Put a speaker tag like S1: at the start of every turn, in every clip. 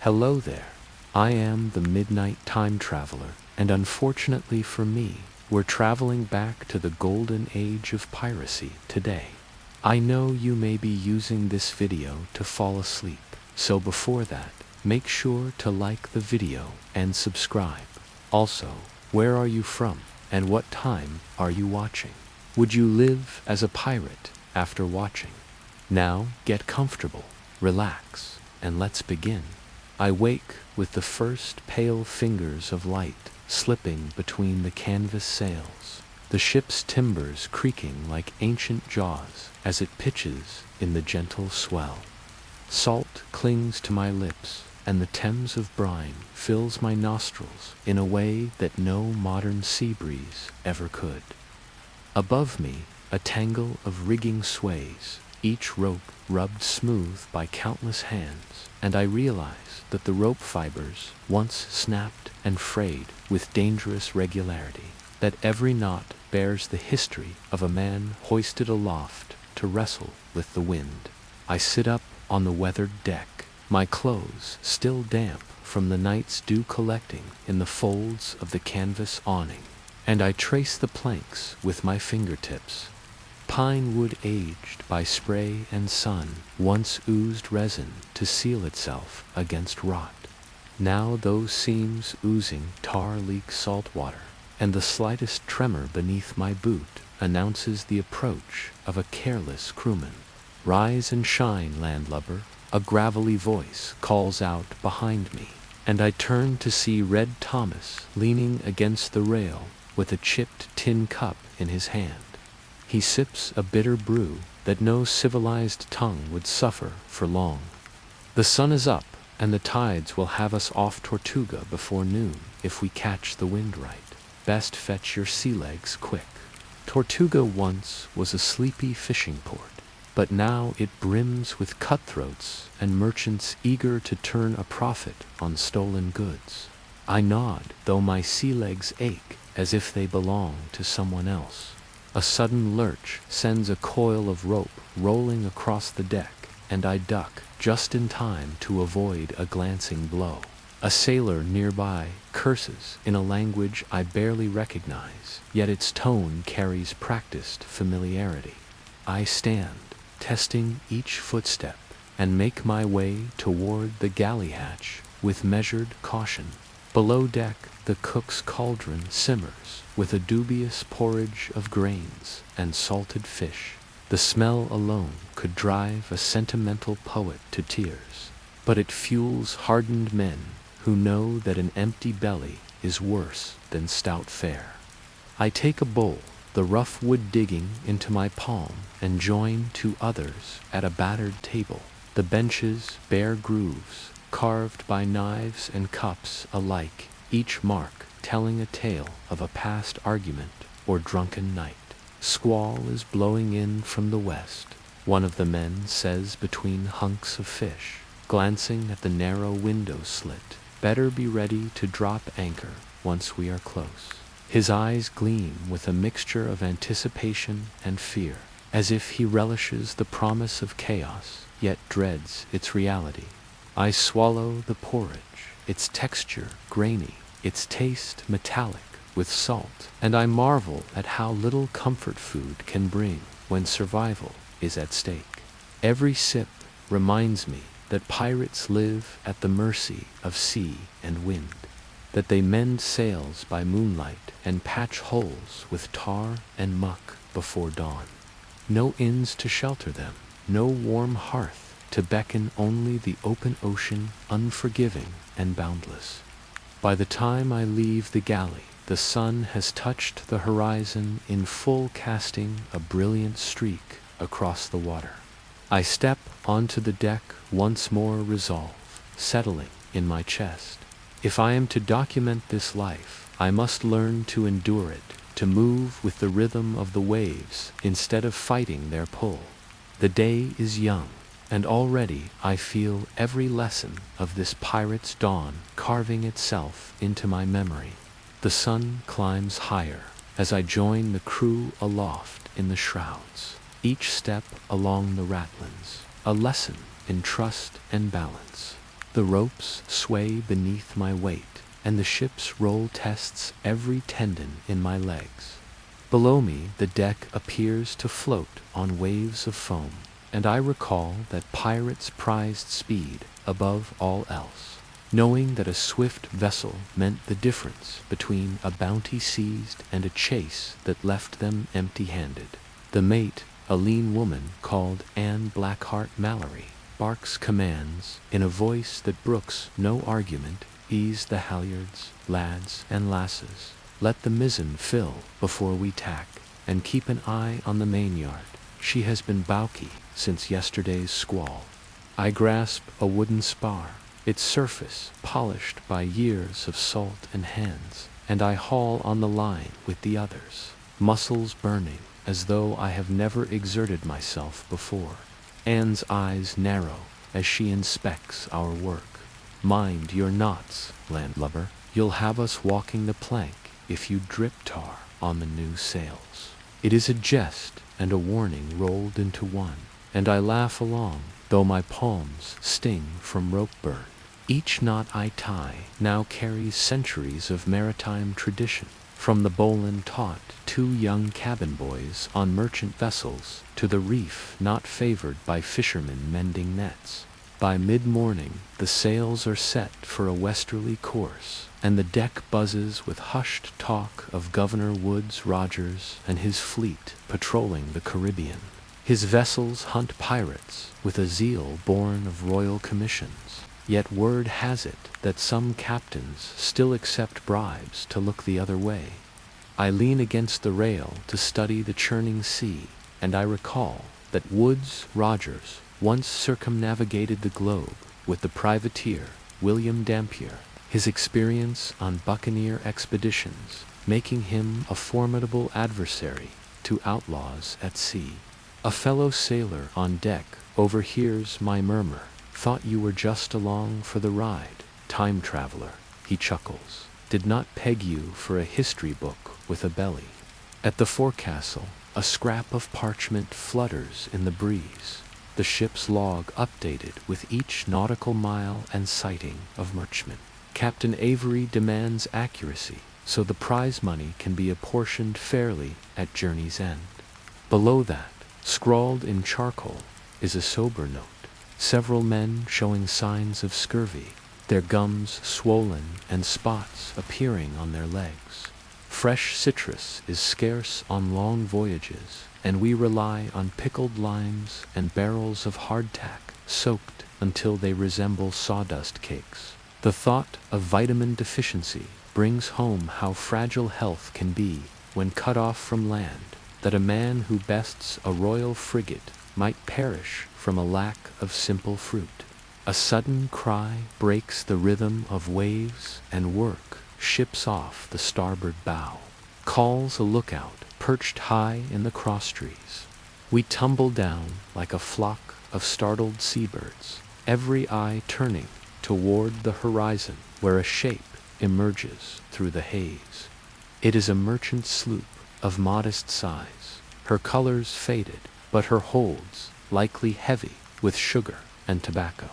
S1: Hello there. I am the Midnight Time Traveler, and unfortunately for me, we're traveling back to the Golden Age of Piracy today. I know you may be using this video to fall asleep, so before that, make sure to like the video and subscribe. Also, where are you from, and what time are you watching? Would you live as a pirate after watching? Now, get comfortable, relax, and let's begin. I wake with the first pale fingers of light slipping between the canvas sails, the ship's timbers creaking like ancient jaws as it pitches in the gentle swell. Salt clings to my lips, and the Thames of brine fills my nostrils in a way that no modern sea breeze ever could. Above me, a tangle of rigging sways, each rope rubbed smooth by countless hands, and I realize that the rope fibers once snapped and frayed with dangerous regularity, that every knot bears the history of a man hoisted aloft to wrestle with the wind. I sit up on the weathered deck, my clothes still damp from the night's dew collecting in the folds of the canvas awning, and I trace the planks with my fingertips. Pine wood aged by spray and sun once oozed resin to seal itself against rot. Now those seams oozing tar leak salt water, and the slightest tremor beneath my boot announces the approach of a careless crewman. Rise and shine, landlubber, a gravelly voice calls out behind me, and I turn to see Red Thomas leaning against the rail with a chipped tin cup in his hand. He sips a bitter brew that no civilized tongue would suffer for long. The sun is up, and the tides will have us off Tortuga before noon if we catch the wind right. Best fetch your sea legs quick. Tortuga once was a sleepy fishing port, but now it brims with cutthroats and merchants eager to turn a profit on stolen goods. I nod, though my sea legs ache as if they belong to someone else. A sudden lurch sends a coil of rope rolling across the deck, and I duck just in time to avoid a glancing blow. A sailor nearby curses in a language I barely recognize, yet its tone carries practiced familiarity. I stand, testing each footstep, and make my way toward the galley hatch with measured caution. Below deck, the cook's cauldron simmers with a dubious porridge of grains and salted fish. The smell alone could drive a sentimental poet to tears, but it fuels hardened men who know that an empty belly is worse than stout fare. I take a bowl, the rough wood digging into my palm, and join two others at a battered table. The benches bear grooves, carved by knives and cups alike, each mark telling a tale of a past argument or drunken night. Squall is blowing in from the west, one of the men says between hunks of fish, glancing at the narrow window slit. Better be ready to drop anchor once we are close. His eyes gleam with a mixture of anticipation and fear, as if he relishes the promise of chaos, yet dreads its reality. I swallow the porridge, its texture grainy, its taste metallic with salt, and I marvel at how little comfort food can bring when survival is at stake. Every sip reminds me that pirates live at the mercy of sea and wind, that they mend sails by moonlight and patch holes with tar and muck before dawn. No inns to shelter them, no warm hearth to beckon, only the open ocean, unforgiving and boundless. By the time I leave the galley, the sun has touched the horizon in full, casting a brilliant streak across the water. I step onto the deck once more, resolve settling in my chest. If I am to document this life, I must learn to endure it, to move with the rhythm of the waves instead of fighting their pull. The day is young, and already I feel every lesson of this pirate's dawn carving itself into my memory. The sun climbs higher as I join the crew aloft in the shrouds, each step along the ratlins, a lesson in trust and balance. The ropes sway beneath my weight, and the ship's roll tests every tendon in my legs. Below me, the deck appears to float on waves of foam, and I recall that pirates prized speed above all else, knowing that a swift vessel meant the difference between a bounty seized and a chase that left them empty-handed. The mate, a lean woman called Anne Blackheart Mallory, barks commands in a voice that brooks no argument. Ease the halyards, lads and lasses. Let the mizzen fill before we tack, and keep an eye on the mainyard. She has been balky since yesterday's squall. I grasp a wooden spar, its surface polished by years of salt and hands, and I haul on the line with the others, muscles burning as though I have never exerted myself before. Anne's eyes narrow as she inspects our work. Mind your knots, landlubber. You'll have us walking the plank if you drip tar on the new sails. It is a jest and a warning rolled into one, and I laugh along, though my palms sting from rope burn. Each knot I tie now carries centuries of maritime tradition, from the bowline taught two young cabin boys on merchant vessels to the reef not favored by fishermen mending nets. By mid-morning, the sails are set for a westerly course, and the deck buzzes with hushed talk of Governor Woodes Rogers and his fleet patrolling the Caribbean. His vessels hunt pirates with a zeal born of royal commissions, yet word has it that some captains still accept bribes to look the other way. I lean against the rail to study the churning sea, and I recall that Woodes Rogers once circumnavigated the globe with the privateer William Dampier, his experience on buccaneer expeditions making him a formidable adversary to outlaws at sea. A fellow sailor on deck overhears my murmur. Thought you were just along for the ride, time traveler, he chuckles. Did not peg you for a history book with a belly. At the forecastle, a scrap of parchment flutters in the breeze, the ship's log updated with each nautical mile and sighting of merchantmen. Captain Avery demands accuracy, so the prize money can be apportioned fairly at journey's end. Below that, scrawled in charcoal, is a sober note. Several men showing signs of scurvy, their gums swollen and spots appearing on their legs. Fresh citrus is scarce on long voyages, and we rely on pickled limes and barrels of hardtack soaked until they resemble sawdust cakes. The thought of vitamin deficiency brings home how fragile health can be when cut off from land, that a man who bests a royal frigate might perish from a lack of simple fruit. A sudden cry breaks the rhythm of waves, and work ships off the starboard bow, calls a lookout perched high in the crosstrees. We tumble down like a flock of startled seabirds, every eye turning toward the horizon where a shape emerges through the haze. It is a merchant sloop of modest size, her colors faded, but her holds likely heavy with sugar and tobacco.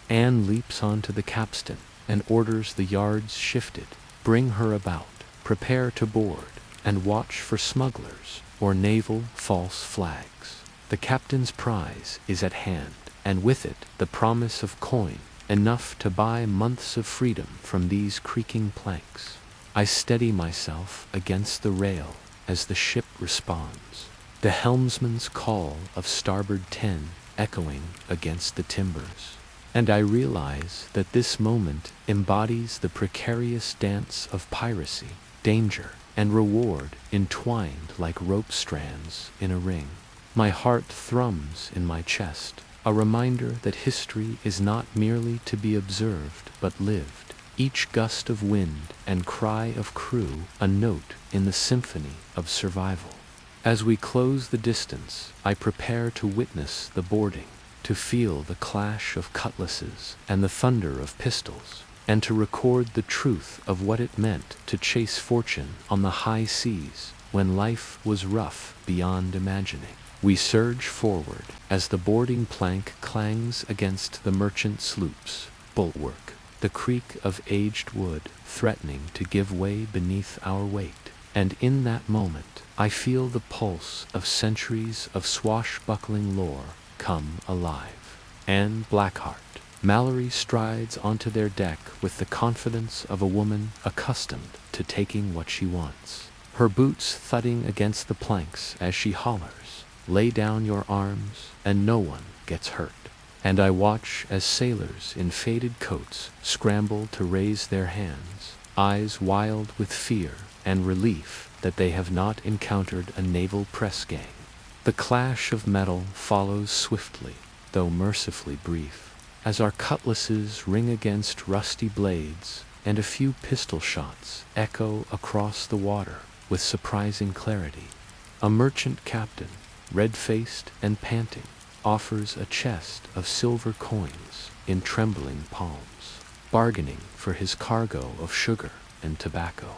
S1: Anne leaps onto the capstan and orders the yards shifted. Bring her about, prepare to board, and watch for smugglers or naval false flags. The captain's prize is at hand, and with it the promise of coin, enough to buy months of freedom from these creaking planks. I steady myself against the rail as the ship responds, the helmsman's call of starboard 10 echoing against the timbers. And I realize that this moment embodies the precarious dance of piracy, danger, and reward entwined like rope strands in a ring. My heart thrums in my chest, a reminder that history is not merely to be observed but lived, each gust of wind and cry of crew a note in the symphony of survival. As we close the distance, I prepare to witness the boarding, to feel the clash of cutlasses and the thunder of pistols, and to record the truth of what it meant to chase fortune on the high seas when life was rough beyond imagining. We surge forward as the boarding plank clangs against the merchant sloops, bulwark, the creak of aged wood threatening to give way beneath our weight. And in that moment, I feel the pulse of centuries of swashbuckling lore come alive. And Blackheart, Mallory strides onto their deck with the confidence of a woman accustomed to taking what she wants. Her boots thudding against the planks as she hollers, "Lay down your arms, and no one gets hurt." And I watch as sailors in faded coats scramble to raise their hands, eyes wild with fear and relief that they have not encountered a naval press gang. The clash of metal follows swiftly, though mercifully brief, as our cutlasses ring against rusty blades and a few pistol shots echo across the water with surprising clarity. A merchant captain, red-faced and panting, offers a chest of silver coins in trembling palms, bargaining for his cargo of sugar and tobacco.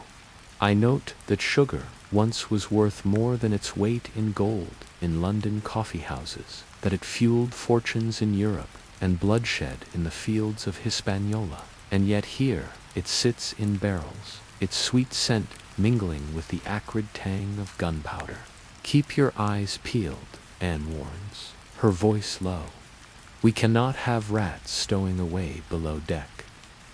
S1: I note that sugar once was worth more than its weight in gold in London coffee houses, that it fueled fortunes in Europe and bloodshed in the fields of Hispaniola, and yet here it sits in barrels, its sweet scent mingling with the acrid tang of gunpowder. "Keep your eyes peeled," Anne warns, her voice low. "We cannot have rats stowing away below deck."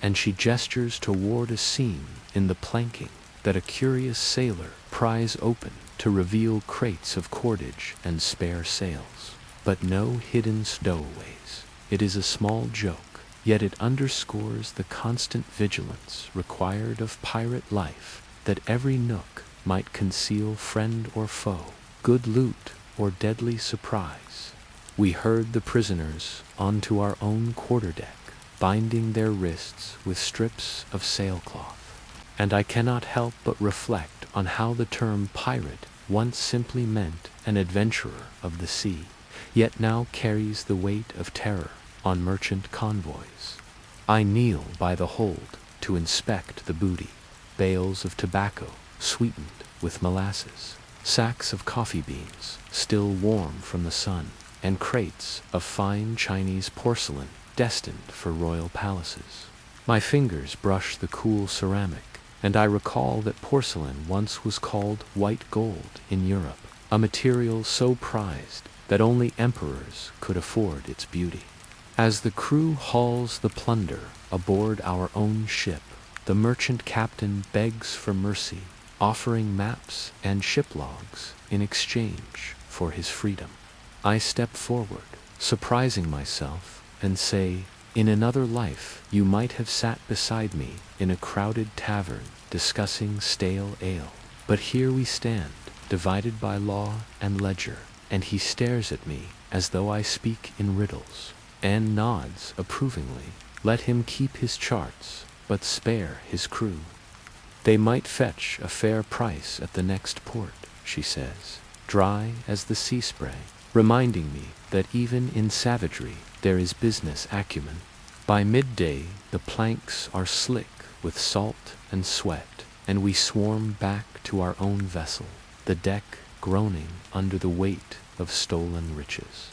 S1: And she gestures toward a seam in the planking that a curious sailor pries open to reveal crates of cordage and spare sails. But no hidden stowaways. It is a small joke, yet it underscores the constant vigilance required of pirate life, that every nook might conceal friend or foe, good loot or deadly surprise. We herd the prisoners onto our own quarterdeck, binding their wrists with strips of sailcloth. And I cannot help but reflect on how the term pirate once simply meant an adventurer of the sea, yet now carries the weight of terror on merchant convoys. I kneel by the hold to inspect the booty, bales of tobacco sweetened with molasses, sacks of coffee beans still warm from the sun, and crates of fine Chinese porcelain destined for royal palaces. My fingers brush the cool ceramic, and I recall that porcelain once was called white gold in Europe, a material so prized that only emperors could afford its beauty. As the crew hauls the plunder aboard our own ship, the merchant captain begs for mercy, offering maps and ship logs in exchange for his freedom. I step forward, surprising myself, and say, "In another life you might have sat beside me in a crowded tavern discussing stale ale, but here we stand, divided by law and ledger." And he stares at me as though I speak in riddles, and nods approvingly. Let him keep his charts, but spare his crew. "They might fetch a fair price at the next port," she says, dry as the sea spray, reminding me that even in savagery there is business acumen. By midday the planks are slick with salt and sweat, and we swarm back to our own vessel, the deck groaning under the weight of stolen riches.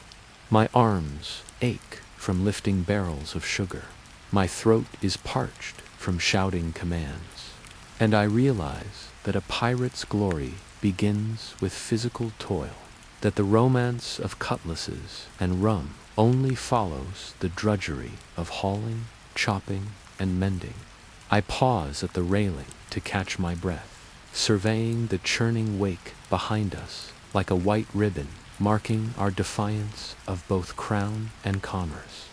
S1: My arms ache from lifting barrels of sugar. My throat is parched from shouting commands. And I realize that a pirate's glory begins with physical toil, that the romance of cutlasses and rum only follows the drudgery of hauling, chopping, and mending. I pause at the railing to catch my breath, surveying the churning wake behind us like a white ribbon marking our defiance of both crown and commerce.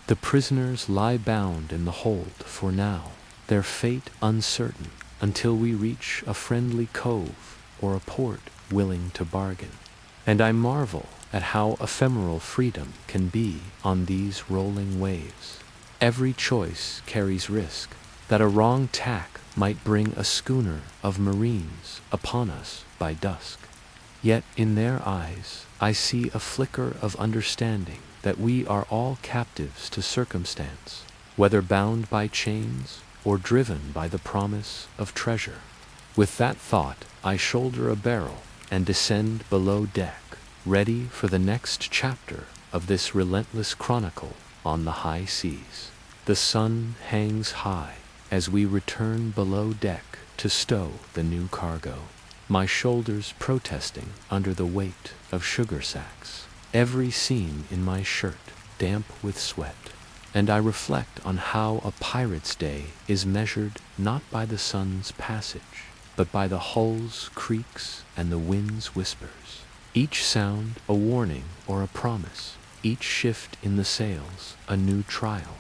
S1: The prisoners lie bound in the hold for now, their fate uncertain, until we reach a friendly cove or a port willing to bargain. And I marvel at how ephemeral freedom can be on these rolling waves. Every choice carries risk, that a wrong tack might bring a schooner of marines upon us by dusk. Yet in their eyes I see a flicker of understanding that we are all captives to circumstance, whether bound by chains or driven by the promise of treasure. With that thought, I shoulder a barrel and descend below deck, ready for the next chapter of this relentless chronicle on the high seas. The sun hangs high as we return below deck to stow the new cargo, my shoulders protesting under the weight of sugar sacks, every seam in my shirt damp with sweat. And I reflect on how a pirate's day is measured not by the sun's passage, but by the hull's creaks and the wind's whispers. Each sound a warning or a promise, each shift in the sails a new trial.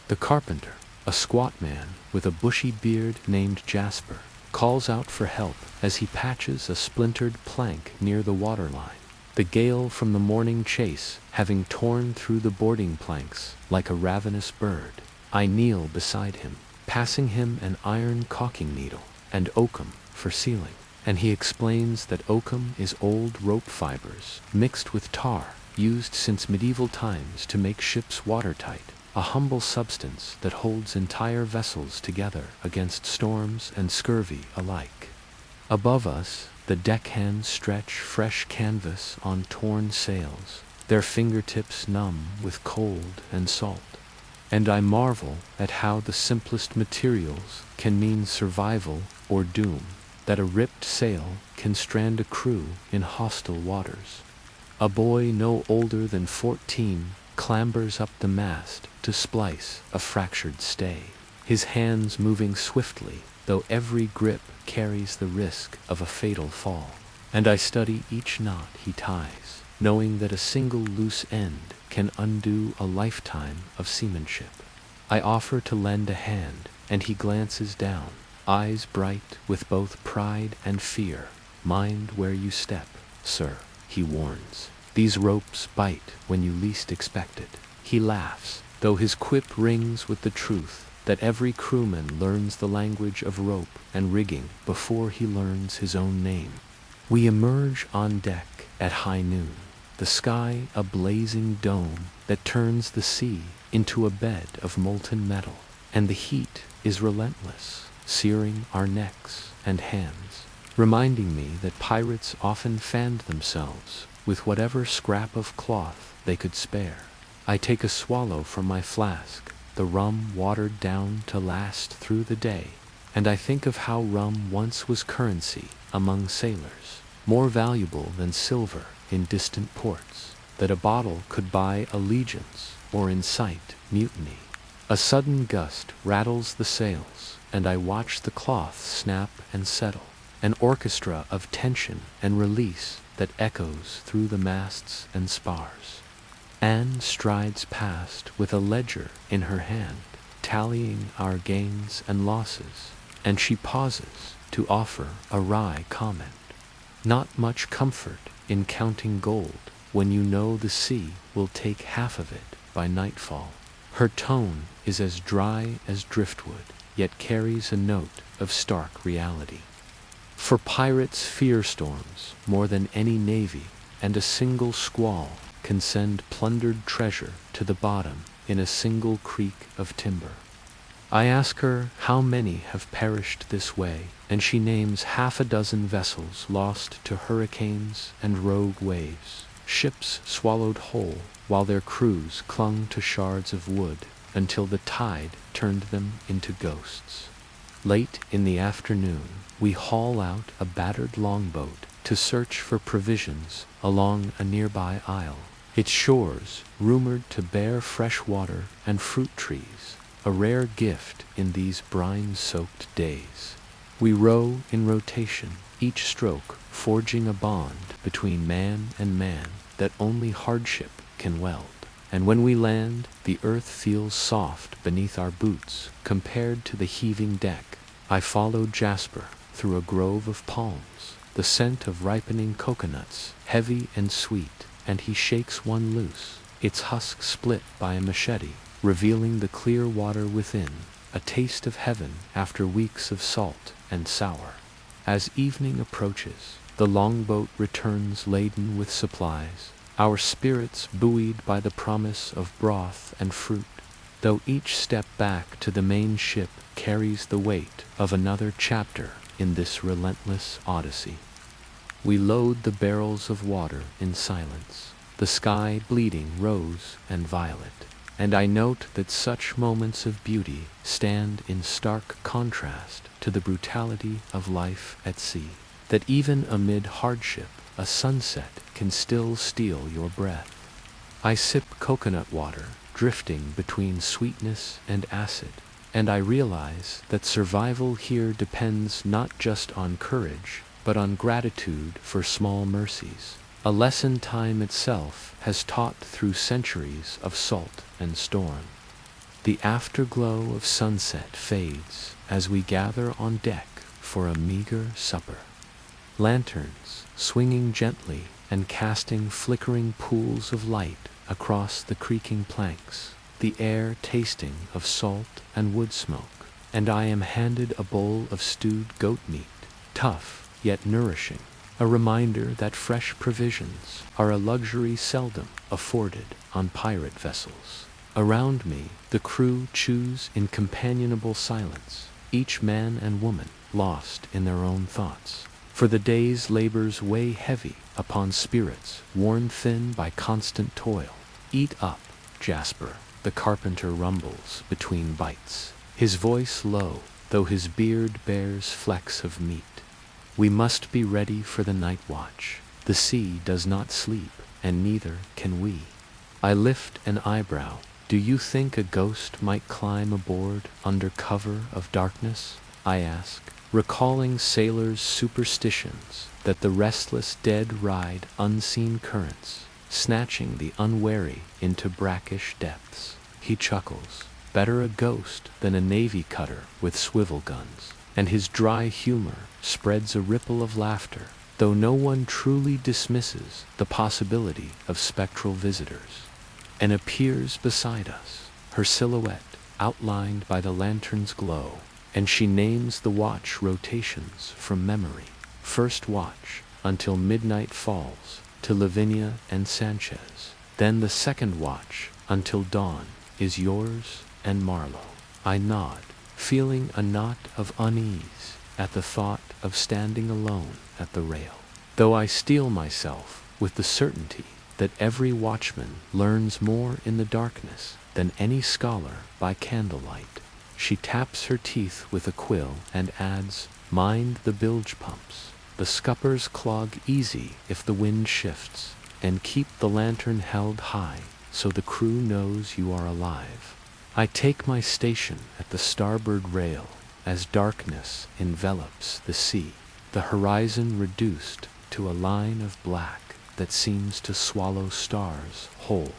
S1: The carpenter, a squat man with a bushy beard named Jasper, calls out for help as he patches a splintered plank near the waterline. The gale from the morning chase having torn through the boarding planks like a ravenous bird. I kneel beside him, passing him an iron caulking needle and oakum for sealing, and he explains that oakum is old rope fibers mixed with tar, used since medieval times to make ships watertight, a humble substance that holds entire vessels together against storms and scurvy alike. Above us, the deckhands stretch fresh canvas on torn sails, their fingertips numb with cold and salt. And I marvel at how the simplest materials can mean survival or doom, that a ripped sail can strand a crew in hostile waters. A boy no older than 14 clambers up the mast to splice a fractured stay, his hands moving swiftly, though every grip carries the risk of a fatal fall. And I study each knot he ties, knowing that a single loose end can undo a lifetime of seamanship. I offer to lend a hand, and he glances down, eyes bright with both pride and fear. Mind where you step, sir, he warns. These ropes bite when you least expect it. He laughs, though his quip rings with the truth that every crewman learns the language of rope and rigging before he learns his own name. We emerge on deck at high noon, the sky a blazing dome that turns the sea into a bed of molten metal, and the heat is relentless, searing our necks and hands, reminding me that pirates often fanned themselves with whatever scrap of cloth they could spare. I take a swallow from my flask, the rum watered down to last through the day, and I think of how rum once was currency among sailors, more valuable than silver in distant ports, that a bottle could buy allegiance or incite mutiny. A sudden gust rattles the sails, and I watch the cloth snap and settle, an orchestra of tension and release that echoes through the masts and spars. Anne strides past with a ledger in her hand, tallying our gains and losses, and she pauses to offer a wry comment. Not much comfort in counting gold when you know the sea will take half of it by nightfall. Her tone is as dry as driftwood, yet carries a note of stark reality. For pirates fear storms more than any navy, and a single squall can send plundered treasure to the bottom in a single creak of timber. I ask her how many have perished this way, and she names 6 vessels lost to hurricanes and rogue waves, ships swallowed whole while their crews clung to shards of wood until the tide turned them into ghosts. Late in the afternoon, we haul out a battered longboat to search for provisions along a nearby isle, its shores rumored to bear fresh water and fruit trees, a rare gift in these brine-soaked days. We row in rotation, each stroke forging a bond between man and man that only hardship can weld. And when we land, the earth feels soft beneath our boots compared to the heaving deck. I follow Jasper through a grove of palms, the scent of ripening coconuts, heavy and sweet, and he shakes one loose, its husk split by a machete, revealing the clear water within, a taste of heaven after weeks of salt and sour. As evening approaches, the longboat returns laden with supplies, our spirits buoyed by the promise of broth and fruit, though each step back to the main ship carries the weight of another chapter in this relentless odyssey. We load the barrels of water in silence, the sky bleeding rose and violet, and I note that such moments of beauty stand in stark contrast to the brutality of life at sea, that even amid hardship, a sunset can still steal your breath. I sip coconut water, drifting between sweetness and acid, and I realize that survival here depends not just on courage, but on gratitude for small mercies, a lesson time itself has taught through centuries of salt and storm. The afterglow of sunset fades as we gather on deck for a meager supper. Lanterns swinging gently and casting flickering pools of light across the creaking planks, the air tasting of salt and wood smoke, and I am handed a bowl of stewed goat meat, tough yet nourishing, a reminder that fresh provisions are a luxury seldom afforded on pirate vessels. Around me, the crew chews in companionable silence, each man and woman lost in their own thoughts, for the day's labors weigh heavy upon spirits worn thin by constant toil. "Eat up, Jasper," the carpenter rumbles between bites, his voice low, though his beard bears flecks of meat. "We must be ready for the night watch. The sea does not sleep, and neither can we." I lift an eyebrow. "Do you think a ghost might climb aboard under cover of darkness?" I ask, recalling sailors' superstitions that the restless dead ride unseen currents, snatching the unwary into brackish depths. He chuckles. "Better a ghost than a navy cutter with swivel guns," and his dry humor spreads a ripple of laughter, though no one truly dismisses the possibility of spectral visitors. And appears beside us, her silhouette outlined by the lantern's glow, and she names the watch rotations from memory. First watch, until midnight falls, to Lavinia and Sanchez. Then the second watch, until dawn, is yours and Marlowe. I nod, feeling a knot of unease at the thought of standing alone at the rail, though I steel myself with the certainty that every watchman learns more in the darkness than any scholar by candlelight. She taps her teeth with a quill and adds, "Mind the bilge pumps. The scuppers clog easy if the wind shifts, and keep the lantern held high so the crew knows you are alive." I take my station at the starboard rail as darkness envelops the sea, the horizon reduced to a line of black that seems to swallow stars whole.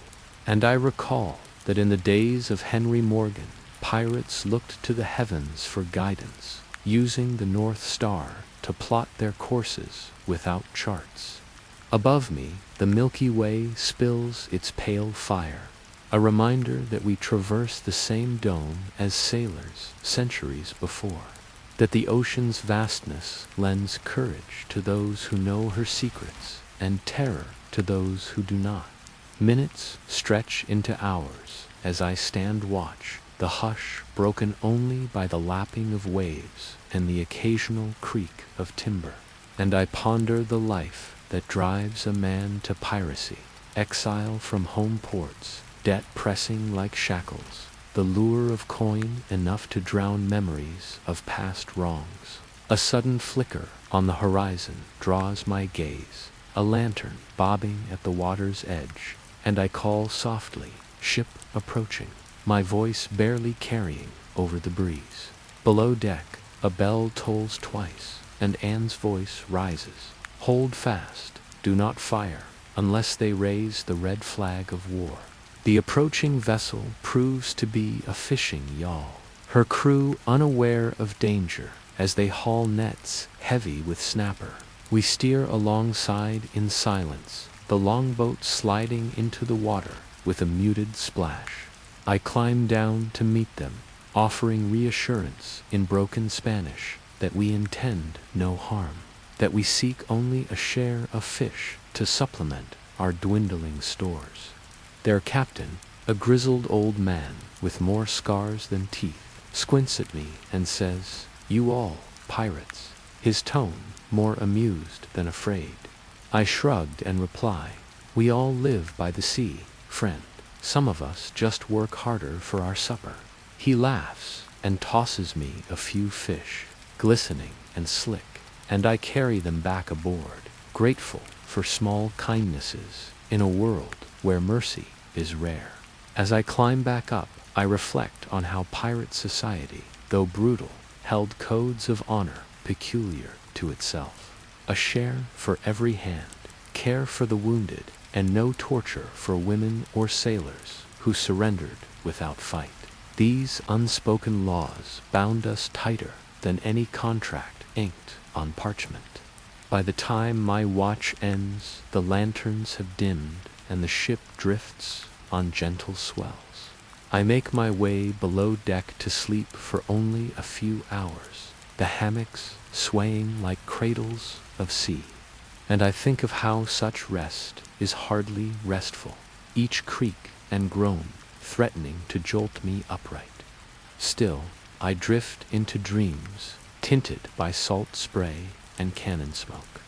S1: And I recall that in the days of Henry Morgan, pirates looked to the heavens for guidance, using the North Star to plot their courses without charts. Above me, the Milky Way spills its pale fire, a reminder that we traverse the same dome as sailors centuries before, that the ocean's vastness lends courage to those who know her secrets and terror to those who do not. Minutes stretch into hours as I stand watch, the hush broken only by the lapping of waves and the occasional creak of timber, and I ponder the life that drives a man to piracy, exile from home ports, debt pressing like shackles, the lure of coin enough to drown memories of past wrongs. A sudden flicker on the horizon draws my gaze, a lantern bobbing at the water's edge, and I call softly, "Ship approaching," my voice barely carrying over the breeze. Below deck, a bell tolls twice, and Anne's voice rises. "Hold fast, do not fire, unless they raise the red flag of war." The approaching vessel proves to be a fishing yawl, her crew unaware of danger as they haul nets heavy with snapper. We steer alongside in silence, the longboat sliding into the water with a muted splash. I climb down to meet them, offering reassurance in broken Spanish that we intend no harm, that we seek only a share of fish to supplement our dwindling stores. Their captain, a grizzled old man with more scars than teeth, squints at me and says, "You all, pirates," his tone more amused than afraid. I shrugged and reply, "We all live by the sea, friend." Some of us just work harder for our supper. He laughs and tosses me a few fish, glistening and slick, and I carry them back aboard, grateful for small kindnesses in a world where mercy is rare. As I climb back up, I reflect on how pirate society, though brutal, held codes of honor peculiar to itself. A share for every hand, care for the wounded, and no torture for women or sailors who surrendered without fight. These unspoken laws bound us tighter than any contract inked on parchment. By the time my watch ends, the lanterns have dimmed and the ship drifts on gentle swells. I make my way below deck to sleep for only a few hours, the hammocks swaying like cradles of sea. And I think of how such rest is hardly restful, each creak and groan threatening to jolt me upright. Still, I drift into dreams, tinted by salt spray and cannon smoke,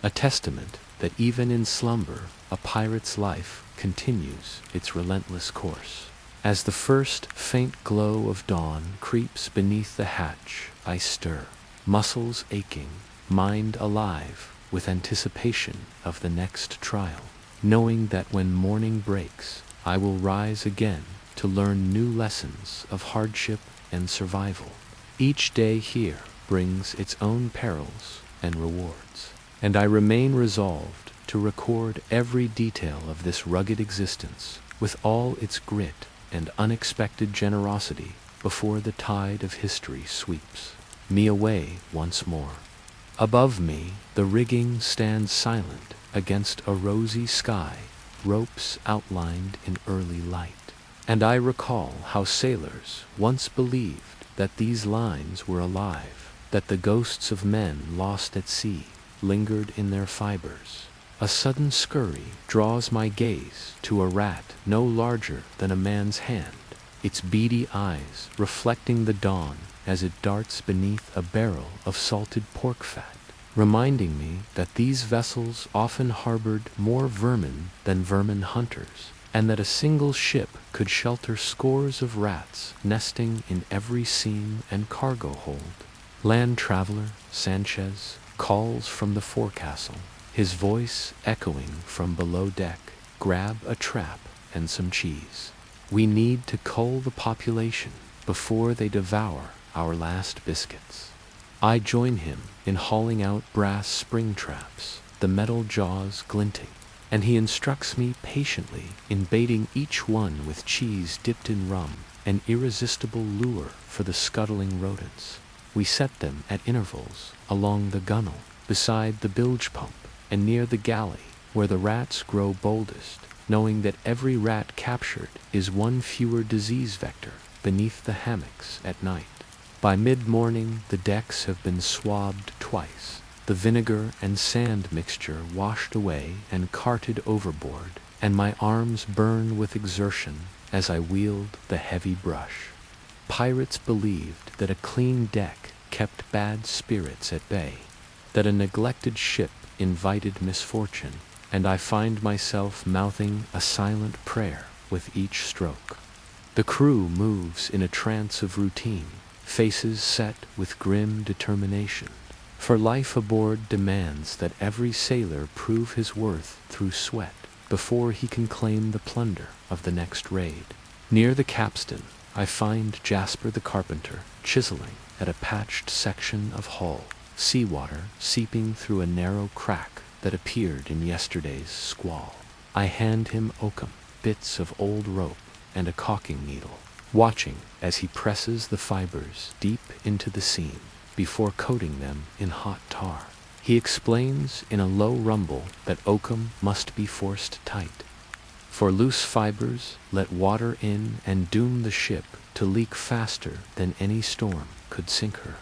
S1: a testament that even in slumber, a pirate's life continues its relentless course. As the first faint glow of dawn creeps beneath the hatch, I stir, muscles aching, mind alive with anticipation of the next trial, knowing that when morning breaks, I will rise again to learn new lessons of hardship and survival. Each day here brings its own perils and rewards, and I remain resolved to record every detail of this rugged existence with all its grit and unexpected generosity before the tide of history sweeps me away once more. Above me, the rigging stands silent against a rosy sky, ropes outlined in early light. And I recall how sailors once believed that these lines were alive, that the ghosts of men lost at sea lingered in their fibers. A sudden scurry draws my gaze to a rat no larger than a man's hand, its beady eyes reflecting the dawn as it darts beneath a barrel of salted pork fat, reminding me that these vessels often harbored more vermin than vermin hunters, and that a single ship could shelter scores of rats nesting in every seam and cargo hold. Land traveler Sanchez calls from the forecastle, his voice echoing from below deck, "Grab a trap and some cheese. We need to cull the population before they devour our last biscuits." I join him in hauling out brass spring traps, the metal jaws glinting, and he instructs me patiently in baiting each one with cheese dipped in rum, an irresistible lure for the scuttling rodents. We set them at intervals along the gunwale, beside the bilge pump, and near the galley, where the rats grow boldest, knowing that every rat captured is one fewer disease vector beneath the hammocks at night. By mid-morning, the decks have been swabbed twice, the vinegar and sand mixture washed away and carted overboard, and my arms burn with exertion as I wield the heavy brush. Pirates believed that a clean deck kept bad spirits at bay, that a neglected ship invited misfortune, and I find myself mouthing a silent prayer with each stroke. The crew moves in a trance of routine, faces set with grim determination, for life aboard demands that every sailor prove his worth through sweat before he can claim the plunder of the next raid. Near the capstan, I find Jasper the carpenter chiseling at a patched section of hull, seawater seeping through a narrow crack that appeared in yesterday's squall. I hand him oakum, bits of old rope, and a caulking needle, watching as he presses the fibers deep into the seam before coating them in hot tar. He explains in a low rumble that oakum must be forced tight. For loose fibers, let water in and doom the ship to leak faster than any storm could sink her.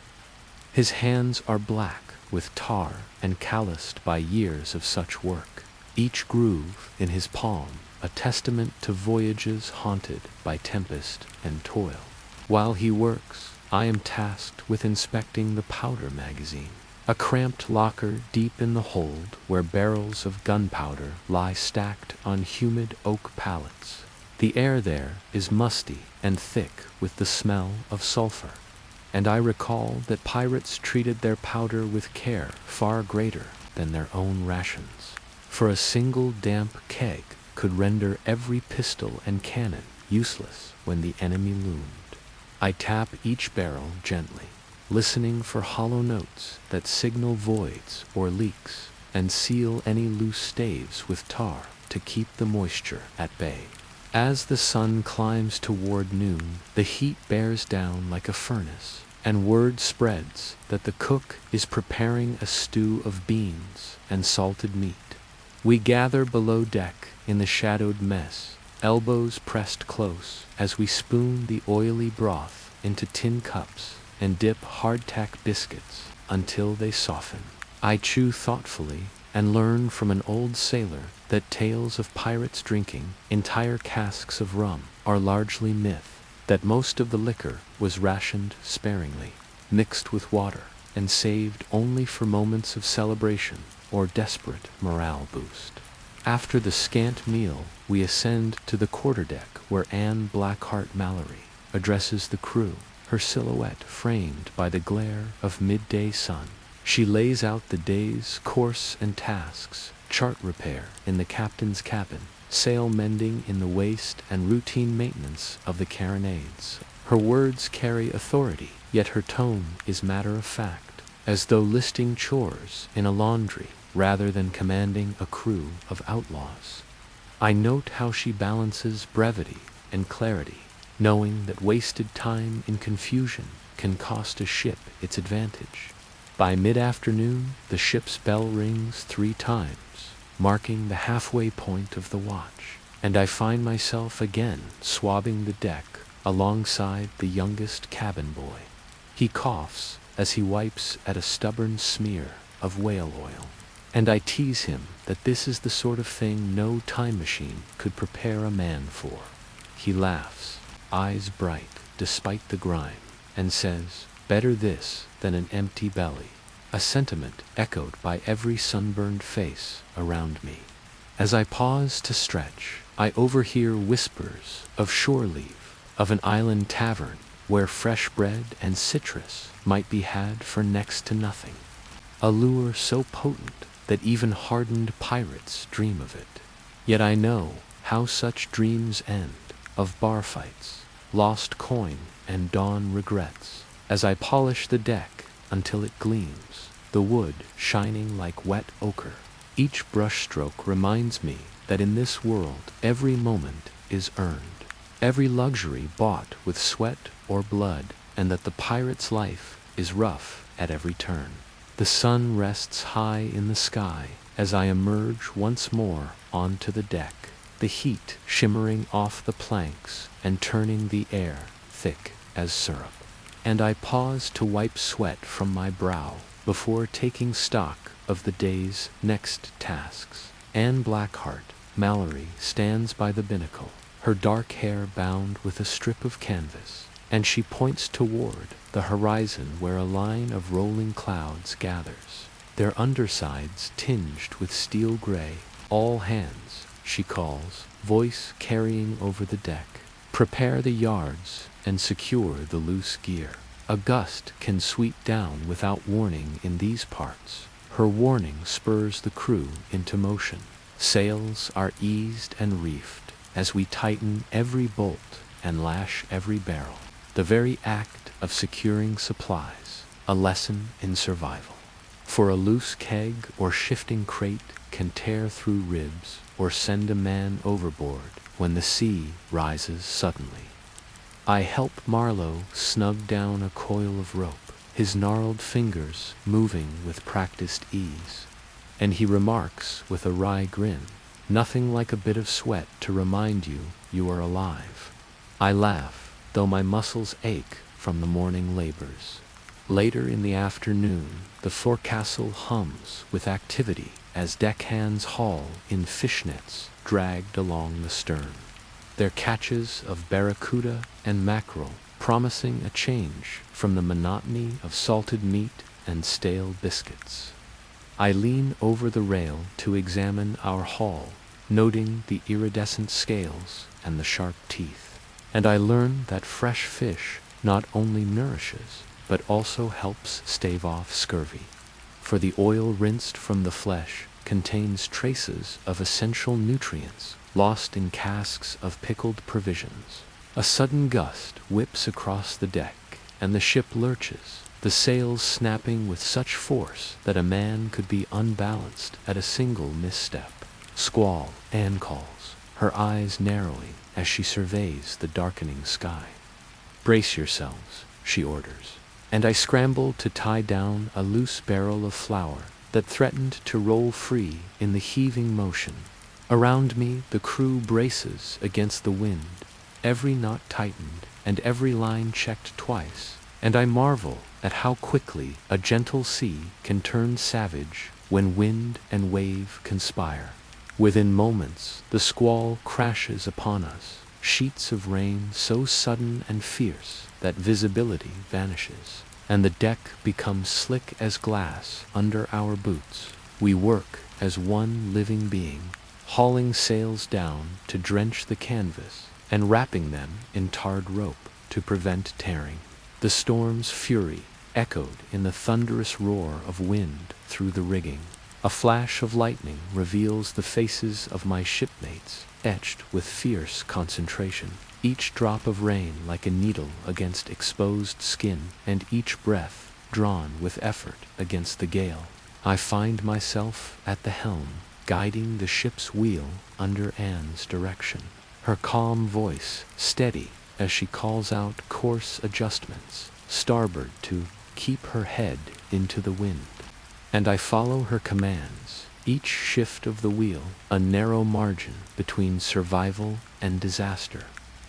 S1: His hands are black with tar and calloused by years of such work, each groove in his palm a testament to voyages haunted by tempest and toil. While he works, I am tasked with inspecting the powder magazine, a cramped locker deep in the hold where barrels of gunpowder lie stacked on humid oak pallets. The air there is musty and thick with the smell of sulfur, and I recall that pirates treated their powder with care far greater than their own rations, for a single damp keg could render every pistol and cannon useless when the enemy loomed. I tap each barrel gently, listening for hollow notes that signal voids or leaks, and seal any loose staves with tar to keep the moisture at bay. As the sun climbs toward noon, the heat bears down like a furnace, and word spreads that the cook is preparing a stew of beans and salted meat. We gather below deck in the shadowed mess, elbows pressed close, as we spoon the oily broth into tin cups and dip hardtack biscuits until they soften. I chew thoughtfully and learn from an old sailor that tales of pirates drinking entire casks of rum are largely myth, that most of the liquor was rationed sparingly, mixed with water, and saved only for moments of celebration or desperate morale boost. After the scant meal, we ascend to the quarterdeck where Anne Blackheart Mallory addresses the crew, her silhouette framed by the glare of midday sun. She lays out the day's course and tasks: chart repair in the captain's cabin, sail mending in the waist, and routine maintenance of the carronades. Her words carry authority, yet her tone is matter-of-fact, as though listing chores in a laundry rather than commanding a crew of outlaws. I note how she balances brevity and clarity, knowing that wasted time in confusion can cost a ship its advantage. By mid-afternoon, the ship's bell rings 3 times, marking the halfway point of the watch, and I find myself again swabbing the deck alongside the youngest cabin boy. He coughs as he wipes at a stubborn smear of whale oil, and I tease him that this is the sort of thing no time machine could prepare a man for. He laughs, eyes bright despite the grime, and says, "Better this than an empty belly," a sentiment echoed by every sunburned face around me. As I pause to stretch, I overhear whispers of shore leave, of an island tavern where fresh bread and citrus might be had for next to nothing, a lure so potent that even hardened pirates dream of it. Yet I know how such dreams end, of bar fights, lost coin, and dawn regrets, as I polish the deck until it gleams, the wood shining like wet ochre. Each brushstroke reminds me that in this world every moment is earned, every luxury bought with sweat or blood, and that the pirate's life is rough at every turn. The sun rests high in the sky as I emerge once more onto the deck, the heat shimmering off the planks and turning the air thick as syrup. And I pause to wipe sweat from my brow before taking stock of the day's next tasks. Anne Blackheart Mallory stands by the binnacle, her dark hair bound with a strip of canvas, and she points toward the horizon where a line of rolling clouds gathers, their undersides tinged with steel gray. "All hands," she calls, voice carrying over the deck. "Prepare the yards and secure the loose gear. A gust can sweep down without warning in these parts." Her warning spurs the crew into motion. Sails are eased and reefed as we tighten every bolt and lash every barrel, the very act of securing supplies, a lesson in survival. For a loose keg or shifting crate can tear through ribs or send a man overboard when the sea rises suddenly. I help Marlowe snug down a coil of rope, his gnarled fingers moving with practiced ease, and he remarks with a wry grin, "Nothing like a bit of sweat to remind you you are alive." I laugh, though my muscles ache from the morning labors. Later in the afternoon, the forecastle hums with activity as deckhands haul in fishnets dragged along the stern, their catches of barracuda and mackerel promising a change from the monotony of salted meat and stale biscuits. I lean over the rail to examine our haul, noting the iridescent scales and the sharp teeth. And I learned that fresh fish not only nourishes, but also helps stave off scurvy. For the oil rinsed from the flesh contains traces of essential nutrients lost in casks of pickled provisions. A sudden gust whips across the deck, and the ship lurches, the sails snapping with such force that a man could be unbalanced at a single misstep. Squall, Anne calls, her eyes narrowing as she surveys the darkening sky. Brace yourselves, she orders, and I scramble to tie down a loose barrel of flour that threatened to roll free in the heaving motion. Around me the crew braces against the wind, every knot tightened and every line checked twice, and I marvel at how quickly a gentle sea can turn savage when wind and wave conspire. Within moments, the squall crashes upon us, sheets of rain so sudden and fierce that visibility vanishes, and the deck becomes slick as glass under our boots. We work as one living being, hauling sails down to drench the canvas and wrapping them in tarred rope to prevent tearing. The storm's fury echoed in the thunderous roar of wind through the rigging. A flash of lightning reveals the faces of my shipmates, etched with fierce concentration, each drop of rain like a needle against exposed skin, and each breath drawn with effort against the gale. I find myself at the helm, guiding the ship's wheel under Anne's direction, her calm voice steady as she calls out course adjustments, starboard to keep her head into the wind. And I follow her commands, each shift of the wheel a narrow margin between survival and disaster.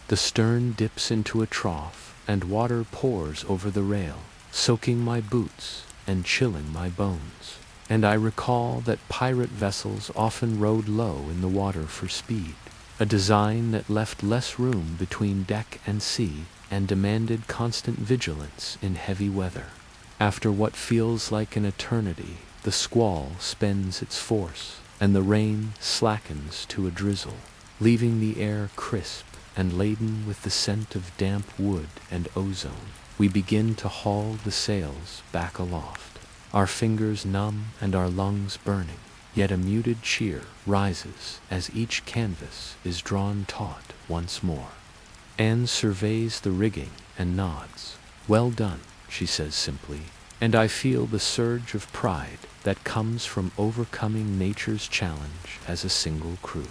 S1: The stern dips into a trough, and water pours over the rail, soaking my boots and chilling my bones. And I recall that pirate vessels often rode low in the water for speed, a design that left less room between deck and sea and demanded constant vigilance in heavy weather. After what feels like an eternity, the squall spends its force, and the rain slackens to a drizzle, leaving the air crisp and laden with the scent of damp wood and ozone. We begin to haul the sails back aloft, our fingers numb and our lungs burning, yet a muted cheer rises as each canvas is drawn taut once more. Anne surveys the rigging and nods. "Well done," she says simply, and I feel the surge of pride that comes from overcoming nature's challenge as a single crew.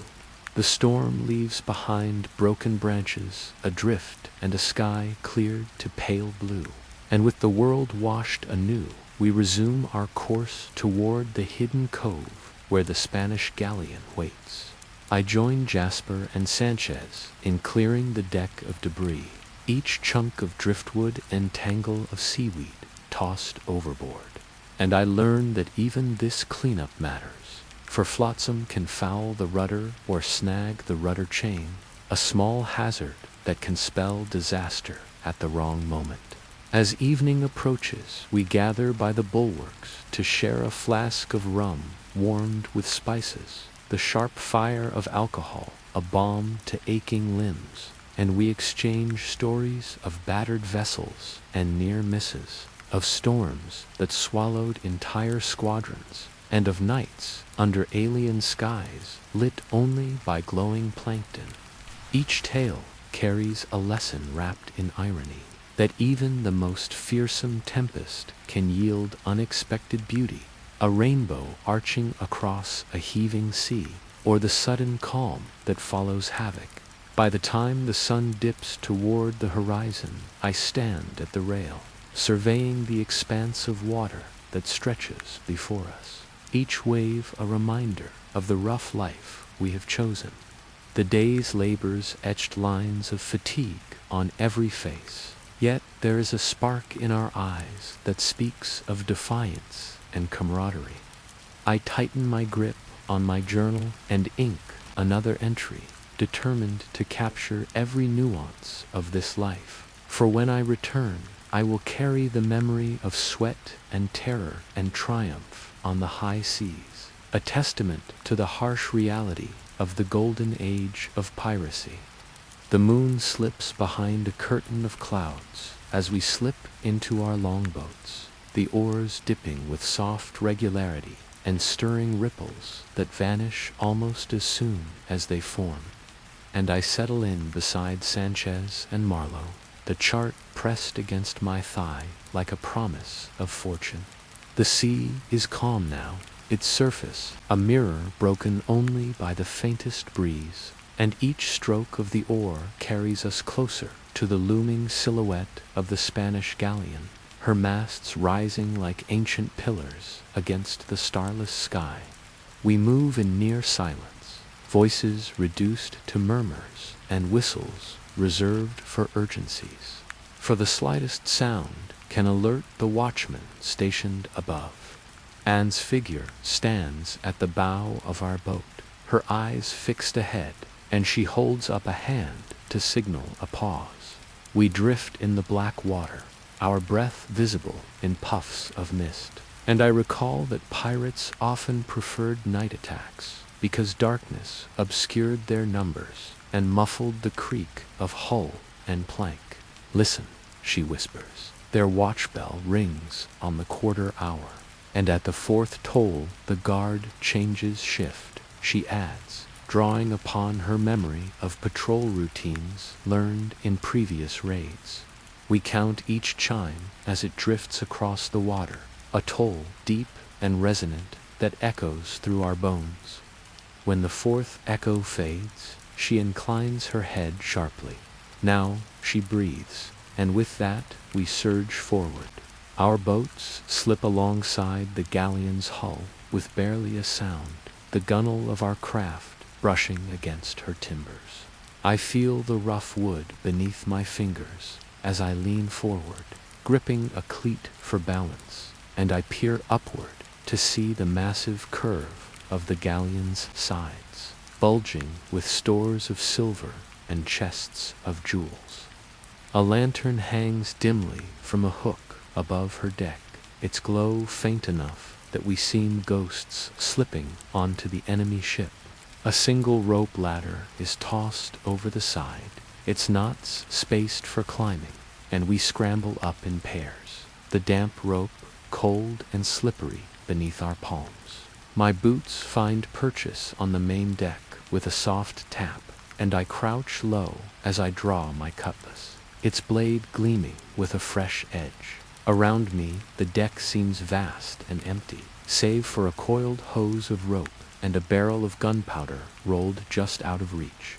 S1: The storm leaves behind broken branches, adrift, and a sky cleared to pale blue, and with the world washed anew, we resume our course toward the hidden cove where the Spanish galleon waits. I join Jasper and Sanchez in clearing the deck of debris, each chunk of driftwood and tangle of seaweed tossed overboard. And I learn that even this cleanup matters, for flotsam can foul the rudder or snag the rudder chain, a small hazard that can spell disaster at the wrong moment. As evening approaches, we gather by the bulwarks to share a flask of rum warmed with spices, the sharp fire of alcohol, a balm to aching limbs, and we exchange stories of battered vessels and near misses, of storms that swallowed entire squadrons, and of nights under alien skies lit only by glowing plankton. Each tale carries a lesson wrapped in irony, that even the most fearsome tempest can yield unexpected beauty, a rainbow arching across a heaving sea, or the sudden calm that follows havoc. By the time the sun dips toward the horizon, I stand at the rail, surveying the expanse of water that stretches before us, each wave a reminder of the rough life we have chosen. The day's labors etched lines of fatigue on every face, yet there is a spark in our eyes that speaks of defiance and camaraderie. I tighten my grip on my journal and ink another entry, determined to capture every nuance of this life. For when I return, I will carry the memory of sweat and terror and triumph on the high seas, a testament to the harsh reality of the Golden Age of Piracy. The moon slips behind a curtain of clouds as we slip into our longboats, the oars dipping with soft regularity and stirring ripples that vanish almost as soon as they form. And I settle in beside Sanchez and Marlowe, the chart pressed against my thigh like a promise of fortune. The sea is calm now, its surface a mirror broken only by the faintest breeze, and each stroke of the oar carries us closer to the looming silhouette of the Spanish galleon, her masts rising like ancient pillars against the starless sky. We move in near silence, voices reduced to murmurs and whistles reserved for urgencies, for the slightest sound can alert the watchman stationed above. Anne's figure stands at the bow of our boat, her eyes fixed ahead, and she holds up a hand to signal a pause. We drift in the black water, our breath visible in puffs of mist, and I recall that pirates often preferred night attacks because darkness obscured their numbers and muffled the creak of hull and plank. "Listen," she whispers. Their watch bell rings on the quarter hour, and at the fourth toll the guard changes shift, she adds, drawing upon her memory of patrol routines learned in previous raids. We count each chime as it drifts across the water, a toll deep and resonant that echoes through our bones. When the fourth echo fades, she inclines her head sharply. Now she breathes, and with that we surge forward. Our boats slip alongside the galleon's hull with barely a sound, the gunwale of our craft brushing against her timbers. I feel the rough wood beneath my fingers as I lean forward, gripping a cleat for balance, and I peer upward to see the massive curve of the galleon's sides, bulging with stores of silver and chests of jewels. A lantern hangs dimly from a hook above her deck, its glow faint enough that we seem ghosts slipping onto the enemy ship. A single rope ladder is tossed over the side, its knots spaced for climbing, and we scramble up in pairs, the damp rope cold and slippery beneath our palms. My boots find purchase on the main deck with a soft tap, and I crouch low as I draw my cutlass, its blade gleaming with a fresh edge. Around me, the deck seems vast and empty, save for a coiled hose of rope and a barrel of gunpowder rolled just out of reach.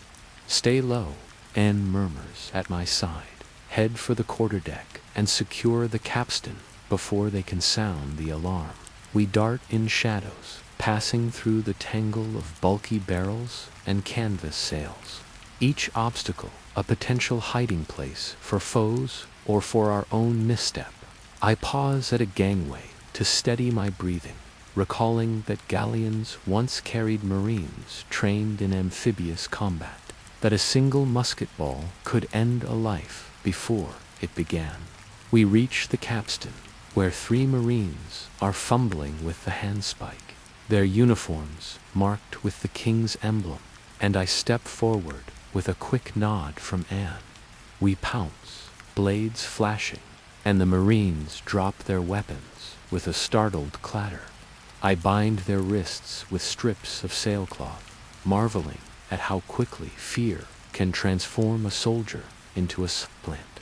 S1: "Stay low," Anne murmurs at my side. "Head for the quarterdeck and secure the capstan before they can sound the alarm." We dart in shadows, passing through the tangle of bulky barrels and canvas sails, each obstacle a potential hiding place for foes or for our own misstep. I pause at a gangway to steady my breathing, recalling that galleons once carried marines trained in amphibious combat, that a single musket ball could end a life before it began. We reach the capstan, where 3 marines are fumbling with the handspike, their uniforms marked with the king's emblem, and I step forward with a quick nod from Anne. We pounce, blades flashing, and the marines drop their weapons with a startled clatter. I bind their wrists with strips of sailcloth, marveling at how quickly fear can transform a soldier into a splint.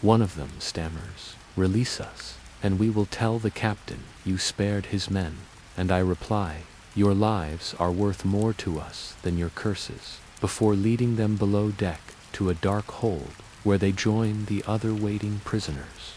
S1: One of them stammers, "Release us, and we will tell the captain you spared his men." And I reply, "Your lives are worth more to us than your curses," before leading them below deck to a dark hold where they join the other waiting prisoners.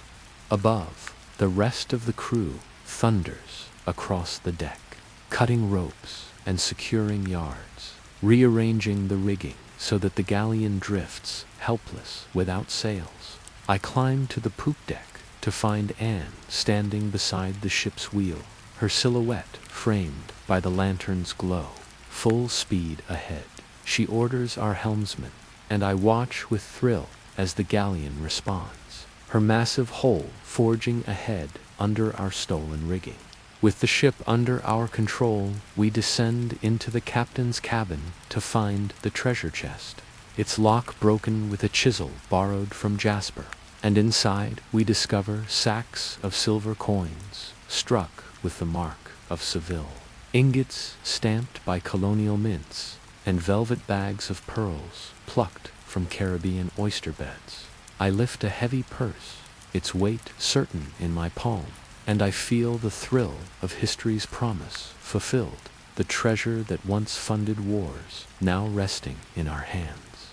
S1: Above, the rest of the crew thunders across the deck, cutting ropes and securing yards, rearranging the rigging so that the galleon drifts, helpless, without sails. I climb to the poop deck to find Anne standing beside the ship's wheel, her silhouette framed by the lantern's glow. Full speed ahead, she orders our helmsman, and I watch with thrill as the galleon responds, her massive hull forging ahead under our stolen rigging. With the ship under our control, we descend into the captain's cabin to find the treasure chest, its lock broken with a chisel borrowed from Jasper, and inside we discover sacks of silver coins struck with the mark of Seville, ingots stamped by colonial mints, and velvet bags of pearls plucked from Caribbean oyster beds. I lift a heavy purse, its weight certain in my palm, and I feel the thrill of history's promise fulfilled, the treasure that once funded wars, now resting in our hands.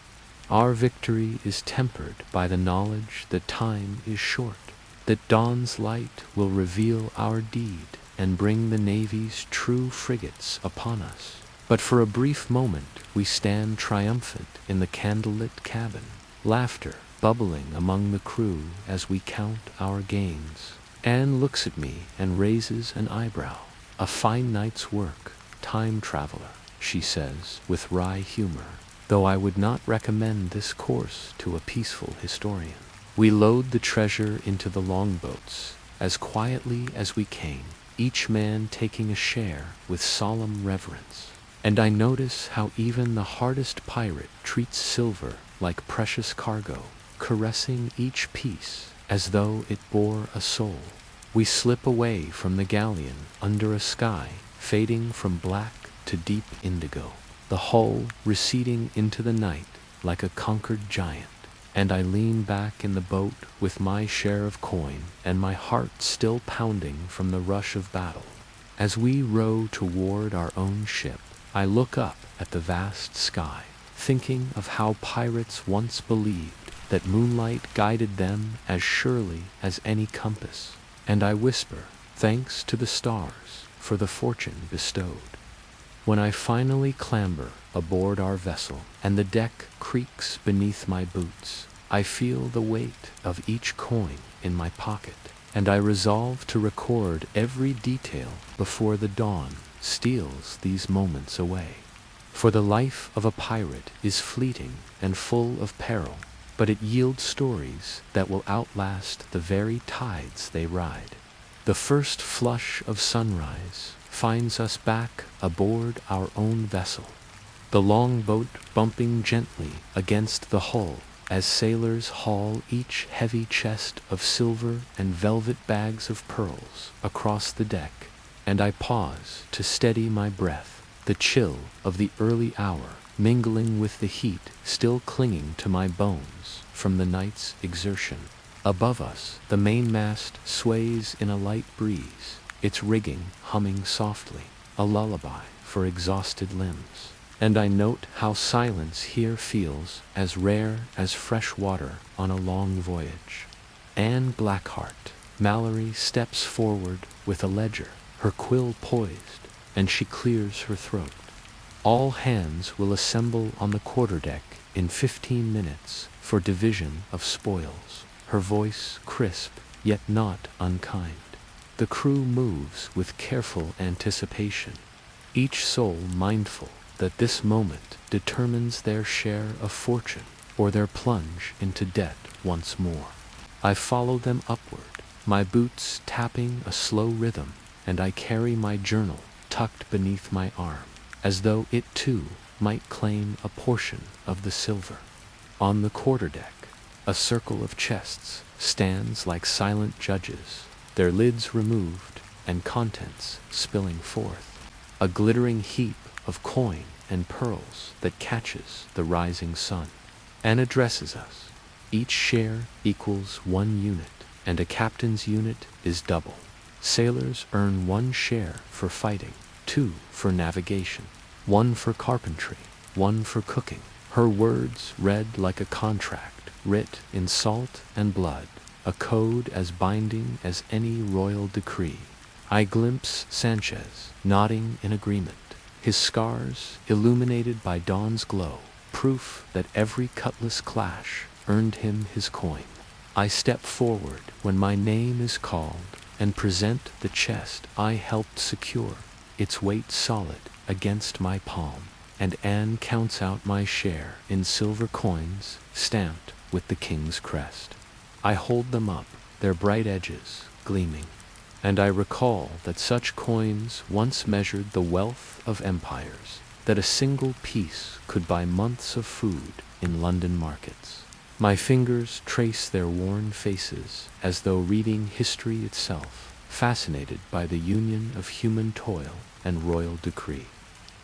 S1: Our victory is tempered by the knowledge that time is short, that dawn's light will reveal our deed and bring the Navy's true frigates upon us. But for a brief moment we stand triumphant in the candlelit cabin, laughter bubbling among the crew as we count our gains. Anne looks at me and raises an eyebrow. "A fine night's work, time traveler," she says with wry humor, though I would not recommend this course to a peaceful historian. We load the treasure into the longboats as quietly as we came, each man taking a share with solemn reverence. And I notice how even the hardest pirate treats silver like precious cargo, caressing each piece as though it bore a soul. We slip away from the galleon under a sky fading from black to deep indigo, the hull receding into the night like a conquered giant, and I lean back in the boat with my share of coin and my heart still pounding from the rush of battle. As we row toward our own ship, I look up at the vast sky, thinking of how pirates once believed that moonlight guided them as surely as any compass, and I whisper, thanks to the stars for the fortune bestowed. When I finally clamber aboard our vessel and the deck creaks beneath my boots, I feel the weight of each coin in my pocket, and I resolve to record every detail before the dawn steals these moments away. For the life of a pirate is fleeting and full of peril, but it yields stories that will outlast the very tides they ride. The first flush of sunrise finds us back aboard our own vessel, the longboat bumping gently against the hull as sailors haul each heavy chest of silver and velvet bags of pearls across the deck, and I pause to steady my breath, the chill of the early hour mingling with the heat still clinging to my bones from the night's exertion. Above us, the mainmast sways in a light breeze, its rigging humming softly, a lullaby for exhausted limbs. And I note how silence here feels as rare as fresh water on a long voyage. Anne Blackheart, Mallory, steps forward with a ledger, her quill poised, and she clears her throat. All hands will assemble on the quarterdeck in 15 minutes for division of spoils, her voice crisp yet not unkind. The crew moves with careful anticipation, each soul mindful that this moment determines their share of fortune or their plunge into debt once more. I follow them upward, my boots tapping a slow rhythm, and I carry my journal tucked beneath my arm, as though it too might claim a portion of the silver. On the quarterdeck, a circle of chests stands like silent judges, their lids removed and contents spilling forth, a glittering heap of coin and pearls that catches the rising sun. Anne addresses us. Each share equals 1 unit, and a captain's unit is double. Sailors earn 1 share for fighting, 2 for navigation, 1 for carpentry, 1 for cooking. Her words read like a contract, writ in salt and blood, a code as binding as any royal decree. I glimpse Sanchez, nodding in agreement, his scars illuminated by dawn's glow, proof that every cutlass clash earned him his coin. I step forward when my name is called and present the chest I helped secure, its weight solid against my palm, and Anne counts out my share in silver coins stamped with the king's crest. I hold them up, their bright edges gleaming. and I recall that such coins once measured the wealth of empires, that a single piece could buy months of food in London markets. My fingers trace their worn faces as though reading history itself, fascinated by the union of human toil and royal decree.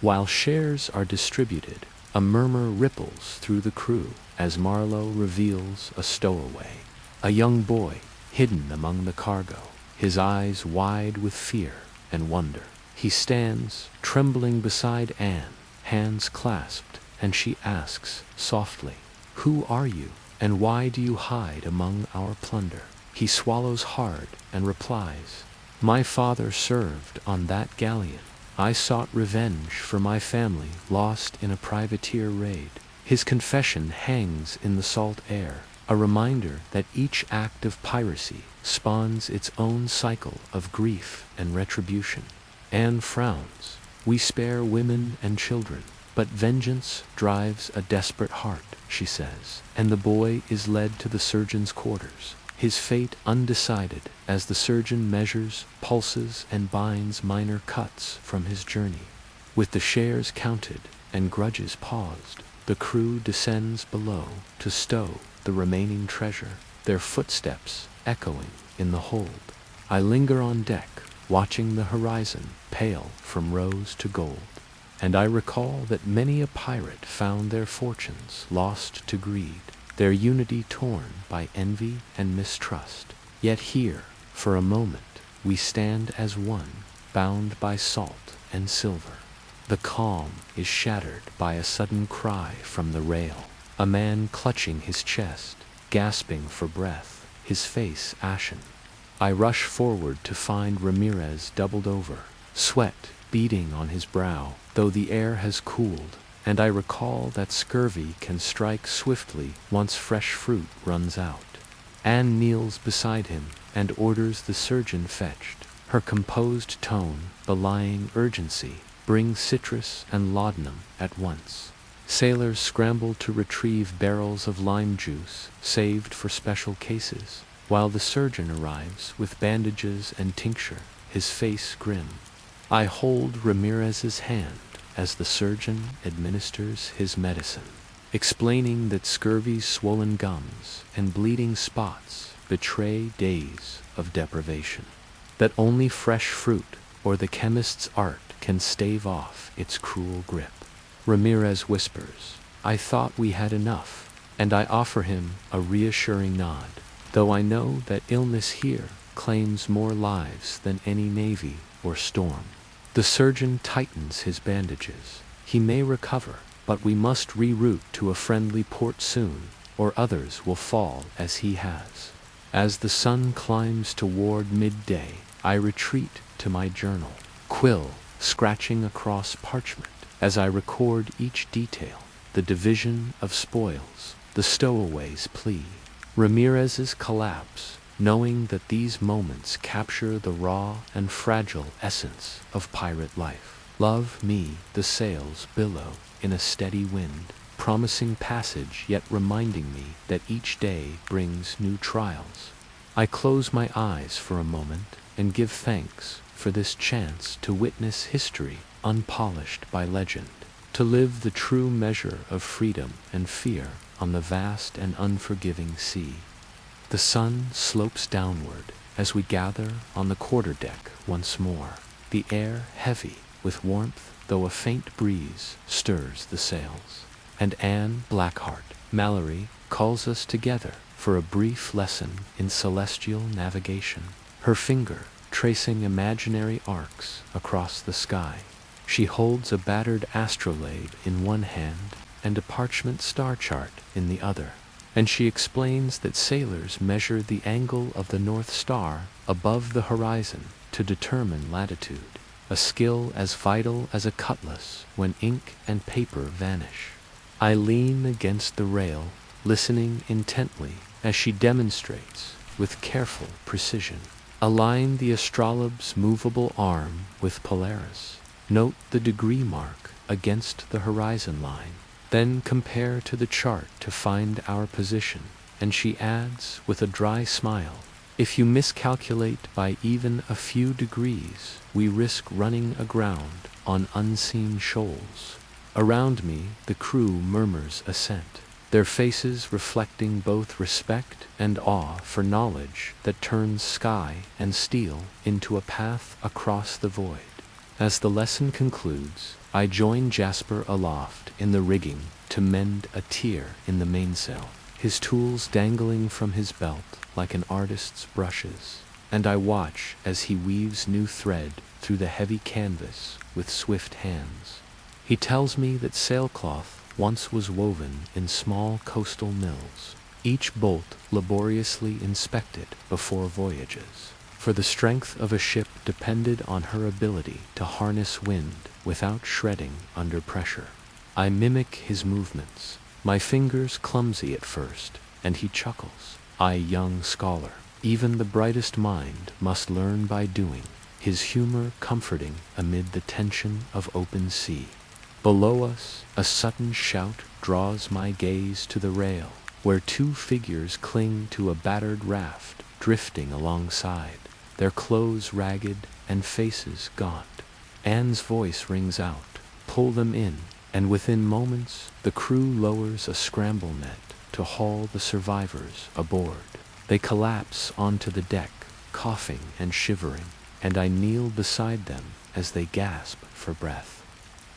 S1: While shares are distributed, a murmur ripples through the crew as Marlowe reveals a stowaway, a young boy hidden among the cargo, his eyes wide with fear and wonder. He stands, trembling beside Anne, hands clasped, and she asks softly, "Who are you, and why do you hide among our plunder?" He swallows hard and replies, "My father served on that galleon. I sought revenge for my family lost in a privateer raid." His confession hangs in the salt air, a reminder that each act of piracy spawns its own cycle of grief and retribution. Anne frowns. "We spare women and children, but vengeance drives a desperate heart," she says, and the boy is led to the surgeon's quarters, his fate undecided as the surgeon measures, pulses, and binds minor cuts from his journey. With the shares counted and grudges paused, the crew descends below to stow the remaining treasure, their footsteps echoing in the hold. I linger on deck, watching the horizon pale from rose to gold, and I recall that many a pirate found their fortunes lost to greed, their unity torn by envy and mistrust. Yet here, for a moment, we stand as one, bound by salt and silver. The calm is shattered by a sudden cry from the rail, a man clutching his chest, gasping for breath, his face ashen. I rush forward to find Ramirez doubled over, sweat beading on his brow, though the air has cooled, and I recall that scurvy can strike swiftly once fresh fruit runs out. Anne kneels beside him and orders the surgeon fetched, her composed tone belying urgency. "Bring citrus and laudanum at once." Sailors scramble to retrieve barrels of lime juice saved for special cases, while the surgeon arrives with bandages and tincture, his face grim. I hold Ramirez's hand as the surgeon administers his medicine, explaining that scurvy's swollen gums and bleeding spots betray days of deprivation, that only fresh fruit or the chemist's art can stave off its cruel grip. Ramirez whispers, "I thought we had enough," and I offer him a reassuring nod, though I know that illness here claims more lives than any navy or storm. The surgeon tightens his bandages. He may recover, but we must reroute to a friendly port soon, or others will fall as he has. As the sun climbs toward midday, I retreat to my journal, quill scratching across parchment as I record each detail, the division of spoils, the stowaway's plea, Ramirez's collapse, knowing that these moments capture the raw and fragile essence of pirate life. Love me, the sails billow in a steady wind, promising passage yet reminding me that each day brings new trials. I close my eyes for a moment and give thanks for this chance to witness history unpolished by legend, to live the true measure of freedom and fear on the vast and unforgiving sea. The sun slopes downward as we gather on the quarterdeck once more, the air heavy with warmth though a faint breeze stirs the sails, and Anne Blackheart Mallory calls us together for a brief lesson in celestial navigation, her finger tracing imaginary arcs across the sky. She holds a battered astrolabe in one hand and a parchment star chart in the other, and she explains that sailors measure the angle of the North Star above the horizon to determine latitude, a skill as vital as a cutlass when ink and paper vanish. I lean against the rail, listening intently as she demonstrates with careful precision. Align the astrolabe's movable arm with Polaris. Note the degree mark against the horizon line. Then compare to the chart to find our position, and she adds with a dry smile, If you miscalculate by even a few degrees, we risk running aground on unseen shoals. Around me, the crew murmurs assent, their faces reflecting both respect and awe for knowledge that turns sky and steel into a path across the void. As the lesson concludes, I join Jasper aloft in the rigging to mend a tear in the mainsail, his tools dangling from his belt like an artist's brushes, and I watch as he weaves new thread through the heavy canvas with swift hands. He tells me that sailcloth once was woven in small coastal mills, each bolt laboriously inspected before voyages, for the strength of a ship depended on her ability to harness wind without shredding under pressure. I mimic his movements, my fingers clumsy at first, and he chuckles. I, young scholar, even the brightest mind must learn by doing, his humor comforting amid the tension of open sea. Below us, a sudden shout draws my gaze to the rail, where two figures cling to a battered raft drifting alongside, their clothes ragged and faces gaunt. Anne's voice rings out, "Pull them in," and within moments the crew lowers a scramble net to haul the survivors aboard. They collapse onto the deck, coughing and shivering, and I kneel beside them as they gasp for breath.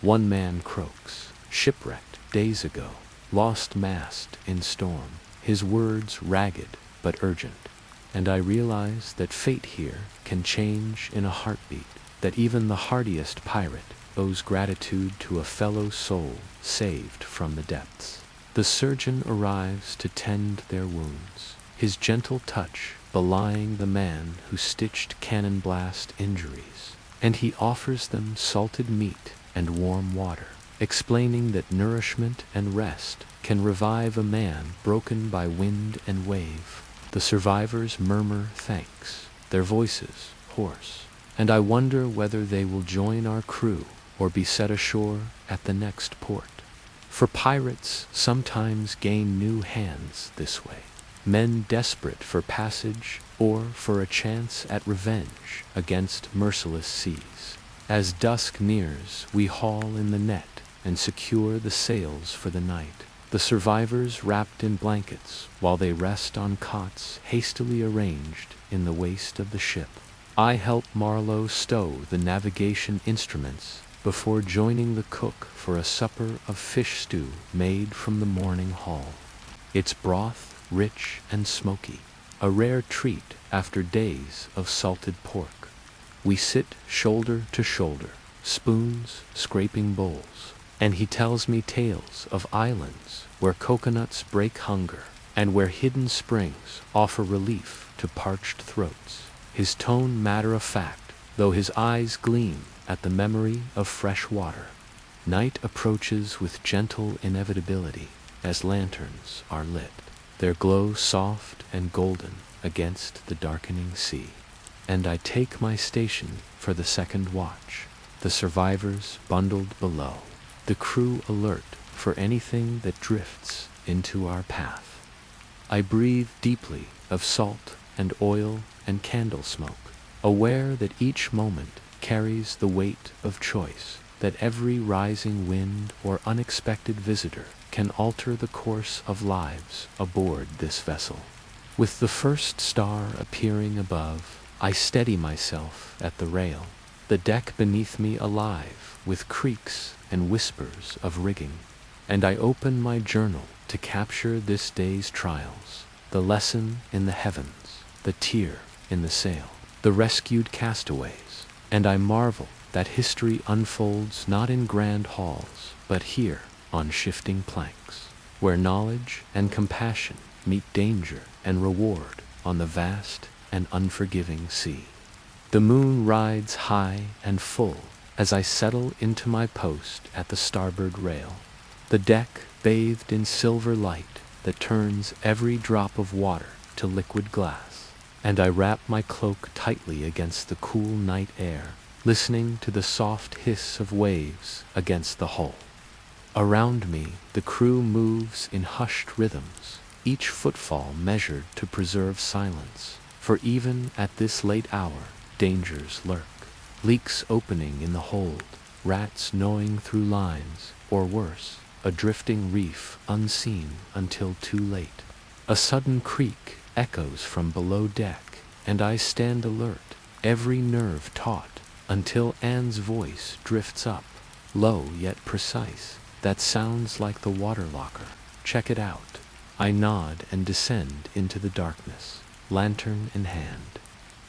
S1: One man croaks, "Shipwrecked days ago, lost mast in storm," his words ragged but urgent, and I realize that fate here can change in a heartbeat, that even the hardiest pirate owes gratitude to a fellow soul saved from the depths. The surgeon arrives to tend their wounds, his gentle touch belying the man who stitched cannon blast injuries, and he offers them salted meat and warm water, explaining that nourishment and rest can revive a man broken by wind and wave. The survivors murmur thanks, their voices hoarse, and I wonder whether they will join our crew or be set ashore at the next port. For pirates sometimes gain new hands this way, men desperate for passage or for a chance at revenge against merciless seas. As dusk nears, we haul in the net and secure the sails for the night, the survivors wrapped in blankets while they rest on cots hastily arranged in the waist of the ship. I help Marlowe stow the navigation instruments before joining the cook for a supper of fish stew made from the morning haul. Its broth rich and smoky, a rare treat after days of salted pork. We sit shoulder to shoulder, spoons scraping bowls, and he tells me tales of islands where coconuts break hunger and where hidden springs offer relief to parched throats. His tone matter-of-fact, though his eyes gleam at the memory of fresh water. Night approaches with gentle inevitability as lanterns are lit, their glow soft and golden against the darkening sea. And I take my station for the second watch, the survivors bundled below, the crew alert for anything that drifts into our path. I breathe deeply of salt and oil and candle smoke, aware that each moment carries the weight of choice, that every rising wind or unexpected visitor can alter the course of lives aboard this vessel. With the first star appearing above, I steady myself at the rail, the deck beneath me alive with creaks and whispers of rigging, and I open my journal to capture this day's trials, the lesson in the heavens, the tear in the sail, the rescued castaways, and I marvel that history unfolds not in grand halls, but here on shifting planks, where knowledge and compassion meet danger and reward on the vast and unforgiving sea. The moon rides high and full as I settle into my post at the starboard rail, the deck bathed in silver light that turns every drop of water to liquid glass, and I wrap my cloak tightly against the cool night air, listening to the soft hiss of waves against the hull. Around me, the crew moves in hushed rhythms, each footfall measured to preserve silence, for even at this late hour, dangers lurk. Leaks opening in the hold, rats gnawing through lines, or worse, a drifting reef unseen until too late. A sudden creak echoes from below deck, and I stand alert, every nerve taut, until Anne's voice drifts up, low yet precise. That sounds like the water locker. Check it out. I nod and descend into the darkness, lantern in hand.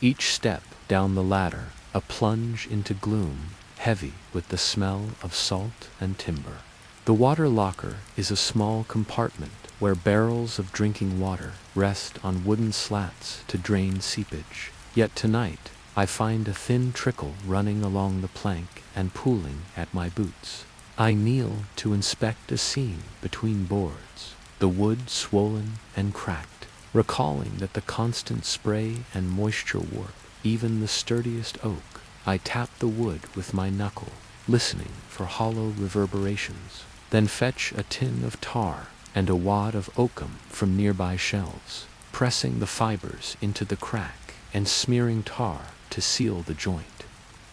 S1: Each step down the ladder, a plunge into gloom, heavy with the smell of salt and timber. The water locker is a small compartment where barrels of drinking water rest on wooden slats to drain seepage. Yet tonight, I find a thin trickle running along the plank and pooling at my boots. I kneel to inspect a seam between boards, the wood swollen and cracked, recalling that the constant spray and moisture warp even the sturdiest oak. I tap the wood with my knuckle, listening for hollow reverberations, then fetch a tin of tar and a wad of oakum from nearby shelves, pressing the fibers into the crack and smearing tar to seal the joint.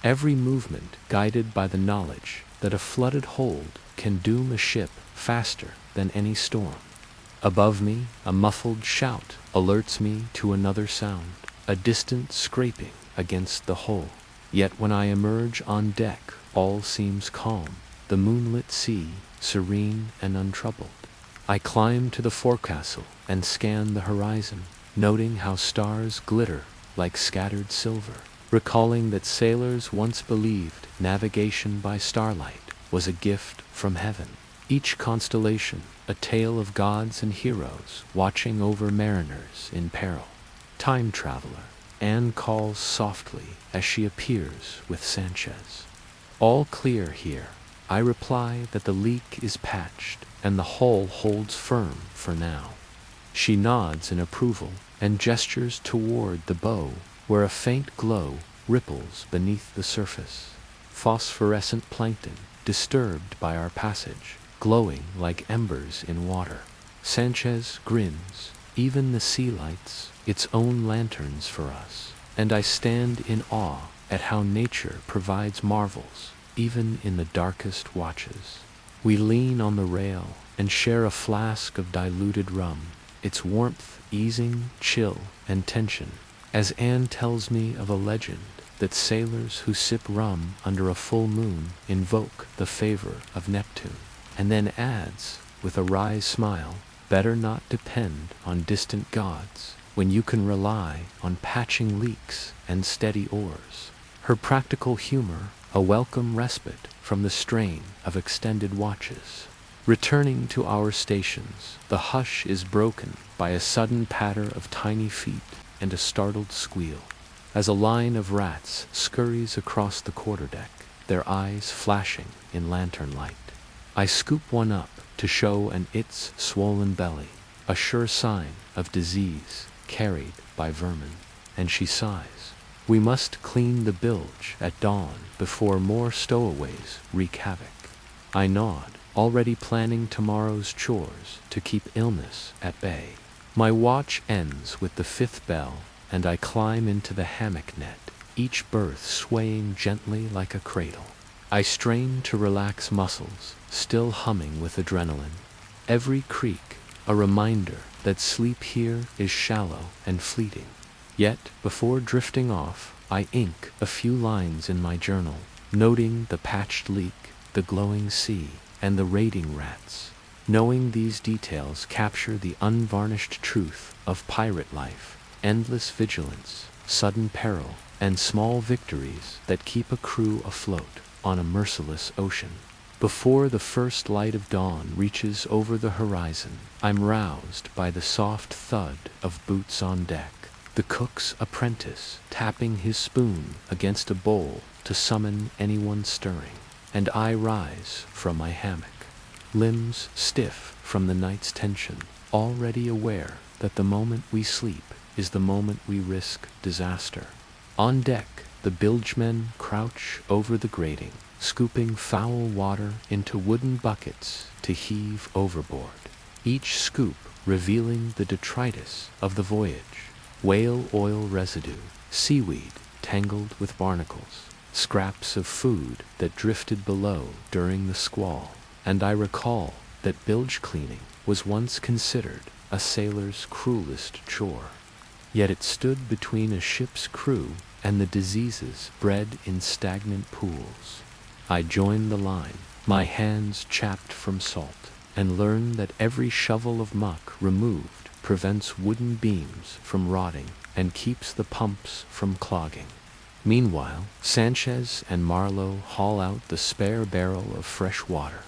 S1: Every movement guided by the knowledge that a flooded hold can doom a ship faster than any storm. Above me, a muffled shout alerts me to another sound, a distant scraping against the hull. Yet when I emerge on deck, all seems calm, the moonlit sea serene and untroubled. I climb to the forecastle and scan the horizon, noting how stars glitter like scattered silver, recalling that sailors once believed navigation by starlight was a gift from heaven. Each constellation, a tale of gods and heroes watching over mariners in peril. Time traveler, Anne calls softly as she appears with Sanchez. All clear here. I reply that the leak is patched and the hull holds firm for now. She nods in approval and gestures toward the bow, where a faint glow ripples beneath the surface. Phosphorescent plankton, disturbed by our passage, glowing like embers in water. Sanchez grins, even the sea lights, its own lanterns for us, and I stand in awe at how nature provides marvels, even in the darkest watches. We lean on the rail and share a flask of diluted rum, its warmth easing chill and tension, as Anne tells me of a legend that sailors who sip rum under a full moon invoke the favor of Neptune, and then adds, with a wry smile, better not depend on distant gods when you can rely on patching leaks and steady oars. Her practical humor, a welcome respite from the strain of extended watches. Returning to our stations, the hush is broken by a sudden patter of tiny feet and a startled squeal, as a line of rats scurries across the quarterdeck, their eyes flashing in lantern light. I scoop one up to show its swollen belly, a sure sign of disease carried by vermin, and she sighs. We must clean the bilge at dawn before more stowaways wreak havoc. I nod, already planning tomorrow's chores to keep illness at bay. My watch ends with the 5th bell, and I climb into the hammock net, each berth swaying gently like a cradle. I strain to relax muscles, still humming with adrenaline. Every creak, a reminder that sleep here is shallow and fleeting. Yet, before drifting off, I ink a few lines in my journal, noting the patched leak, the glowing sea, and the raiding rats. Knowing these details capture the unvarnished truth of pirate life, endless vigilance, sudden peril, and small victories that keep a crew afloat on a merciless ocean. Before the first light of dawn reaches over the horizon, I'm roused by the soft thud of boots on deck, the cook's apprentice tapping his spoon against a bowl to summon anyone stirring, and I rise from my hammock, limbs stiff from the night's tension, already aware that the moment we sleep is the moment we risk disaster. On deck, the bilgemen crouch over the grating, scooping foul water into wooden buckets to heave overboard, each scoop revealing the detritus of the voyage. whale oil residue, seaweed tangled with barnacles, scraps of food that drifted below during the squall, and I recall that bilge cleaning was once considered a sailor's cruelest chore. Yet it stood between a ship's crew and the diseases bred in stagnant pools. I joined the line, my hands chapped from salt, and learned that every shovel of muck removed prevents wooden beams from rotting and keeps the pumps from clogging. Meanwhile, Sanchez and Marlowe haul out the spare barrel of fresh water.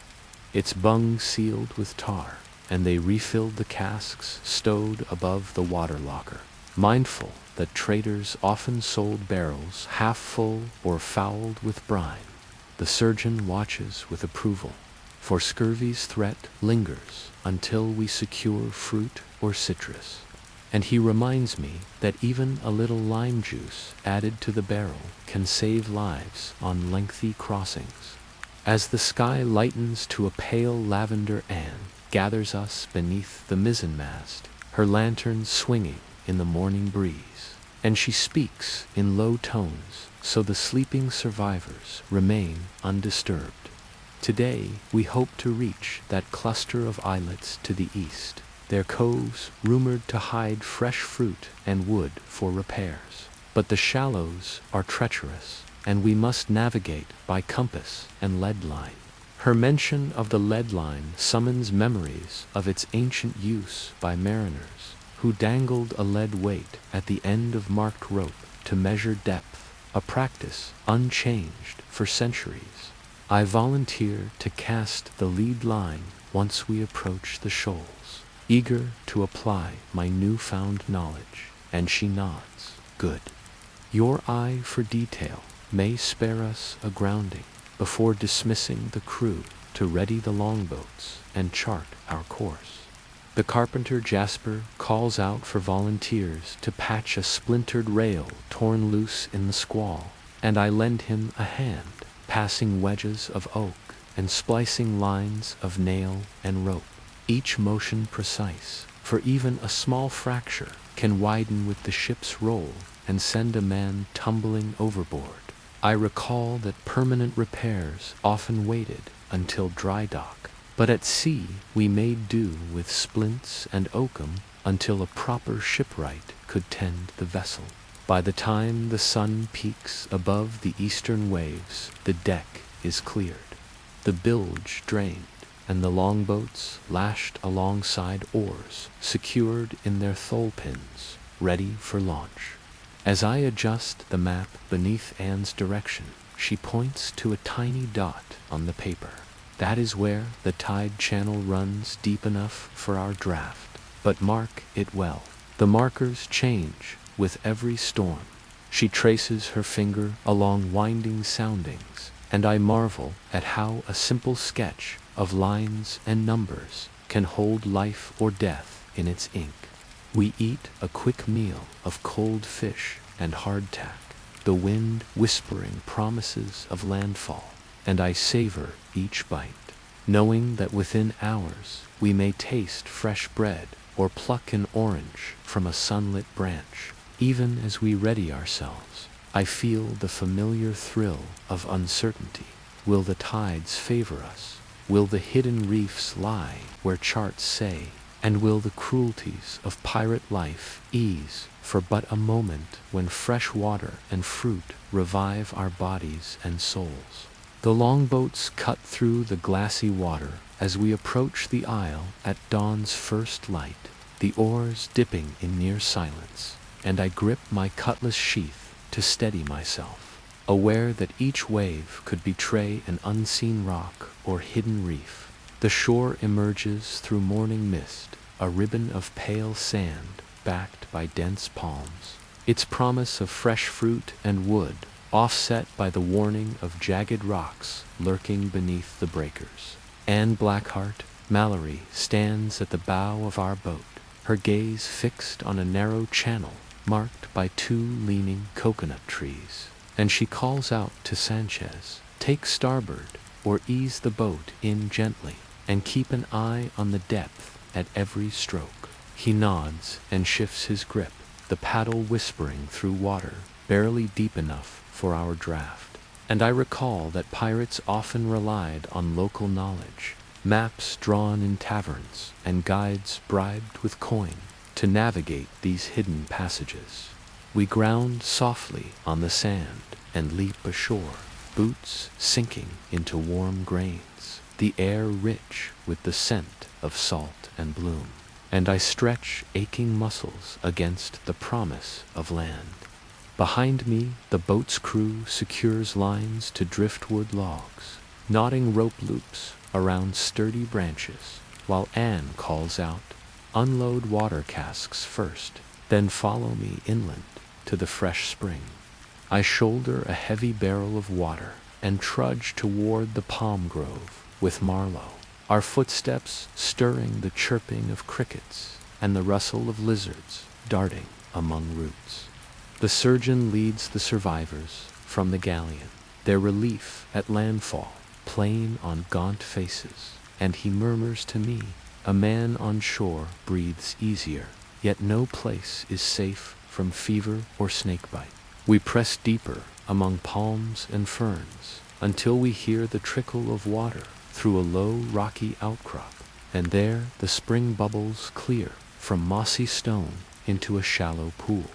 S1: It's bung sealed with tar, and they refilled the casks stowed above the water locker, mindful that traders often sold barrels half full or fouled with brine. The surgeon watches with approval, for scurvy's threat lingers until we secure fruit or citrus. And he reminds me that even a little lime juice added to the barrel can save lives on lengthy crossings. As the sky lightens to a pale lavender, Anne gathers us beneath the mizzenmast, her lantern swinging in the morning breeze, and she speaks in low tones so the sleeping survivors remain undisturbed. Today we hope to reach that cluster of islets to the east, their coves rumored to hide fresh fruit and wood for repairs. But the shallows are treacherous, and we must navigate by compass and lead line. Her mention of the lead line summons memories of its ancient use by mariners, who dangled a lead weight at the end of marked rope to measure depth, a practice unchanged for centuries. I volunteer to cast the lead line once we approach the shoals, eager to apply my newfound knowledge, and she nods. Good. Your eye for detail may spare us a grounding before dismissing the crew to ready the longboats and chart our course. The carpenter Jasper calls out for volunteers to patch a splintered rail torn loose in the squall, and I lend him a hand, passing wedges of oak and splicing lines of nail and rope, each motion precise, for even a small fracture can widen with the ship's roll and send a man tumbling overboard. I recall that permanent repairs often waited until dry dock, but at sea we made do with splints and oakum until a proper shipwright could tend the vessel. By the time the sun peaks above the eastern waves, the deck is cleared, the bilge drained, and the longboats lashed alongside oars secured in their thole pins, ready for launch. As I adjust the map beneath Anne's direction, she points to a tiny dot on the paper. That is where the tide channel runs deep enough for our draft. But mark it well. The markers change with every storm. She traces her finger along winding soundings, and I marvel at how a simple sketch of lines and numbers can hold life or death in its ink. We eat a quick meal of cold fish and hardtack, the wind whispering promises of landfall, and I savor each bite, knowing that within hours we may taste fresh bread or pluck an orange from a sunlit branch. Even as we ready ourselves, I feel the familiar thrill of uncertainty. Will the tides favor us? Will the hidden reefs lie where charts say? And will the cruelties of pirate life ease for but a moment when fresh water and fruit revive our bodies and souls? The longboats cut through the glassy water as we approach the isle at dawn's first light, the oars dipping in near silence, and I grip my cutlass sheath to steady myself, aware that each wave could betray an unseen rock or hidden reef. The shore emerges through morning mist, a ribbon of pale sand backed by dense palms, its promise of fresh fruit and wood offset by the warning of jagged rocks lurking beneath the breakers. Anne Blackheart Mallory stands at the bow of our boat, her gaze fixed on a narrow channel marked by two leaning coconut trees, and she calls out to Sanchez, "Take starboard, or ease the boat in gently, and keep an eye on the depth at every stroke." He nods and shifts his grip, the paddle whispering through water, barely deep enough for our draft. And I recall that pirates often relied on local knowledge, maps drawn in taverns, and guides bribed with coin to navigate these hidden passages. We ground softly on the sand and leap ashore, boots sinking into warm grains, the air rich with the scent of salt and bloom, and I stretch aching muscles against the promise of land. Behind me, the boat's crew secures lines to driftwood logs, knotting rope loops around sturdy branches, while Anne calls out, "Unload water casks first, then follow me inland to the fresh spring." I shoulder a heavy barrel of water and trudge toward the palm grove with Marlowe, our footsteps stirring the chirping of crickets and the rustle of lizards darting among roots. The surgeon leads the survivors from the galleon, their relief at landfall plain on gaunt faces, and he murmurs to me, "A man on shore breathes easier, yet no place is safe from fever or snakebite." We press deeper among palms and ferns until we hear the trickle of water through a low rocky outcrop, and there the spring bubbles clear from mossy stone into a shallow pool.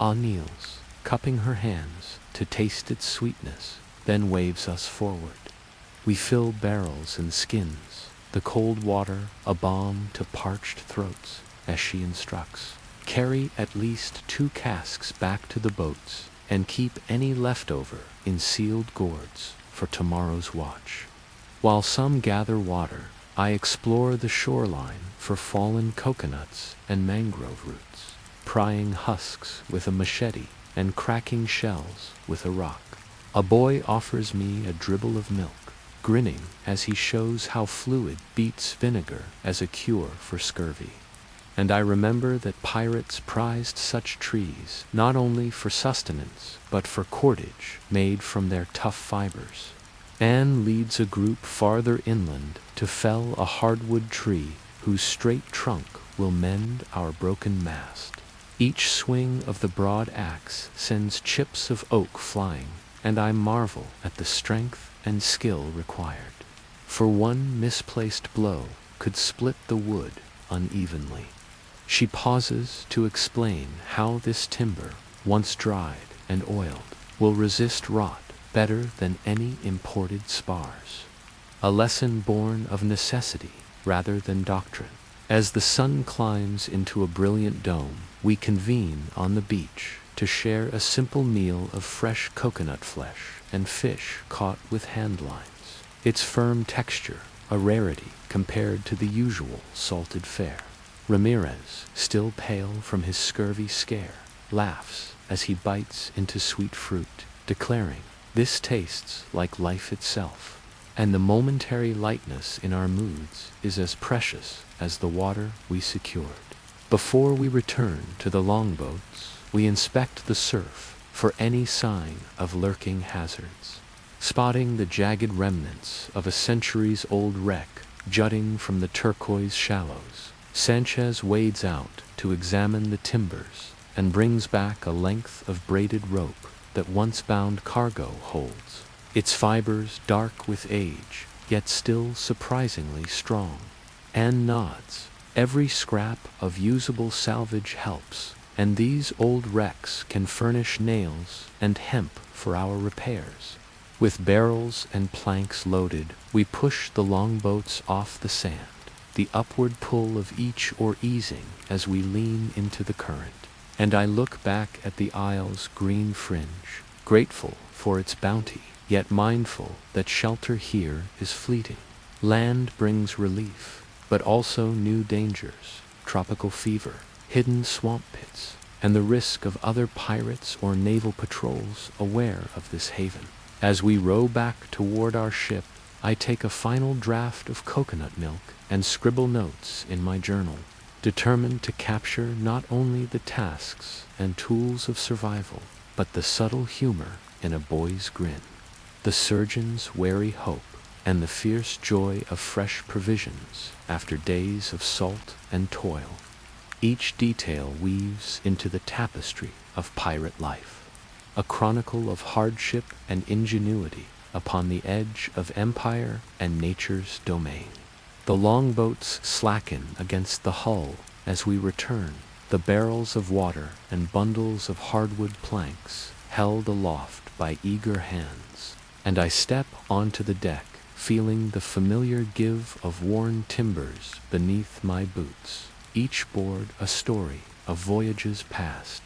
S1: Anne kneels, cupping her hands to taste its sweetness, then waves us forward. We fill barrels and skins, the cold water a balm to parched throats, as she instructs. Carry at least 2 casks back to the boats, and keep any leftover in sealed gourds for tomorrow's watch. While some gather water, I explore the shoreline for fallen coconuts and mangrove roots, prying husks with a machete and cracking shells with a rock. A boy offers me a dribble of milk, grinning as he shows how fluid beats vinegar as a cure for scurvy. And I remember that pirates prized such trees not only for sustenance, but for cordage made from their tough fibers. Anne leads a group farther inland to fell a hardwood tree whose straight trunk will mend our broken mast. Each swing of the broad axe sends chips of oak flying, and I marvel at the strength and skill required. For one misplaced blow could split the wood unevenly. She pauses to explain how this timber, once dried and oiled, will resist rot better than any imported spars. A lesson born of necessity rather than doctrine. As the sun climbs into a brilliant dome, we convene on the beach to share a simple meal of fresh coconut flesh and fish caught with hand lines, its firm texture a rarity compared to the usual salted fare. Ramirez, still pale from his scurvy scare, laughs as he bites into sweet fruit, declaring, "This tastes like life itself." And the momentary lightness in our moods is as precious as the water we secured. Before we return to the longboats, we inspect the surf for any sign of lurking hazards. Spotting the jagged remnants of a centuries-old wreck jutting from the turquoise shallows, Sanchez wades out to examine the timbers and brings back a length of braided rope that once bound cargo holds, its fibers dark with age, yet still surprisingly strong. Anne nods. Every scrap of usable salvage helps, and these old wrecks can furnish nails and hemp for our repairs. With barrels and planks loaded, we push the longboats off the sand, the upward pull of each oar easing as we lean into the current. And I look back at the isle's green fringe, grateful for its bounty, yet mindful that shelter here is fleeting. Land brings relief, but also new dangers, tropical fever, hidden swamp pits, and the risk of other pirates or naval patrols aware of this haven. As we row back toward our ship, I take a final draught of coconut milk and scribble notes in my journal, determined to capture not only the tasks and tools of survival, but the subtle humor in a boy's grin, the surgeon's wary hope, and the fierce joy of fresh provisions after days of salt and toil. Each detail weaves into the tapestry of pirate life, a chronicle of hardship and ingenuity upon the edge of empire and nature's domain. The longboats slacken against the hull as we return, the barrels of water and bundles of hardwood planks held aloft by eager hands, and I step onto the deck, feeling the familiar give of worn timbers beneath my boots. Each board a story of voyages past.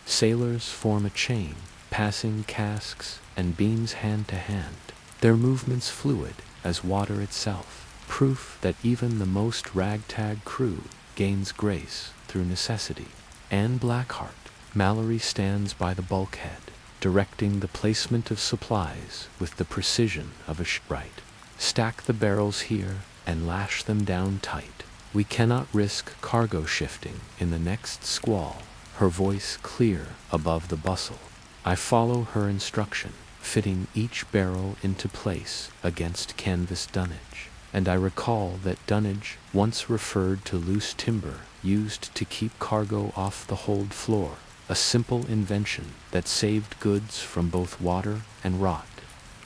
S1: Sailors form a chain, passing casks and beams hand to hand, their movements fluid as water itself, proof that even the most ragtag crew gains grace through necessity. Anne Blackheart, Mallory stands by the bulkhead, directing the placement of supplies with the precision of a shipwright. Stack the barrels here and lash them down tight. We cannot risk cargo shifting in the next squall, her voice clear above the bustle. I follow her instruction, fitting each barrel into place against canvas dunnage, and I recall that dunnage once referred to loose timber used to keep cargo off the hold floor, a simple invention that saved goods from both water and rot.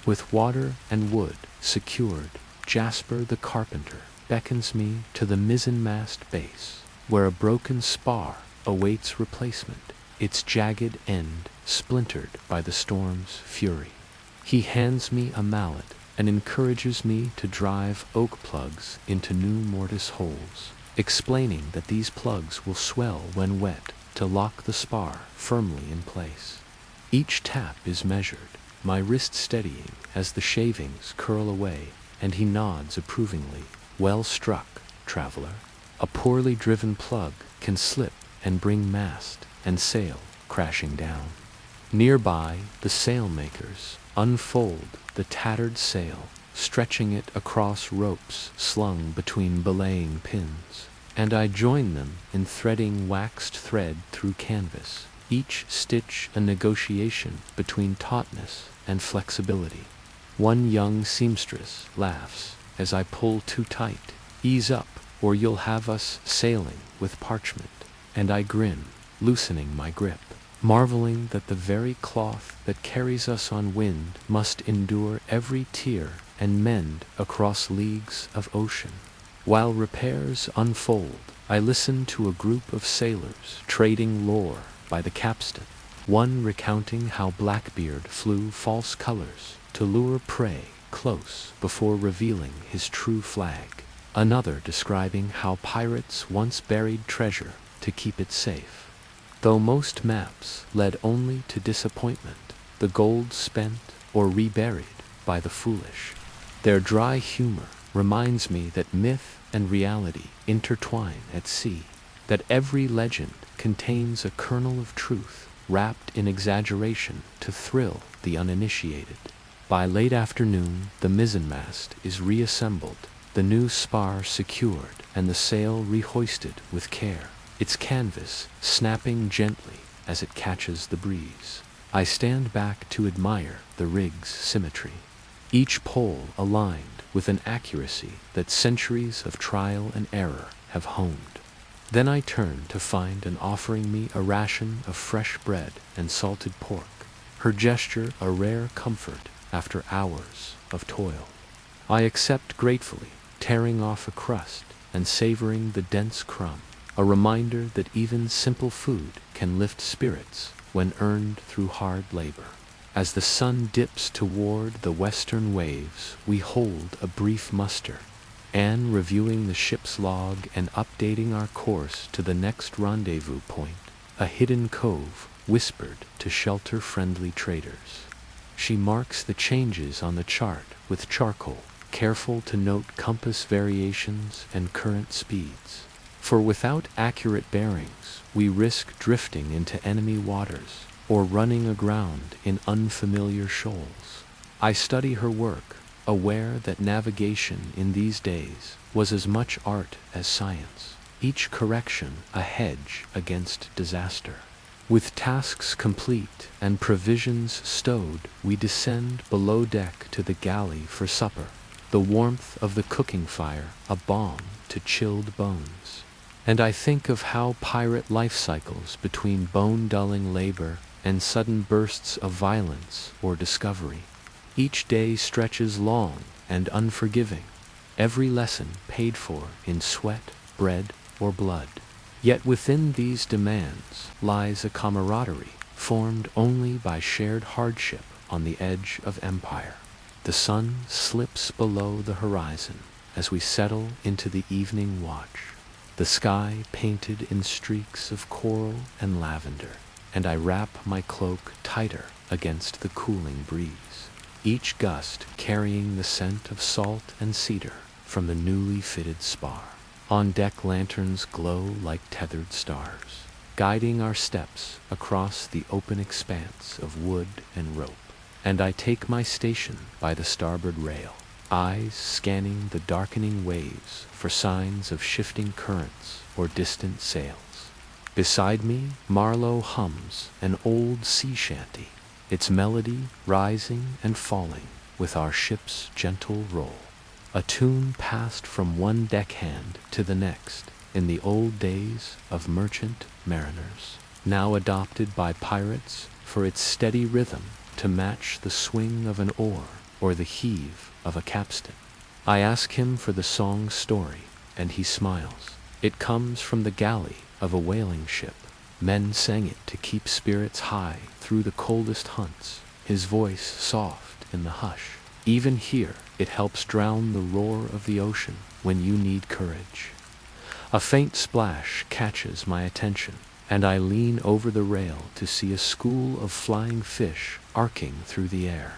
S1: With water and wood secured, Jasper the carpenter beckons me to the mizzenmast base, where a broken spar awaits replacement, its jagged end splintered by the storm's fury. He hands me a mallet and encourages me to drive oak plugs into new mortise holes, explaining that these plugs will swell when wet to lock the spar firmly in place. Each tap is measured, my wrist steadying as the shavings curl away, and he nods approvingly. Well struck, traveler. A poorly driven plug can slip and bring mast and sail crashing down. Nearby, the sailmakers unfold the tattered sail, stretching it across ropes slung between belaying pins, and I join them in threading waxed thread through canvas, each stitch a negotiation between tautness and flexibility. One young seamstress laughs as I pull too tight. Ease up, or you'll have us sailing with parchment. And I grin, loosening my grip, marveling that the very cloth that carries us on wind must endure every tear and mend across leagues of ocean. While repairs unfold, I listen to a group of sailors trading lore by the capstan, one recounting how Blackbeard flew false colors to lure prey close before revealing his true flag, another describing how pirates once buried treasure to keep it safe. Though most maps led only to disappointment, the gold spent or reburied by the foolish. Their dry humor reminds me that myth and reality intertwine at sea, that every legend contains a kernel of truth wrapped in exaggeration to thrill the uninitiated. By late afternoon, the mizzenmast is reassembled, the new spar secured, and the sail rehoisted with care, its canvas snapping gently as it catches the breeze. I stand back to admire the rig's symmetry, each pole aligned with an accuracy that centuries of trial and error have honed. Then I turn to find an offering me a ration of fresh bread and salted pork, her gesture a rare comfort after hours of toil. I accept gratefully, tearing off a crust and savoring the dense crumb, a reminder that even simple food can lift spirits when earned through hard labor. As the sun dips toward the western waves, we hold a brief muster, Anne reviewing the ship's log and updating our course to the next rendezvous point, a hidden cove whispered to shelter friendly traders. She marks the changes on the chart with charcoal, careful to note compass variations and current speeds. For without accurate bearings, we risk drifting into enemy waters or running aground in unfamiliar shoals. I study her work, aware that navigation in these days was as much art as science, each correction a hedge against disaster. With tasks complete and provisions stowed, we descend below deck to the galley for supper, the warmth of the cooking fire a balm to chilled bones. And I think of how pirate life cycles between bone-dulling labor and sudden bursts of violence or discovery. Each day stretches long and unforgiving, every lesson paid for in sweat, bread, or blood. Yet within these demands lies a camaraderie formed only by shared hardship on the edge of empire. The sun slips below the horizon as we settle into the evening watch, the sky painted in streaks of coral and lavender, and I wrap my cloak tighter against the cooling breeze, each gust carrying the scent of salt and cedar from the newly fitted spar. On deck lanterns glow like tethered stars, guiding our steps across the open expanse of wood and rope, and I take my station by the starboard rail, eyes scanning the darkening waves for signs of shifting currents or distant sails. Beside me, Marlowe hums an old sea shanty, its melody rising and falling with our ship's gentle roll, a tune passed from one deckhand to the next in the old days of merchant mariners, now adopted by pirates for its steady rhythm to match the swing of an oar or the heave of a capstan. I ask him for the song's story, and he smiles. It comes from the galley of a whaling ship. Men sang it to keep spirits high through the coldest hunts, his voice soft in the hush. Even here, it helps drown the roar of the ocean when you need courage. A faint splash catches my attention, and I lean over the rail to see a school of flying fish arcing through the air,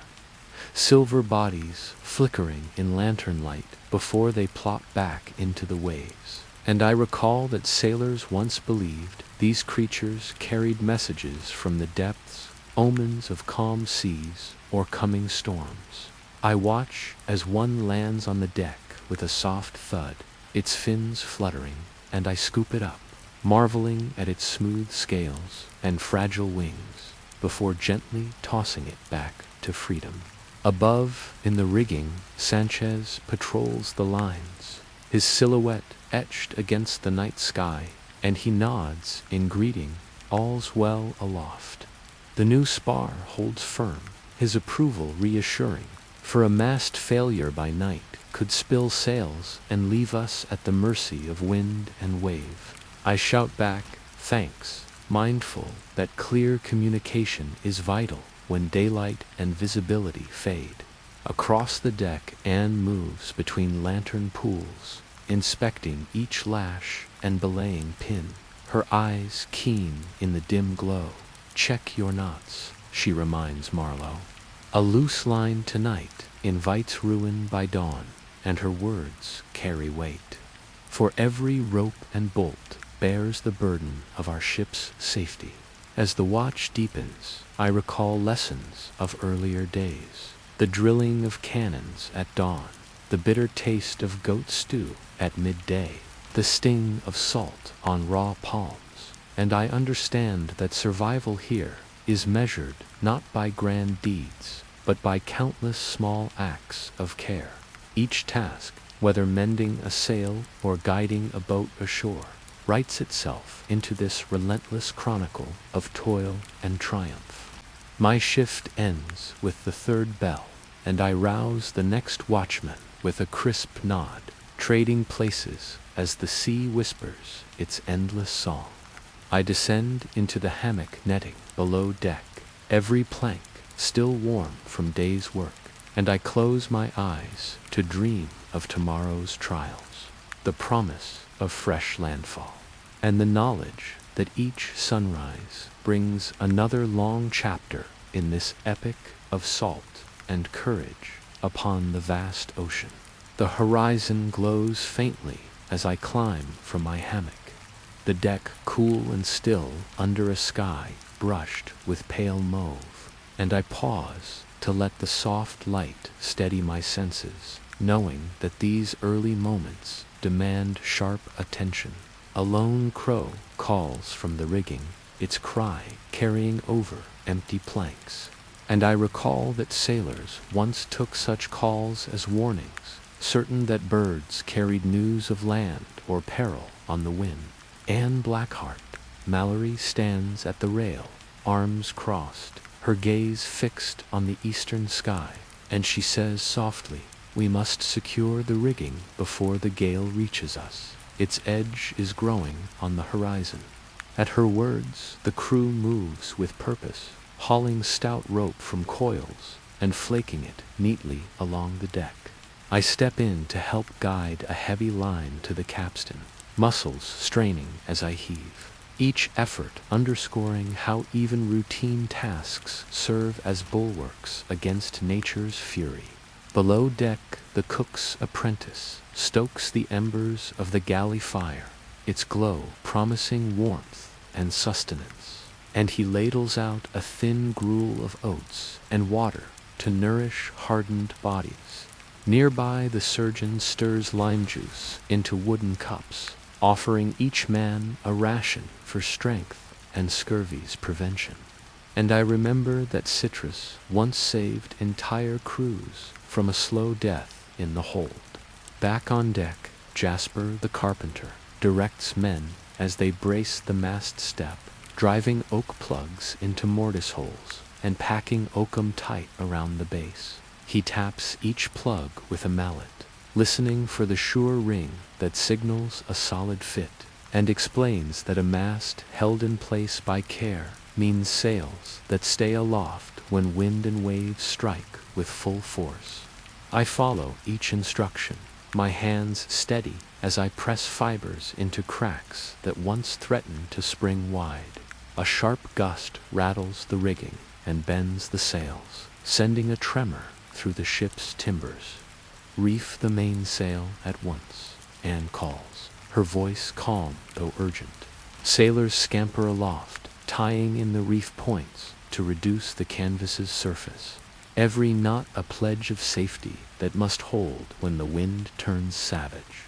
S1: silver bodies flickering in lantern light before they plop back into the waves. And I recall that sailors once believed these creatures carried messages from the depths, omens of calm seas or coming storms. I watch as one lands on the deck with a soft thud, its fins fluttering, and I scoop it up, marveling at its smooth scales and fragile wings, before gently tossing it back to freedom. Above, in the rigging, Sanchez patrols the lines, his silhouette etched against the night sky, and he nods in greeting, all's well aloft. The new spar holds firm, his approval reassuring, for a mast failure by night could spill sails and leave us at the mercy of wind and wave. I shout back, thanks, mindful that clear communication is vital when daylight and visibility fade. Across the deck, Anne moves between lantern pools, inspecting each lash and belaying pin, her eyes keen in the dim glow. Check your knots, she reminds Marlowe. A loose line tonight invites ruin by dawn, and her words carry weight. For every rope and bolt bears the burden of our ship's safety. As the watch deepens, I recall lessons of earlier days, the drilling of cannons at dawn, the bitter taste of goat stew at midday, the sting of salt on raw palms, and I understand that survival here is measured not by grand deeds, but by countless small acts of care. Each task, whether mending a sail or guiding a boat ashore, writes itself into this relentless chronicle of toil and triumph. My shift ends with the third bell, and I rouse the next watchman with a crisp nod, trading places as the sea whispers its endless song. I descend into the hammock netting below deck, every plank still warm from day's work, and I close my eyes to dream of tomorrow's trials, the promise of fresh landfall, and the knowledge that each sunrise brings another long chapter in this epic of salt and courage upon the vast ocean. The horizon glows faintly as I climb from my hammock, the deck cool and still under a sky brushed with pale mauve, and I pause to let the soft light steady my senses, knowing that these early moments demand sharp attention. A lone crow calls from the rigging, its cry carrying over empty planks, and I recall that sailors once took such calls as warnings, certain that birds carried news of land or peril on the wind. Anne Blackheart. Mallory stands at the rail, arms crossed, her gaze fixed on the eastern sky, and she says softly, "We must secure the rigging before the gale reaches us. Its edge is growing on the horizon." At her words, the crew moves with purpose, hauling stout rope from coils and flaking it neatly along the deck. I step in to help guide a heavy line to the capstan, muscles straining as I heave. Each effort underscoring how even routine tasks serve as bulwarks against nature's fury. Below deck, the cook's apprentice stokes the embers of the galley fire, its glow promising warmth and sustenance, and he ladles out a thin gruel of oats and water to nourish hardened bodies. Nearby, the surgeon stirs lime juice into wooden cups, offering each man a ration for strength and scurvy's prevention. And I remember that citrus once saved entire crews from a slow death in the hold. Back on deck, Jasper the carpenter directs men as they brace the mast step, driving oak plugs into mortise holes and packing oakum tight around the base. He taps each plug with a mallet, listening for the sure ring that signals a solid fit, and explains that a mast held in place by care means sails that stay aloft when wind and waves strike with full force. I follow each instruction, my hands steady as I press fibers into cracks that once threatened to spring wide. A sharp gust rattles the rigging and bends the sails, sending a tremor through the ship's timbers. "Reef the mainsail at once," Anne calls, her voice calm though urgent. Sailors scamper aloft, tying in the reef points to reduce the canvas's surface. Every knot a pledge of safety that must hold when the wind turns savage.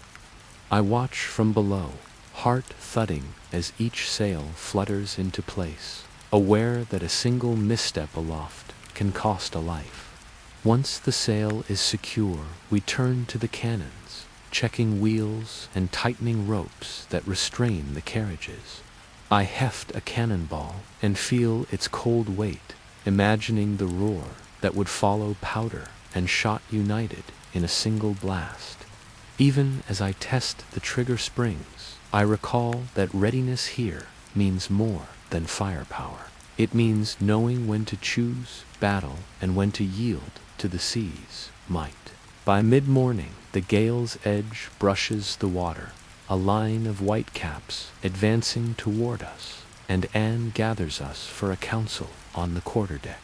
S1: I watch from below, heart thudding as each sail flutters into place, aware that a single misstep aloft can cost a life. Once the sail is secure, we turn to the cannons, checking wheels and tightening ropes that restrain the carriages. I heft a cannonball and feel its cold weight, imagining the roar that would follow powder and shot united in a single blast. Even as I test the trigger springs, I recall that readiness here means more than firepower. It means knowing when to choose battle and when to yield to the sea's might. By mid-morning, the gale's edge brushes the water, a line of whitecaps advancing toward us, and Anne gathers us for a council on the quarterdeck.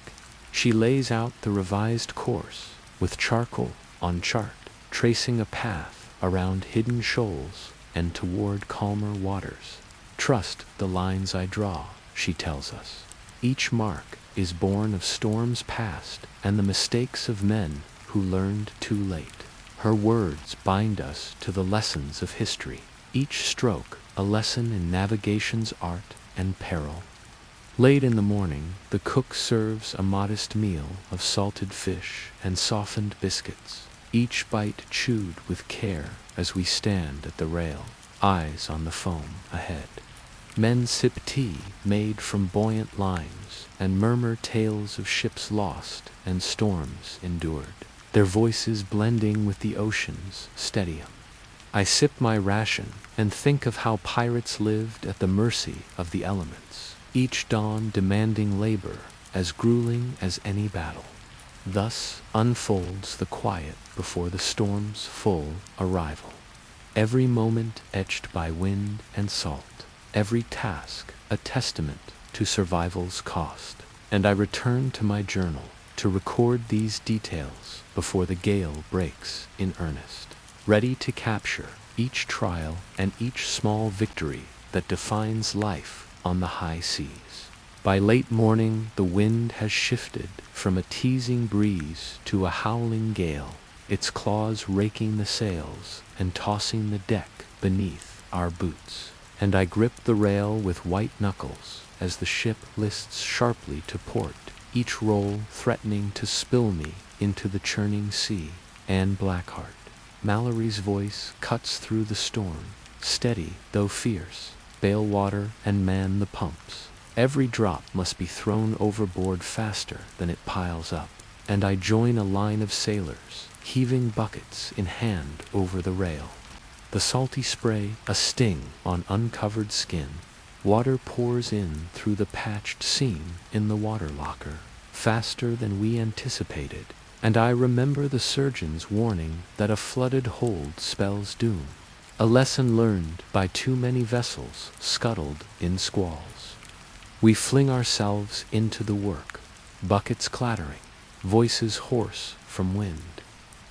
S1: She lays out the revised course, with charcoal on chart, tracing a path around hidden shoals and toward calmer waters. "Trust the lines I draw," she tells us. "Each mark is born of storms past and the mistakes of men who learned too late." Her words bind us to the lessons of history, each stroke a lesson in navigation's art and peril. Late in the morning, the cook serves a modest meal of salted fish and softened biscuits, each bite chewed with care as we stand at the rail, eyes on the foam ahead. Men sip tea made from buoyant limes and murmur tales of ships lost and storms endured, their voices blending with the ocean's steady 'em. I sip my ration and think of how pirates lived at the mercy of the elements, each dawn demanding labor as grueling as any battle. Thus unfolds the quiet before the storm's full arrival. Every moment etched by wind and salt, every task a testament to survival's cost. And I return to my journal to record these details before the gale breaks in earnest, ready to capture each trial and each small victory that defines life on the high seas. By late morning, the wind has shifted from a teasing breeze to a howling gale, its claws raking the sails and tossing the deck beneath our boots. And I grip the rail with white knuckles as the ship lists sharply to port, each roll threatening to spill me into the churning sea. Anne Blackheart. Mallory's voice cuts through the storm, steady though fierce. bail water, and man the pumps. Every drop must be thrown overboard faster than it piles up, and I join a line of sailors, heaving buckets in hand over the rail. The salty spray, a sting on uncovered skin. Water pours in through the patched seam in the water locker, faster than we anticipated, and I remember the surgeon's warning that a flooded hold spells doom, a lesson learned by too many vessels scuttled in squalls. We fling ourselves into the work, buckets clattering, voices hoarse from wind.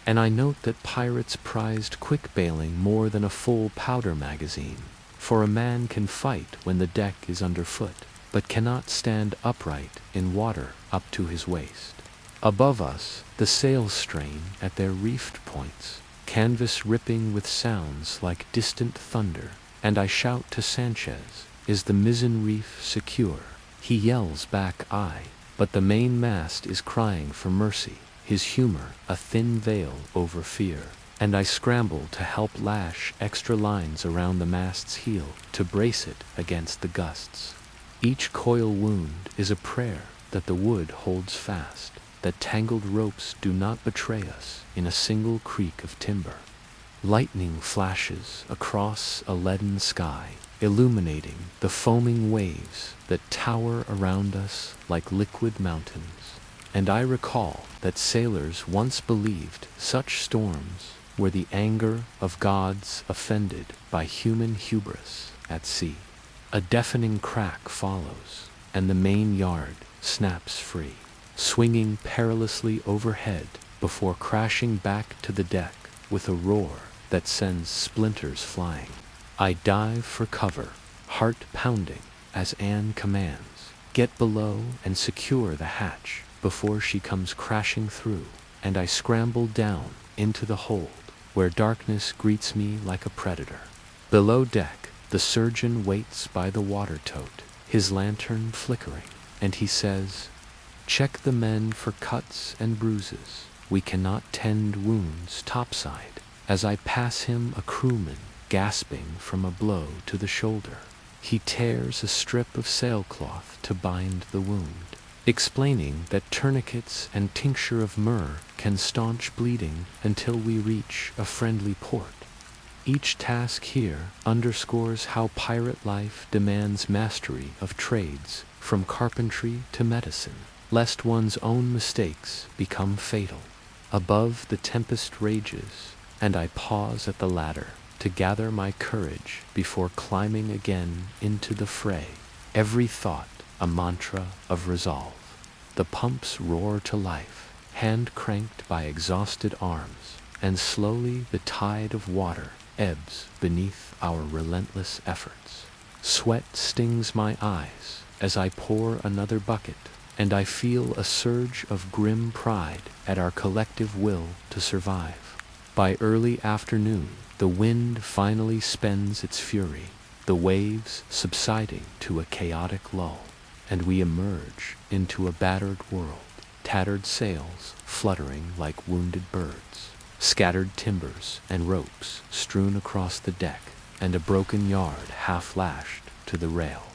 S1: And I note that pirates prized quick bailing more than a full powder magazine, for a man can fight when the deck is underfoot, but cannot stand upright in water up to his waist. Above us, the sails strain at their reefed points, canvas ripping with sounds like distant thunder, and I shout to Sanchez, "Is the mizzen reef secure?" He yells back, "Aye," but the mainmast is crying for mercy, his humor a thin veil over fear, and I scramble to help lash extra lines around the mast's heel to brace it against the gusts. Each coil wound is a prayer that the wood holds fast, that tangled ropes do not betray us in a single creak of timber. Lightning flashes across a leaden sky, illuminating the foaming waves that tower around us like liquid mountains. And I recall that sailors once believed such storms were the anger of gods offended by human hubris at sea. A deafening crack follows, and the main yard snaps free, swinging perilously overhead before crashing back to the deck with a roar that sends splinters flying. I dive for cover, heart pounding as Anne commands, "Get below and secure the hatch before she comes crashing through," and I scramble down into the hold, where darkness greets me like a predator. Below deck, the surgeon waits by the water tote, his lantern flickering, and he says, "Check the men for cuts and bruises. We cannot tend wounds topside," as I pass him a crewman gasping from a blow to the shoulder. He tears a strip of sailcloth to bind the wound, explaining that tourniquets and tincture of myrrh can staunch bleeding until we reach a friendly port. Each task here underscores how pirate life demands mastery of trades, from carpentry to medicine, lest one's own mistakes become fatal. Above, the tempest rages, and I pause at the ladder to gather my courage before climbing again into the fray, every thought a mantra of resolve. The pumps roar to life, hand-cranked by exhausted arms, and slowly the tide of water ebbs beneath our relentless efforts. Sweat stings my eyes as I pour another bucket, and I feel a surge of grim pride at our collective will to survive. By early afternoon, the wind finally spends its fury, the waves subsiding to a chaotic lull, and we emerge into a battered world, tattered sails fluttering like wounded birds, scattered timbers and ropes strewn across the deck, and a broken yard half lashed to the rail.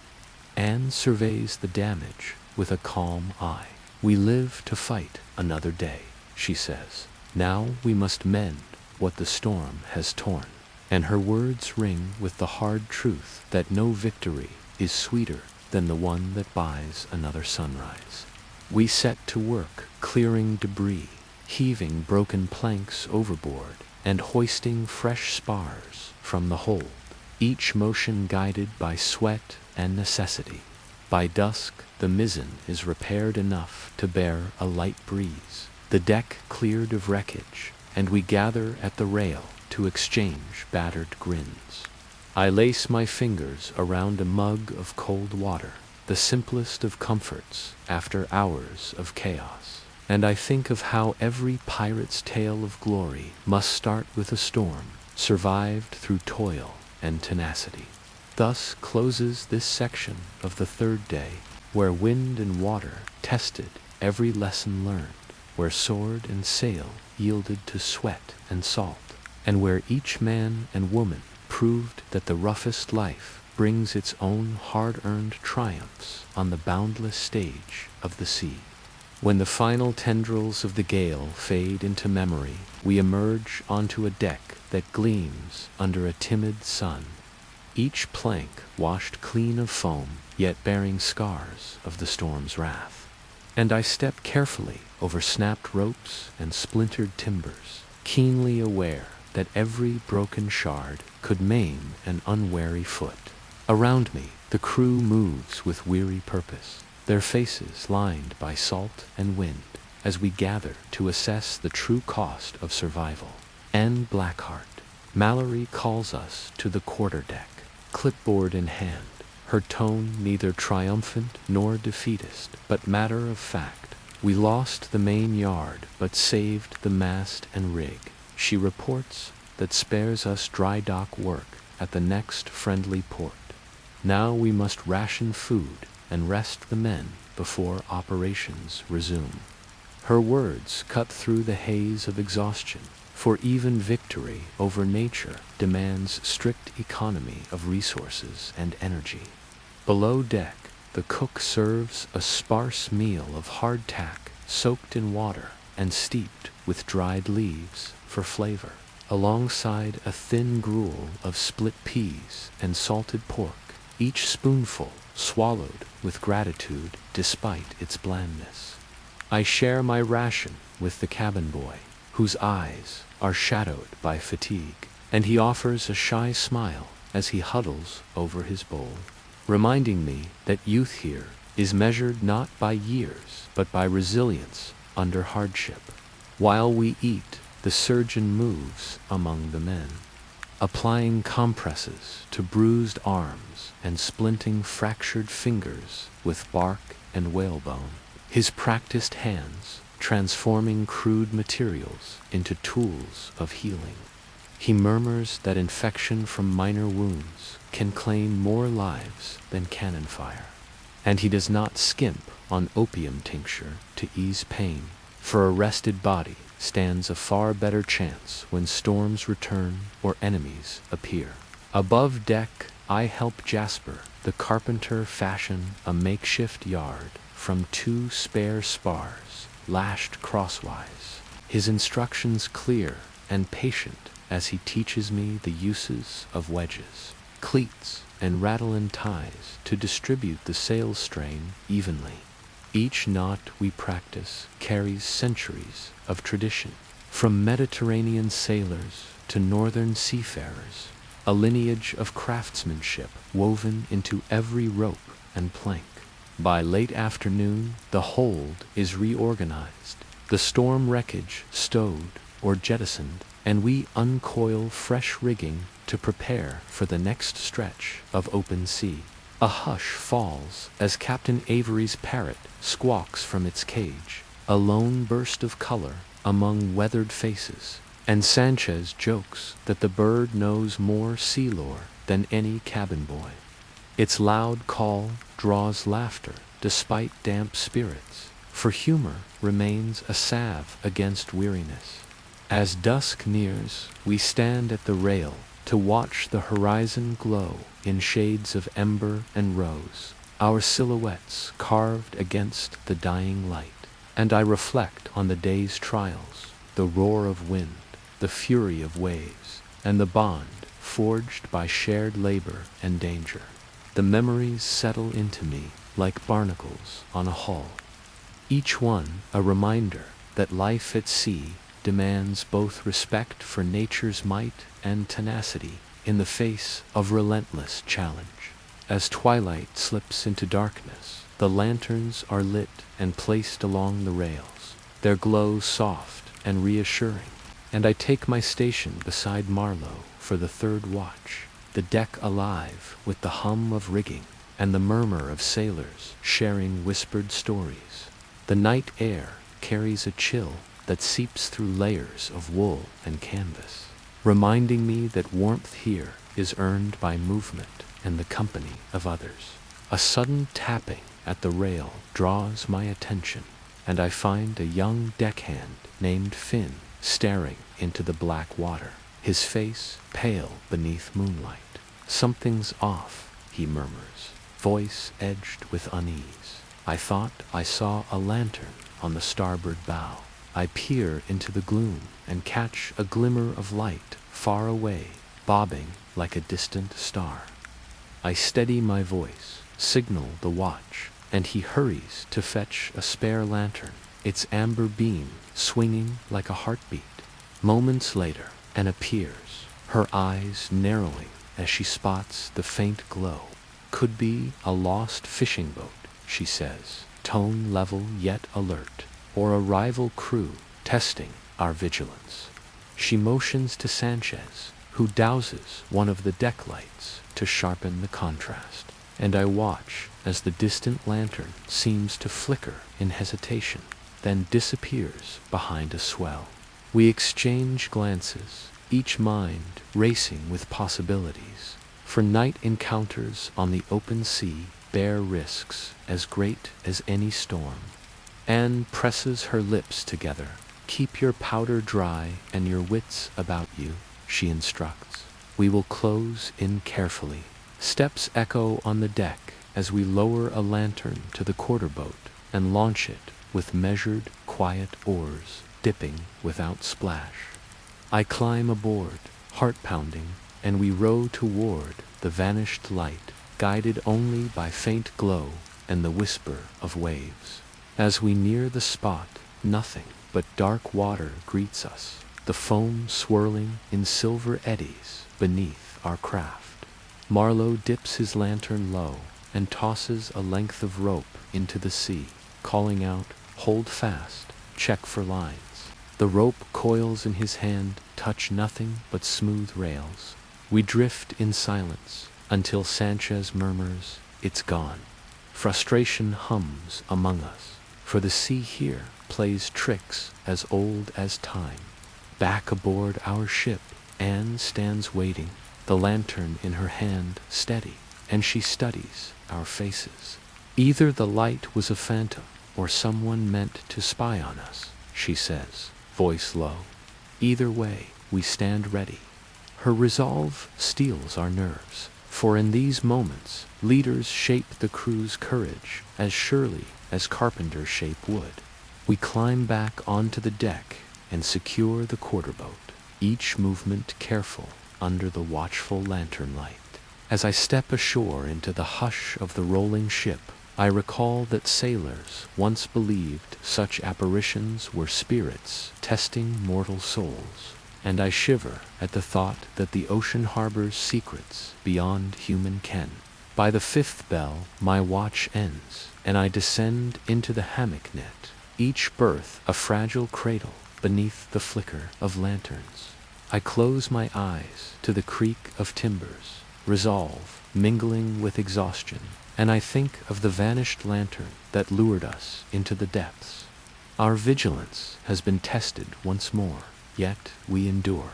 S1: Anne surveys the damage with a calm eye. "We live to fight another day," she says. "Now we must mend what the storm has torn." And her words ring with the hard truth that no victory is sweeter than the one that buys another sunrise. We set to work clearing debris, heaving broken planks overboard, and hoisting fresh spars from the hold, each motion guided by sweat and necessity. By dusk, the mizzen is repaired enough to bear a light breeze, the deck cleared of wreckage, and we gather at the rail to exchange battered grins. I lace my fingers around a mug of cold water, the simplest of comforts after hours of chaos, and I think of how every pirate's tale of glory must start with a storm, survived through toil and tenacity. Thus closes this section of the third day, where wind and water tested every lesson learned, where sword and sail yielded to sweat and salt, and where each man and woman proved that the roughest life brings its own hard-earned triumphs on the boundless stage of the sea. When the final tendrils of the gale fade into memory, we emerge onto a deck that gleams under a timid sun, each plank washed clean of foam, yet bearing scars of the storm's wrath. And I step carefully over snapped ropes and splintered timbers, keenly aware that every broken shard could maim an unwary foot. Around me, the crew moves with weary purpose, their faces lined by salt and wind, as we gather to assess the true cost of survival. And Blackheart, Mallory calls us to the quarterdeck, clipboard in hand, her tone neither triumphant nor defeatist, but matter of fact. We lost the main yard, but saved the mast and rig, she reports, that spares us dry dock work at the next friendly port. Now we must ration food and rest the men before operations resume. Her words cut through the haze of exhaustion, for even victory over nature demands strict economy of resources and energy. Below deck, the cook serves a sparse meal of hardtack soaked in water and steeped with dried leaves for flavor, alongside a thin gruel of split peas and salted pork, each spoonful swallowed with gratitude despite its blandness. I share my ration with the cabin boy, whose eyes are shadowed by fatigue, and he offers a shy smile as he huddles over his bowl, reminding me that youth here is measured not by years, but by resilience under hardship. While we eat, the surgeon moves among the men, applying compresses to bruised arms and splinting fractured fingers with bark and whalebone, his practiced hands transforming crude materials into tools of healing. He murmurs that infection from minor wounds can claim more lives than cannon fire, and he does not skimp on opium tincture to ease pain, for a rested body stands a far better chance when storms return or enemies appear. Above deck, I help Jasper, the carpenter, fashion a makeshift yard from 2 spare spars lashed crosswise, his instructions clear and patient as he teaches me the uses of wedges, cleats, and rattle-in ties to distribute the sail strain evenly. Each knot we practice carries centuries of tradition, from Mediterranean sailors to northern seafarers, a lineage of craftsmanship woven into every rope and plank. By late afternoon, the hold is reorganized, the storm wreckage stowed or jettisoned, and we uncoil fresh rigging to prepare for the next stretch of open sea. A hush falls as Captain Avery's parrot squawks from its cage, a lone burst of color among weathered faces, and Sanchez jokes that the bird knows more sea lore than any cabin boy. Its loud call draws laughter despite damp spirits, for humor remains a salve against weariness. As dusk nears, we stand at the rail to watch the horizon glow in shades of ember and rose, our silhouettes carved against the dying light, and I reflect on the day's trials, the roar of wind, the fury of waves, and the bond forged by shared labor and danger. The memories settle into me like barnacles on a hull, each one a reminder that life at sea demands both respect for nature's might and tenacity in the face of relentless challenge. As twilight slips into darkness, the lanterns are lit and placed along the rails, their glow soft and reassuring, and I take my station beside Marlowe for the third watch, the deck alive with the hum of rigging and the murmur of sailors sharing whispered stories. The night air carries a chill that seeps through layers of wool and canvas, reminding me that warmth here is earned by movement and the company of others. A sudden tapping at the rail draws my attention, and I find a young deckhand named Finn staring into the black water, his face pale beneath moonlight. Something's off, he murmurs, voice edged with unease. I thought I saw a lantern on the starboard bow. I peer into the gloom and catch a glimmer of light far away, bobbing like a distant star. I steady my voice, signal the watch, and he hurries to fetch a spare lantern, its amber beam swinging like a heartbeat. Moments later, Anne appears, her eyes narrowing as she spots the faint glow. Could be a lost fishing boat, she says, tone level yet alert, or a rival crew testing our vigilance. She motions to Sanchez, who douses one of the deck lights to sharpen the contrast, and I watch as the distant lantern seems to flicker in hesitation, then disappears behind a swell. We exchange glances, each mind racing with possibilities, for night encounters on the open sea bear risks as great as any storm. Anne presses her lips together. Keep your powder dry and your wits about you, she instructs. We will close in carefully. Steps echo on the deck as we lower a lantern to the quarterboat and launch it with measured, quiet oars, dipping without splash. I climb aboard, heart pounding, and we row toward the vanished light, guided only by faint glow and the whisper of waves. As we near the spot, nothing but dark water greets us, the foam swirling in silver eddies beneath our craft. Marlowe dips his lantern low and tosses a length of rope into the sea, calling out, "Hold fast, check for lines." The rope coils in his hand touch nothing but smooth rails. We drift in silence until Sanchez murmurs, "It's gone." Frustration hums among us, for the sea here plays tricks as old as time. Back aboard our ship, Anne stands waiting, the lantern in her hand steady, and she studies our faces. Either the light was a phantom, or someone meant to spy on us, she says, voice low. Either way, we stand ready. Her resolve steels our nerves, for in these moments, leaders shape the crew's courage as surely as carpenters shape wood. We climb back onto the deck and secure the quarterboat, each movement careful under the watchful lantern light. As I step ashore into the hush of the rolling ship, I recall that sailors once believed such apparitions were spirits testing mortal souls, and I shiver at the thought that the ocean harbors secrets beyond human ken. By the fifth bell, my watch ends, and I descend into the hammock net, each berth a fragile cradle beneath the flicker of lanterns. I close my eyes to the creak of timbers, resolve mingling with exhaustion, and I think of the vanished lantern that lured us into the depths. Our vigilance has been tested once more, yet we endure,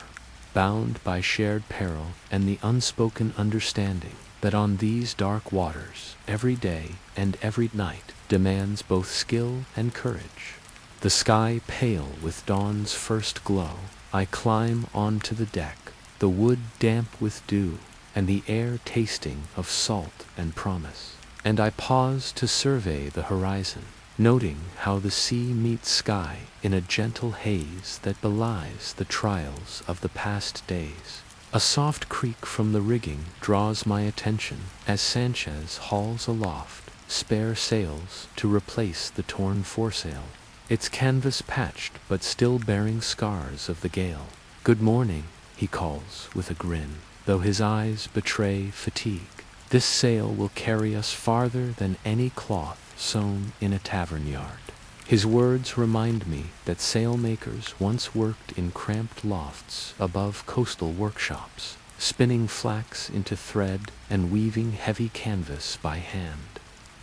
S1: bound by shared peril and the unspoken understanding that on these dark waters, every day and every night demands both skill and courage. The sky pale with dawn's first glow, I climb onto the deck, the wood damp with dew, and the air tasting of salt and promise. And I pause to survey the horizon, noting how the sea meets sky in a gentle haze that belies the trials of the past days. A soft creak from the rigging draws my attention as Sanchez hauls aloft spare sails to replace the torn foresail, its canvas patched but still bearing scars of the gale. "Good morning," he calls with a grin, though his eyes betray fatigue. "This sail will carry us farther than any cloth sewn in a tavern yard." His words remind me that sailmakers once worked in cramped lofts above coastal workshops, spinning flax into thread and weaving heavy canvas by hand.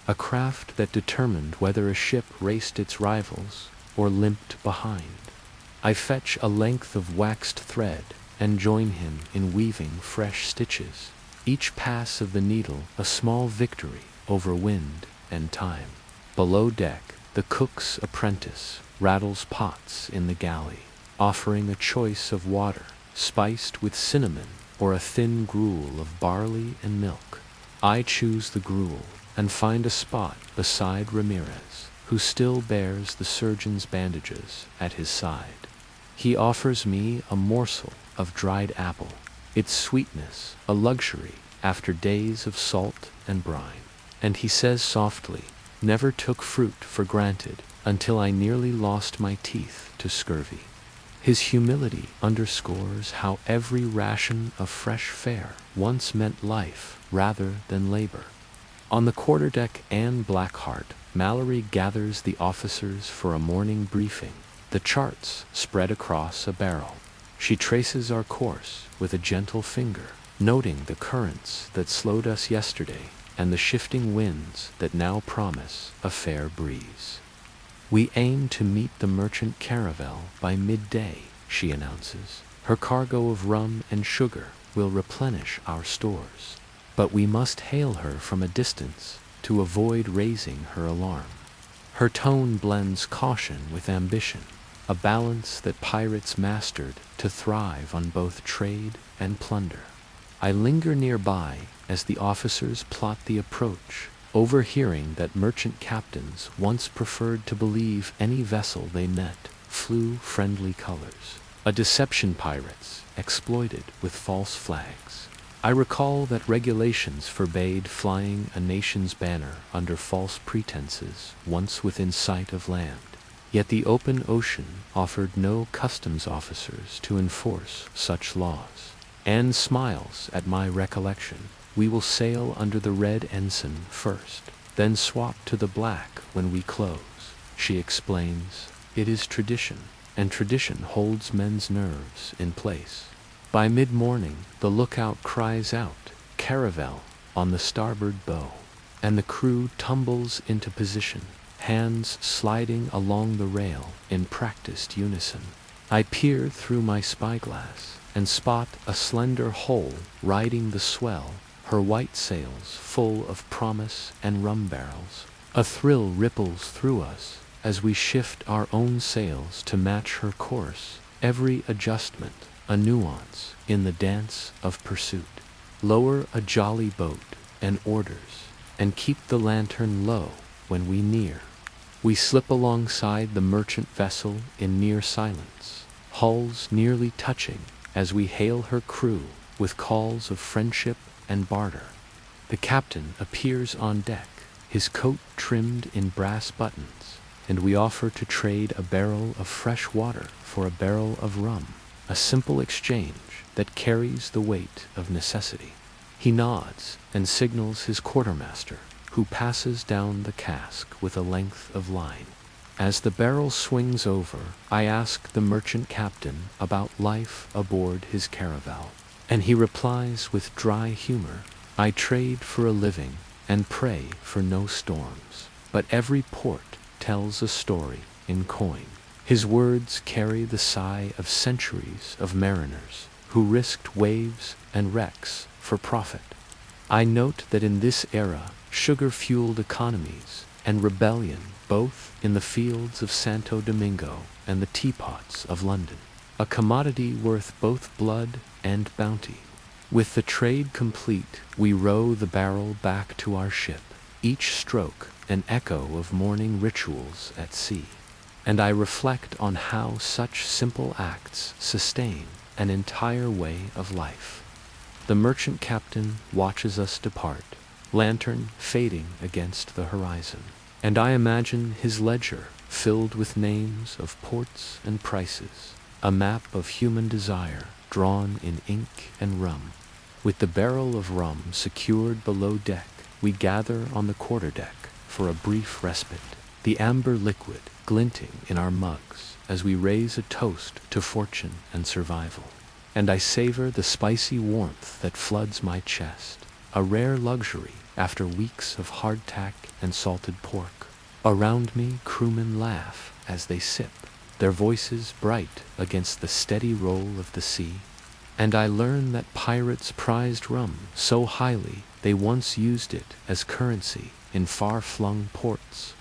S1: A craft that determined whether a ship raced its rivals or limped behind. I fetch a length of waxed thread and join him in weaving fresh stitches, each pass of the needle a small victory over wind and time. Below deck, the cook's apprentice rattles pots in the galley, offering a choice of water, spiced with cinnamon or a thin gruel of barley and milk. I choose the gruel and find a spot beside Ramirez, who still bears the surgeon's bandages at his side. He offers me a morsel of dried apple, its sweetness a luxury after days of salt and brine, and he says softly, "Never took fruit for granted until I nearly lost my teeth to scurvy." His humility underscores how every ration of fresh fare once meant life rather than labor. On the quarterdeck, Anne Blackheart Mallory gathers the officers for a morning briefing, the charts spread across a barrel. She traces our course with a gentle finger, noting the currents that slowed us yesterday and the shifting winds that now promise a fair breeze. "We aim to meet the merchant caravel by midday," she announces. "Her cargo of rum and sugar will replenish our stores, but we must hail her from a distance to avoid raising her alarm." Her tone blends caution with ambition, a balance that pirates mastered to thrive on both trade and plunder. I linger nearby as the officers plot the approach, overhearing that merchant captains once preferred to believe any vessel they met flew friendly colors, a deception pirates exploited with false flags. I recall that regulations forbade flying a nation's banner under false pretenses once within sight of land, yet the open ocean offered no customs officers to enforce such laws. Anne smiles at my recollection. "We will sail under the red ensign first, then swap to the black when we close," she explains. "It is tradition, and tradition holds men's nerves in place." By mid-morning, the lookout cries out, "Caravel," on the starboard bow, and the crew tumbles into position, hands sliding along the rail in practiced unison. I peer through my spyglass and spot a slender hull riding the swell, her white sails full of promise and rum barrels. A thrill ripples through us as we shift our own sails to match her course, every adjustment a nuance in the dance of pursuit. Lower a jolly boat and orders, and keep the lantern low when we near. We slip alongside the merchant vessel in near silence, hulls nearly touching as we hail her crew with calls of friendship and barter. The captain appears on deck, his coat trimmed in brass buttons, and we offer to trade a barrel of fresh water for a barrel of rum, a simple exchange that carries the weight of necessity. He nods and signals his quartermaster, who passes down the cask with a length of line. As the barrel swings over, I ask the merchant captain about life aboard his caravel, and he replies with dry humor, "I trade for a living and pray for no storms, but every port tells a story in coin." His words carry the sigh of centuries of mariners who risked waves and wrecks for profit. I note that in this era, sugar-fueled economies and rebellion both in the fields of Santo Domingo and the teapots of London, a commodity worth both blood and bounty. With the trade complete, we row the barrel back to our ship, each stroke an echo of morning rituals at sea. And I reflect on how such simple acts sustain an entire way of life. The merchant captain watches us depart, lantern fading against the horizon, and I imagine his ledger filled with names of ports and prices, a map of human desire drawn in ink and rum. With the barrel of rum secured below deck, we gather on the quarterdeck for a brief respite, the amber liquid glinting in our mugs as we raise a toast to fortune and survival. And I savor the spicy warmth that floods my chest, a rare luxury after weeks of hardtack and salted pork. Around me, crewmen laugh as they sip, their voices bright against the steady roll of the sea. And I learn that pirates prized rum so highly they once used it as currency in far-flung ports.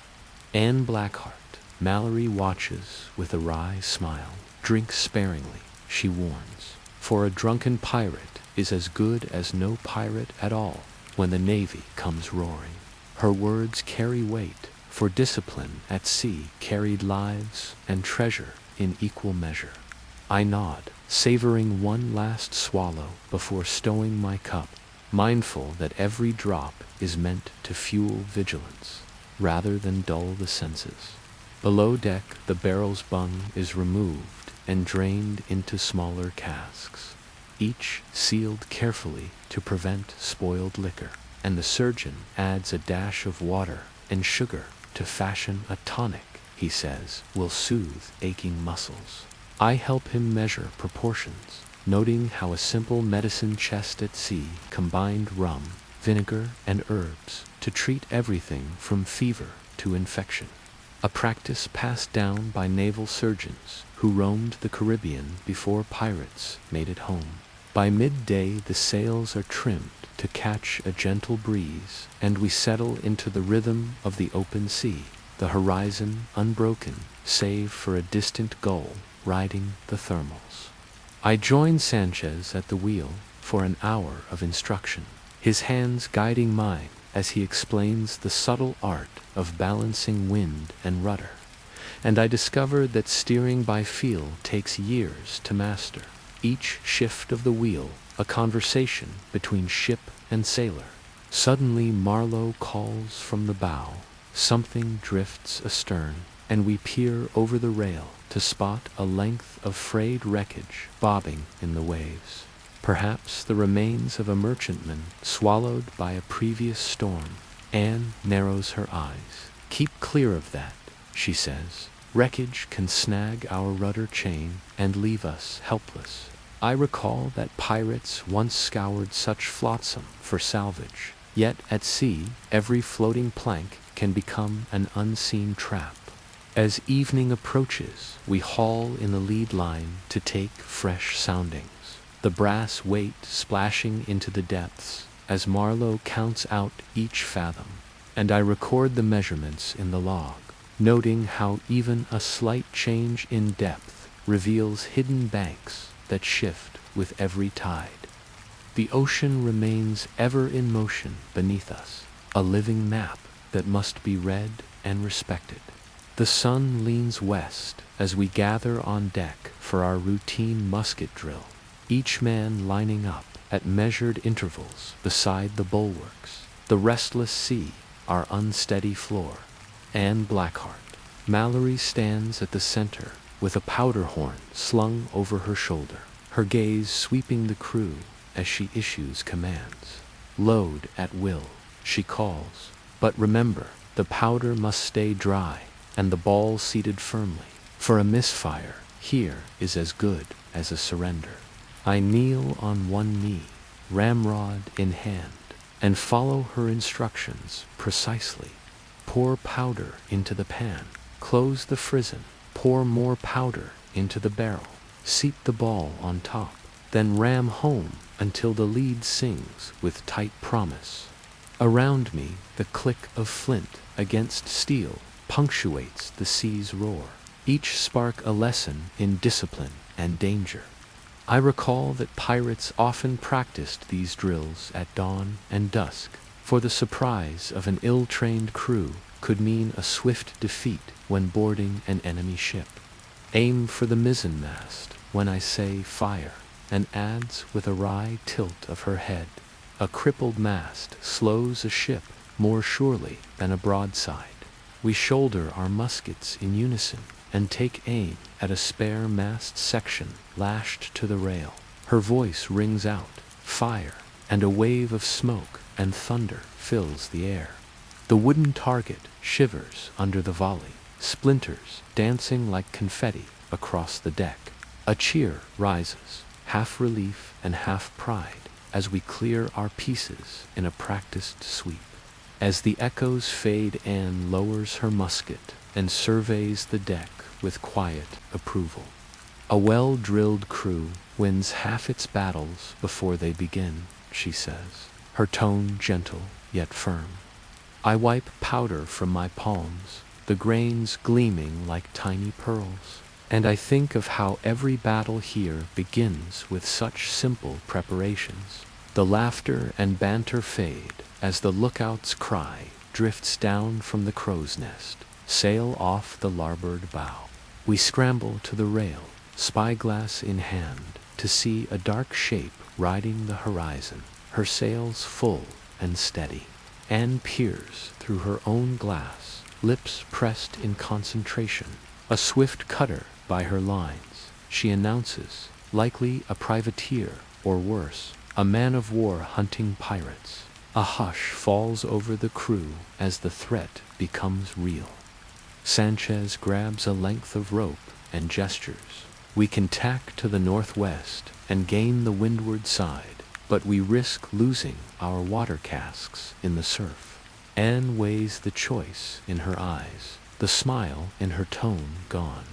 S1: Anne Blackheart Mallory watches with a wry smile. "Drink sparingly," she warns, "for a drunken pirate is as good as no pirate at all." when the Navy comes roaring. Her words carry weight, for discipline at sea carried lives and treasure in equal measure. I nod, savoring one last swallow before stowing my cup, mindful that every drop is meant to fuel vigilance, rather than dull the senses. Below deck, the barrel's bung is removed and drained into smaller casks, each sealed carefully to prevent spoiled liquor, and the surgeon adds a dash of water and sugar to fashion a tonic he says will soothe aching muscles. I help him measure proportions, noting how a simple medicine chest at sea combined rum, vinegar, and herbs to treat everything from fever to infection. A practice passed down by naval surgeons who roamed the Caribbean before pirates made it home. By midday, the sails are trimmed to catch a gentle breeze, and we settle into the rhythm of the open sea, the horizon unbroken save for a distant gull riding the thermals. I join Sanchez at the wheel for an hour of instruction, his hands guiding mine as he explains the subtle art of balancing wind and rudder, and I discover that steering by feel takes years to master, each shift of the wheel a conversation between ship and sailor. Suddenly Marlowe calls from the bow, something drifts astern, and we peer over the rail to spot a length of frayed wreckage bobbing in the waves. Perhaps the remains of a merchantman swallowed by a previous storm. Anne narrows her eyes. "Keep clear of that," she says. "Wreckage can snag our rudder chain and leave us helpless." I recall that pirates once scoured such flotsam for salvage, yet at sea every floating plank can become an unseen trap. As evening approaches, we haul in the lead line to take fresh soundings, the brass weight splashing into the depths as Marlowe counts out each fathom, and I record the measurements in the log, noting how even a slight change in depth reveals hidden banks that shift with every tide. The ocean remains ever in motion beneath us, a living map that must be read and respected. The sun leans west as we gather on deck for our routine musket drill, each man lining up at measured intervals beside the bulwarks, the restless sea our unsteady floor. Anne Blackheart. Mallory stands at the center with a powder horn slung over her shoulder, her gaze sweeping the crew as she issues commands. "Load at will," she calls, "but remember, the powder must stay dry and the ball seated firmly, for a misfire here is as good as a surrender." I kneel on one knee, ramrod in hand, and follow her instructions precisely. Pour powder into the pan, close the frizzen, pour more powder into the barrel, seat the ball on top, then ram home until the lead sings with tight promise. Around me, the click of flint against steel punctuates the sea's roar, each spark a lesson in discipline and danger. I recall that pirates often practiced these drills at dawn and dusk, for the surprise of an ill-trained crew could mean a swift defeat when boarding an enemy ship. "Aim for the mizzenmast when I say fire," and adds with a wry tilt of her head, "A crippled mast slows a ship more surely than a broadside." We shoulder our muskets in unison and take aim at a spare mast section lashed to the rail. Her voice rings out, "Fire," and a wave of smoke and thunder fills the air. The wooden target shivers under the volley, splinters dancing like confetti across the deck. A cheer rises, half relief and half pride, as we clear our pieces in a practiced sweep. As the echoes fade, Anne lowers her musket and surveys the deck with quiet approval. "A well-drilled crew wins half its battles before they begin," she says, her tone gentle yet firm. I wipe powder from my palms, the grains gleaming like tiny pearls, and I think of how every battle here begins with such simple preparations. The laughter and banter fade as the lookout's cry drifts down from the crow's nest. Sail off the larboard bow. We scramble to the rail, spyglass in hand, to see a dark shape riding the horizon, her sails full and steady. Anne peers through her own glass, lips pressed in concentration. A swift cutter by her lines, she announces, likely a privateer, or worse, a man-of-war hunting pirates. A hush falls over the crew as the threat becomes real. Sanchez grabs a length of rope and gestures. We can tack to the northwest and gain the windward side, but we risk losing our water casks in the surf. Anne weighs the choice in her eyes, the smile in her tone gone.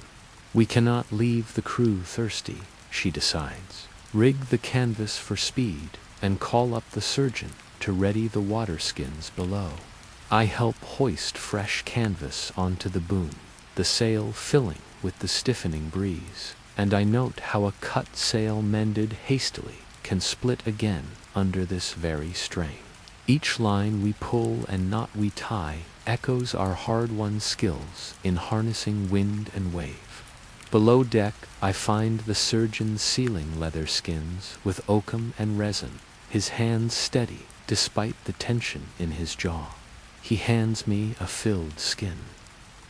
S1: We cannot leave the crew thirsty, she decides. Rig the canvas for speed and call up the surgeon to ready the waterskins below. I help hoist fresh canvas onto the boom, the sail filling with the stiffening breeze, and I note how a cut sail mended hastily can split again under this very strain. Each line we pull and knot we tie echoes our hard-won skills in harnessing wind and wave. Below deck I find the surgeon sealing leather skins with oakum and resin, his hands steady despite the tension in his jaw. He hands me a filled skin.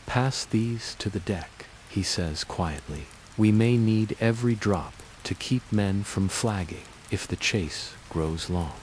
S1: Pass these to the deck, he says quietly. We may need every drop to keep men from flagging if the chase grows long.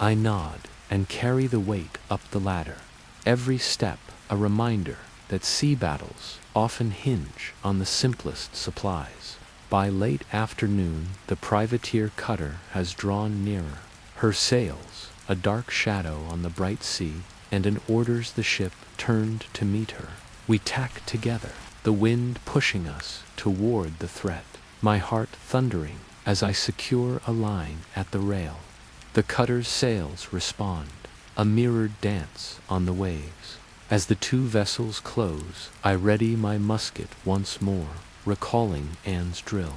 S1: I nod and carry the weight up the ladder, every step a reminder that sea battles often hinge on the simplest supplies. By late afternoon, the privateer cutter has drawn nearer, her sails a dark shadow on the bright sea, and an orders the ship turned to meet her. We tack together, the wind pushing us toward the threat, my heart thundering as I secure a line at the rail. The cutter's sails respond, a mirrored dance on the waves. As the two vessels close, I ready my musket once more, recalling Anne's drill,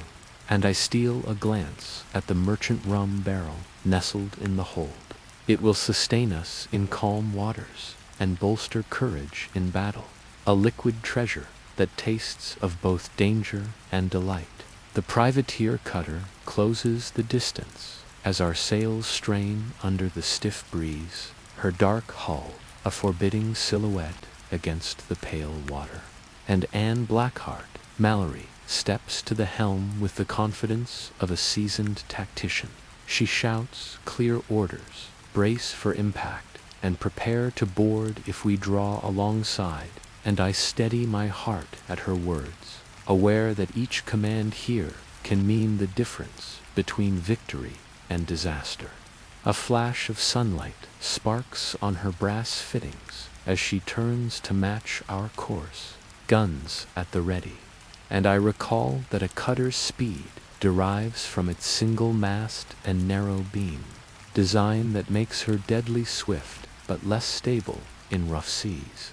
S1: and I steal a glance at the merchant rum barrel nestled in the hold. It will sustain us in calm waters and bolster courage in battle, a liquid treasure that tastes of both danger and delight. The privateer cutter closes the distance as our sails strain under the stiff breeze, her dark hull a forbidding silhouette against the pale water. And Anne Blackheart Mallory steps to the helm with the confidence of a seasoned tactician. She shouts clear orders, brace for impact, and prepare to board if we draw alongside, and I steady my heart at her words, aware that each command here can mean the difference between victory and disaster. A flash of sunlight sparks on her brass fittings as she turns to match our course, guns at the ready, and I recall that a cutter's speed derives from its single mast and narrow beam, design that makes her deadly swift but less stable in rough seas.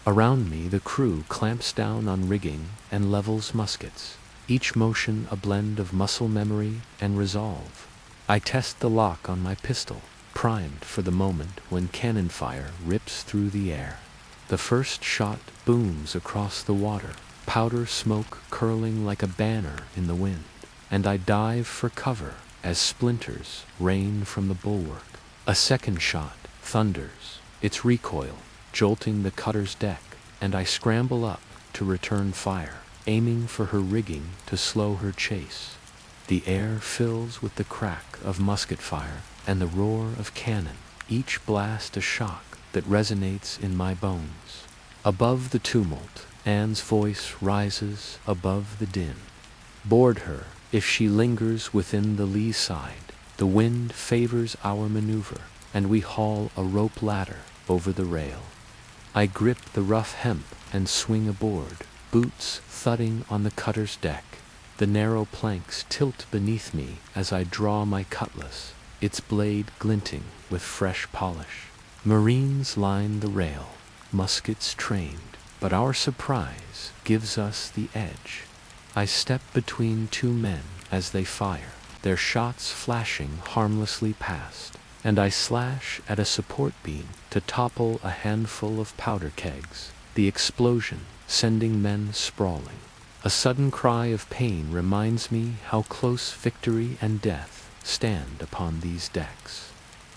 S1: Around me the crew clamps down on rigging and levels muskets, each motion a blend of muscle memory and resolve. I test the lock on my pistol, primed for the moment when cannon fire rips through the air. The first shot booms across the water, powder smoke curling like a banner in the wind, and I dive for cover as splinters rain from the bulwark. A second shot thunders, its recoil jolting the cutter's deck, and I scramble up to return fire, aiming for her rigging to slow her chase. The air fills with the crack of musket fire and the roar of cannon, each blast a shock that resonates in my bones. Above the tumult, Anne's voice rises above the din. Board her if she lingers within the lee side. The wind favors our maneuver, and we haul a rope ladder over the rail. I grip the rough hemp and swing aboard, boots thudding on the cutter's deck. The narrow planks tilt beneath me as I draw my cutlass, its blade glinting with fresh polish. Marines line the rail, muskets trained, but our surprise gives us the edge. I step between two men as they fire, their shots flashing harmlessly past, and I slash at a support beam to topple a handful of powder kegs, the explosion sending men sprawling. A sudden cry of pain reminds me how close victory and death stand upon these decks.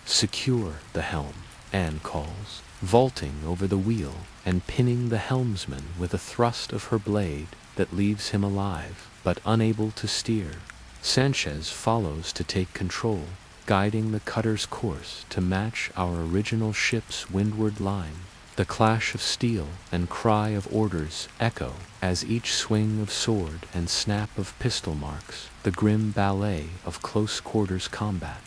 S1: "Secure the helm," Anne calls, vaulting over the wheel and pinning the helmsman with a thrust of her blade that leaves him alive, but unable to steer. Sanchez follows to take control, guiding the cutter's course to match our original ship's windward line. The clash of steel and cry of orders echo as each swing of sword and snap of pistol marks the grim ballet of close-quarters combat.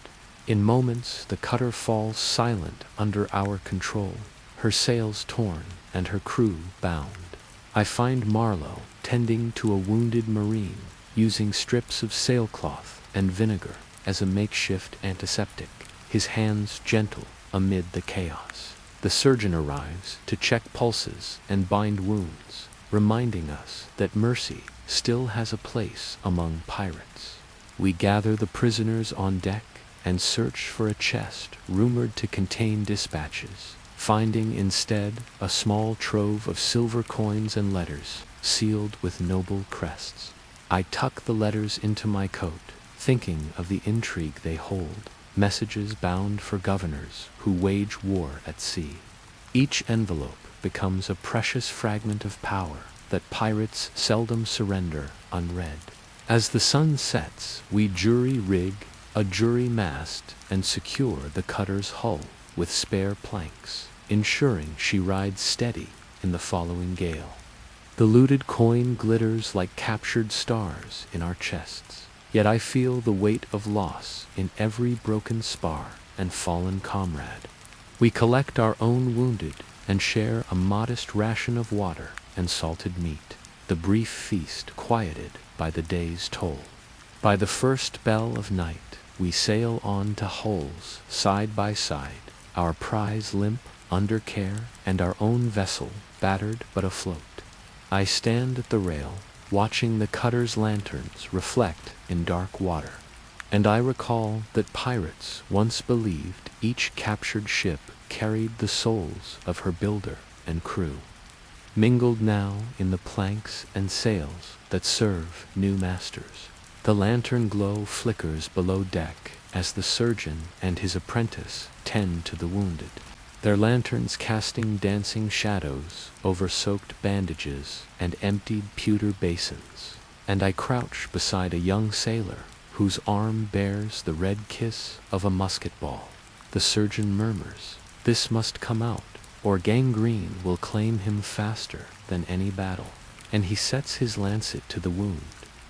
S1: In moments, the cutter falls silent under our control, her sails torn and her crew bound. I find Marlowe tending to a wounded marine, using strips of sailcloth and vinegar as a makeshift antiseptic, his hands gentle amid the chaos. The surgeon arrives to check pulses and bind wounds, reminding us that mercy still has a place among pirates. We gather the prisoners on deck and search for a chest rumored to contain dispatches, finding instead a small trove of silver coins and letters sealed with noble crests. I tuck the letters into my coat, thinking of the intrigue they hold, messages bound for governors who wage war at sea. Each envelope becomes a precious fragment of power that pirates seldom surrender unread. As the sun sets, we jury-rig a jury mast and secure the cutter's hull with spare planks, ensuring she rides steady in the following gale. The looted coin glitters like captured stars in our chests, yet I feel the weight of loss in every broken spar and fallen comrade. We collect our own wounded and share a modest ration of water and salted meat, the brief feast quieted by the day's toll. By the first bell of night, we sail on to hulls side by side, our prize limp under care and our own vessel battered but afloat. I stand at the rail, watching the cutter's lanterns reflect in dark water, and I recall that pirates once believed each captured ship carried the souls of her builder and crew, mingled now in the planks and sails that serve new masters. The lantern glow flickers below deck as the surgeon and his apprentice tend to the wounded, their lanterns casting dancing shadows over soaked bandages and emptied pewter basins. And I crouch beside a young sailor whose arm bears the red kiss of a musket ball. The surgeon murmurs, "This must come out, or gangrene will claim him faster than any battle." And he sets his lancet to the wound,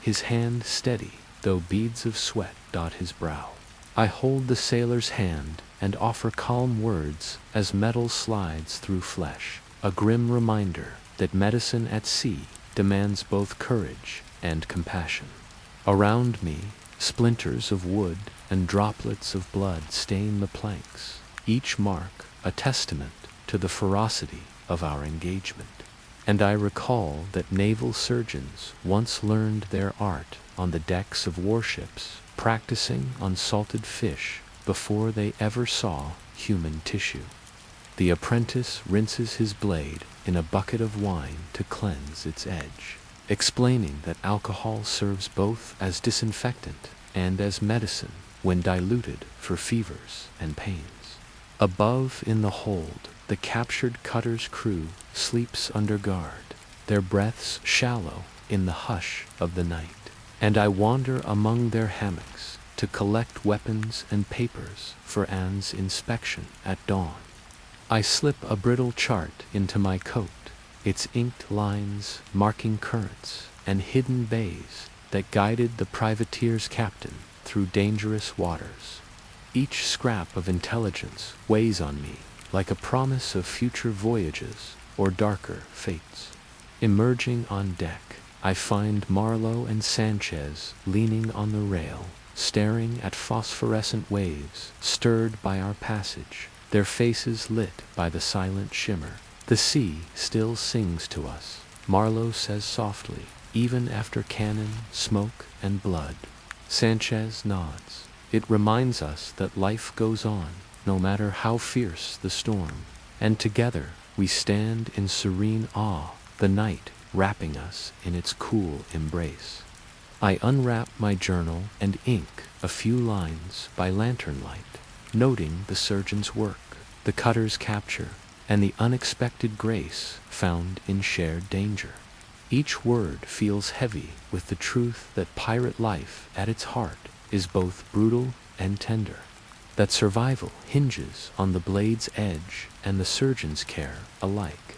S1: his hand steady, though beads of sweat dot his brow. I hold the sailor's hand and offer calm words as metal slides through flesh, a grim reminder that medicine at sea demands both courage and compassion. Around me, splinters of wood and droplets of blood stain the planks, each mark a testament to the ferocity of our engagement. And I recall that naval surgeons once learned their art on the decks of warships, practicing on salted fish before they ever saw human tissue. The apprentice rinses his blade in a bucket of wine to cleanse its edge, explaining that alcohol serves both as disinfectant and as medicine when diluted for fevers and pains. Above in the hold, the captured cutter's crew sleeps under guard, their breaths shallow in the hush of the night, and I wander among their hammocks to collect weapons and papers for Anne's inspection at dawn. I slip a brittle chart into my coat, its inked lines marking currents and hidden bays that guided the privateer's captain through dangerous waters. Each scrap of intelligence weighs on me like a promise of future voyages or darker fates. Emerging on deck, I find Marlowe and Sanchez leaning on the rail, staring at phosphorescent waves stirred by our passage, their faces lit by the silent shimmer. "The sea still sings to us," Marlowe says softly, "even after cannon, smoke, and blood." Sanchez nods. It reminds us that life goes on, no matter how fierce the storm. And together we stand in serene awe, the night wrapping us in its cool embrace. I unwrap my journal and ink a few lines by lantern light, noting the surgeon's work, the cutter's capture, and the unexpected grace found in shared danger. Each word feels heavy with the truth that pirate life at its heart is both brutal and tender, that survival hinges on the blade's edge and the surgeon's care alike.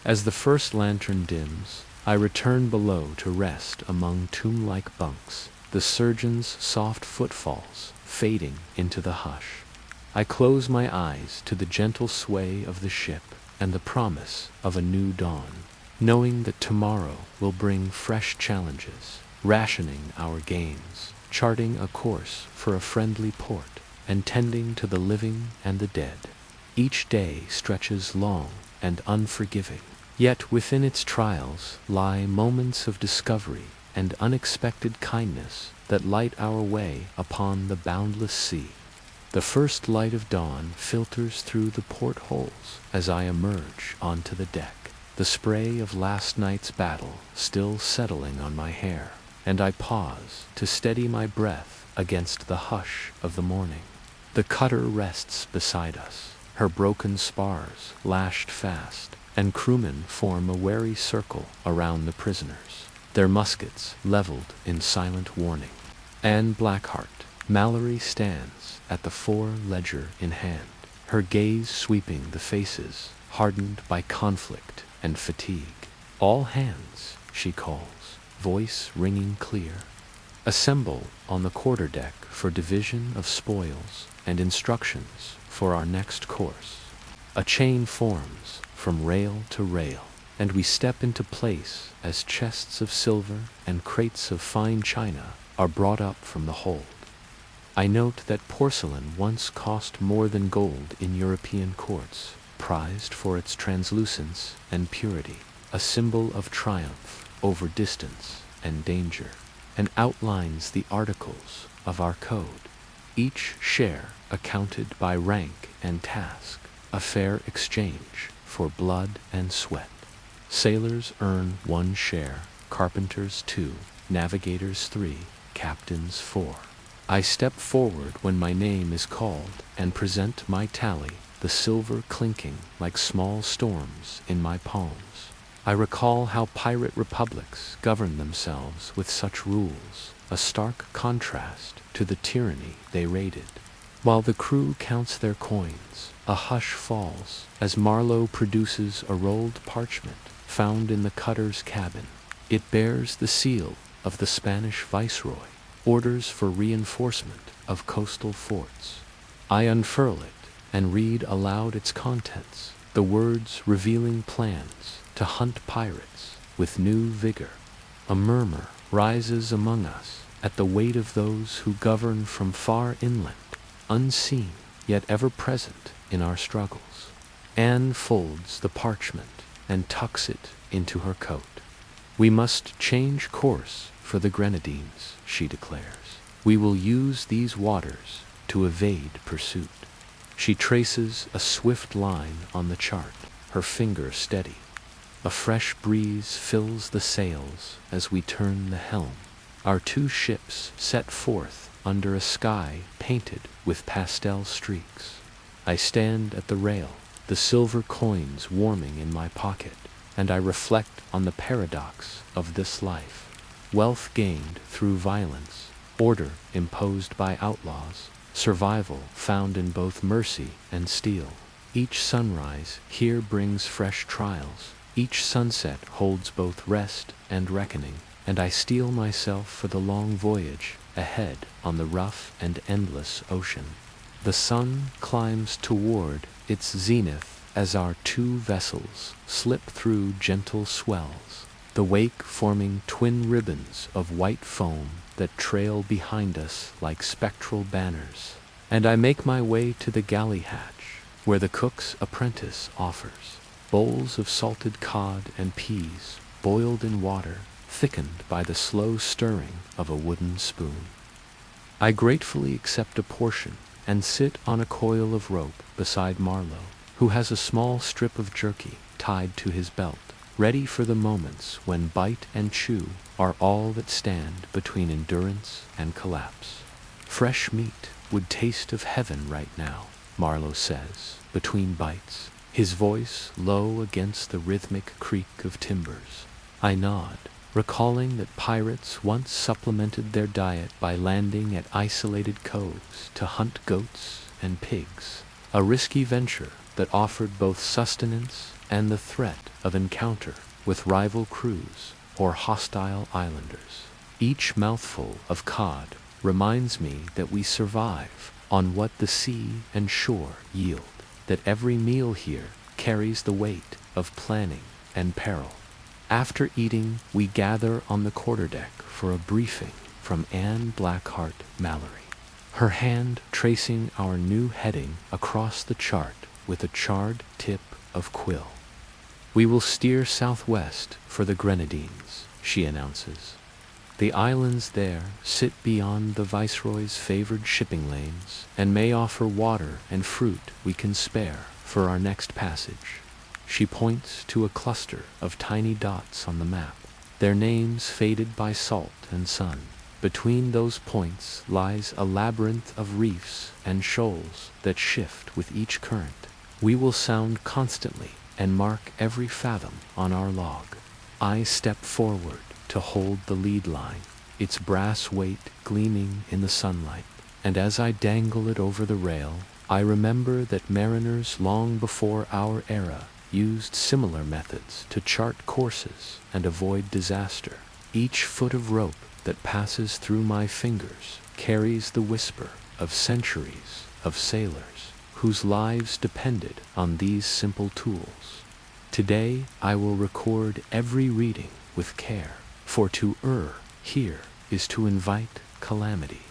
S1: As the first lantern dims, I return below to rest among tomb-like bunks, the surgeon's soft footfalls fading into the hush. I close my eyes to the gentle sway of the ship and the promise of a new dawn, knowing that tomorrow will bring fresh challenges, rationing our gains, charting a course for a friendly port, and tending to the living and the dead. Each day stretches long and unforgiving, yet within its trials lie moments of discovery and unexpected kindness that light our way upon the boundless sea. The first light of dawn filters through the portholes as I emerge onto the deck, the spray of last night's battle still settling on my hair, and I pause to steady my breath against the hush of the morning. The cutter rests beside us, her broken spars lashed fast, and crewmen form a wary circle around the prisoners, their muskets leveled in silent warning. And Blackheart, Mallory, stands at the fore ledger in hand, her gaze sweeping the faces hardened by conflict and fatigue. "All hands," she calls, voice ringing clear. "Assemble on the quarterdeck for division of spoils and instructions for our next course." A chain forms from rail to rail, and we step into place as chests of silver and crates of fine china are brought up from the hold. I note that porcelain once cost more than gold in European courts, prized for its translucence and purity, a symbol of triumph over distance and danger, and outlines the articles of our code, each share accounted by rank and task, a fair exchange for blood and sweat. Sailors earn 1 share, carpenters 2, navigators 3, captains 4. I step forward when my name is called and present my tally, the silver clinking like small storms in my palms. I recall how pirate republics governed themselves with such rules, a stark contrast to the tyranny they raided. While the crew counts their coins, a hush falls as Marlowe produces a rolled parchment found in the cutter's cabin. It bears the seal of the Spanish viceroy, orders for reinforcement of coastal forts. I unfurl it and read aloud its contents, the words revealing plans to hunt pirates with new vigor. A murmur rises among us at the weight of those who govern from far inland, unseen yet ever present in our struggles. Anne folds the parchment and tucks it into her coat. "We must change course for the Grenadines," she declares. "We will use these waters to evade pursuit." She traces a swift line on the chart, her finger steady. A fresh breeze fills the sails as we turn the helm. Our 2 ships set forth under a sky painted with pastel streaks. I stand at the rail, the silver coins warming in my pocket, and I reflect on the paradox of this life. Wealth gained through violence, order imposed by outlaws, survival found in both mercy and steel. Each sunrise here brings fresh trials. Each sunset holds both rest and reckoning, and I steel myself for the long voyage ahead on the rough and endless ocean. The sun climbs toward its zenith as our 2 vessels slip through gentle swells, the wake forming twin ribbons of white foam that trail behind us like spectral banners. And I make my way to the galley hatch, where the cook's apprentice offers bowls of salted cod and peas, boiled in water, thickened by the slow stirring of a wooden spoon. I gratefully accept a portion and sit on a coil of rope beside Marlowe, who has a small strip of jerky tied to his belt, ready for the moments when bite and chew are all that stand between endurance and collapse. Fresh meat would taste of heaven right now, Marlowe says, between bites, his voice low against the rhythmic creak of timbers. I nod, recalling that pirates once supplemented their diet by landing at isolated coves to hunt goats and pigs, a risky venture that offered both sustenance and the threat of encounter with rival crews or hostile islanders. Each mouthful of cod reminds me that we survive on what the sea and shore yield, that every meal here carries the weight of planning and peril. After eating, we gather on the quarterdeck for a briefing from Anne Blackheart Mallory, her hand tracing our new heading across the chart with a charred tip of quill. "We will steer southwest for the Grenadines," she announces. "The islands there sit beyond the Viceroy's favored shipping lanes and may offer water and fruit we can spare for our next passage." She points to a cluster of tiny dots on the map, their names faded by salt and sun. Between those points lies a labyrinth of reefs and shoals that shift with each current. We will sound constantly and mark every fathom on our log. I step forward to hold the lead line, its brass weight gleaming in the sunlight, and as I dangle it over the rail, I remember that mariners long before our era used similar methods to chart courses and avoid disaster. Each foot of rope that passes through my fingers carries the whisper of centuries of sailors whose lives depended on these simple tools. Today I will record every reading with care, for to err here is to invite calamity.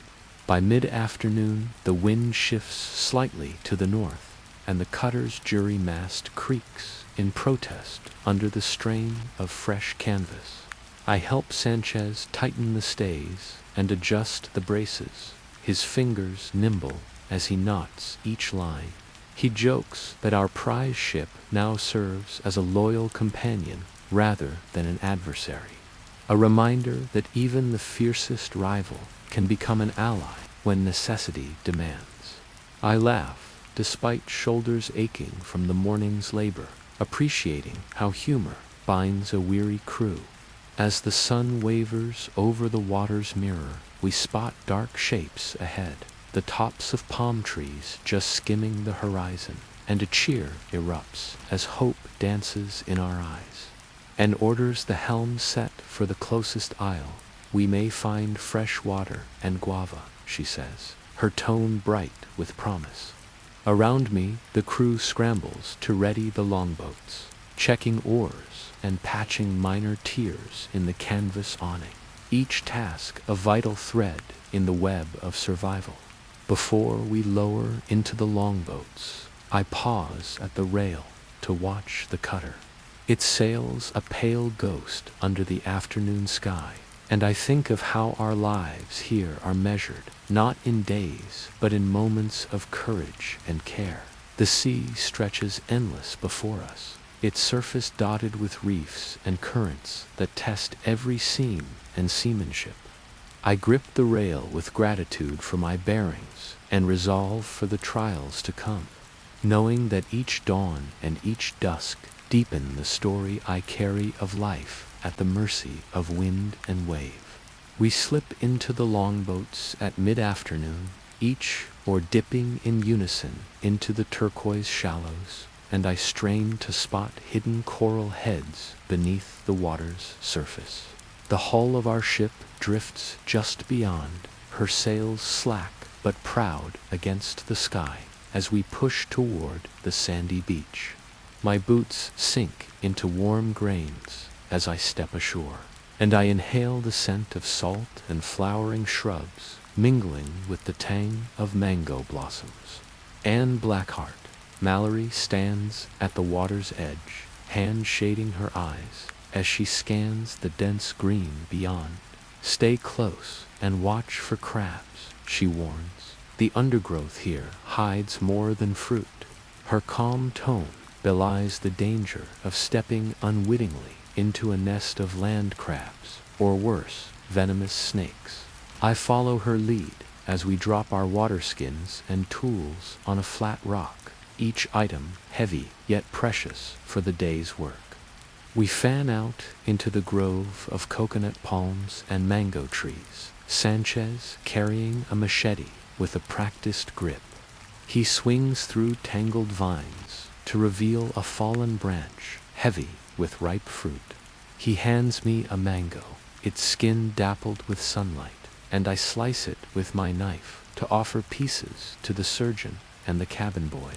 S1: By mid-afternoon, the wind shifts slightly to the north, and the cutter's jury mast creaks in protest under the strain of fresh canvas. I help Sanchez tighten the stays and adjust the braces, his fingers nimble as he knots each line. He jokes that our prize ship now serves as a loyal companion rather than an adversary, a reminder that even the fiercest rival can become an ally when necessity demands. I laugh, despite shoulders aching from the morning's labor, appreciating how humor binds a weary crew. As the sun wavers over the water's mirror, we spot dark shapes ahead, the tops of palm trees just skimming the horizon, and a cheer erupts as hope dances in our eyes. And orders the helm set for the closest isle. "We may find fresh water and guava," she says, her tone bright with promise. Around me, the crew scrambles to ready the longboats, checking oars and patching minor tears in the canvas awning, each task a vital thread in the web of survival. Before we lower into the longboats, I pause at the rail to watch the cutter. It sails a pale ghost under the afternoon sky, and I think of how our lives here are measured, not in days, but in moments of courage and care. The sea stretches endless before us, its surface dotted with reefs and currents that test every seam and seamanship. I grip the rail with gratitude for my bearings and resolve for the trials to come, knowing that each dawn and each dusk deepen the story I carry of life at the mercy of wind and wave. We slip into the longboats at mid-afternoon, each oar dipping in unison into the turquoise shallows, and I strain to spot hidden coral heads beneath the water's surface. The hull of our ship drifts just beyond, her sails slack but proud against the sky as we push toward the sandy beach. My boots sink into warm grains as I step ashore, and I inhale the scent of salt and flowering shrubs mingling with the tang of mango blossoms. Anne Blackheart Mallory stands at the water's edge, hand shading her eyes as she scans the dense green beyond. "Stay close and watch for crabs," she warns. The undergrowth here hides more than fruit. Her calm tone belies the danger of stepping unwittingly into a nest of land crabs, or worse, venomous snakes. I follow her lead as we drop our water skins and tools on a flat rock, each item heavy yet precious for the day's work. We fan out into the grove of coconut palms and mango trees, Sanchez carrying a machete with a practiced grip. He swings through tangled vines to reveal a fallen branch heavy with ripe fruit. He hands me a mango, its skin dappled with sunlight, and I slice it with my knife to offer pieces to the surgeon and the cabin boy.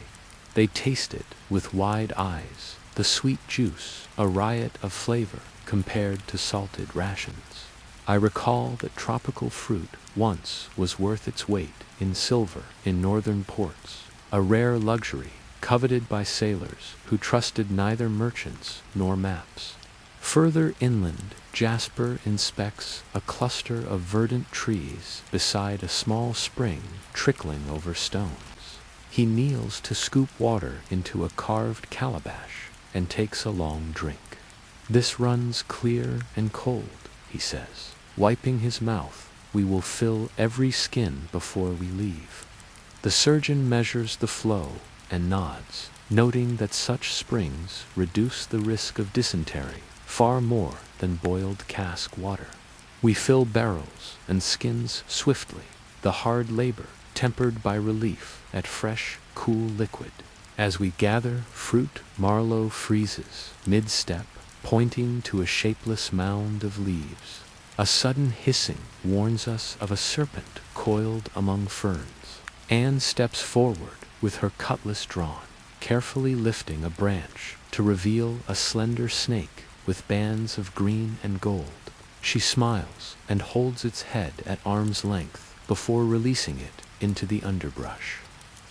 S1: They taste it with wide eyes, the sweet juice a riot of flavor compared to salted rations. I recall that tropical fruit once was worth its weight in silver in northern ports, a rare luxury coveted by sailors who trusted neither merchants nor maps. Further inland, Jasper inspects a cluster of verdant trees beside a small spring trickling over stones. He kneels to scoop water into a carved calabash and takes a long drink. "This runs clear and cold," he says. Wiping his mouth, "We will fill every skin before we leave." The surgeon measures the flow and nods, noting that such springs reduce the risk of dysentery far more than boiled cask water. We fill barrels and skins swiftly, the hard labor tempered by relief at fresh, cool liquid. As we gather fruit, Marlowe freezes mid-step, pointing to a shapeless mound of leaves. A sudden hissing warns us of a serpent coiled among ferns. Anne steps forward with her cutlass drawn, carefully lifting a branch to reveal a slender snake with bands of green and gold. She smiles and holds its head at arm's length before releasing it into the underbrush.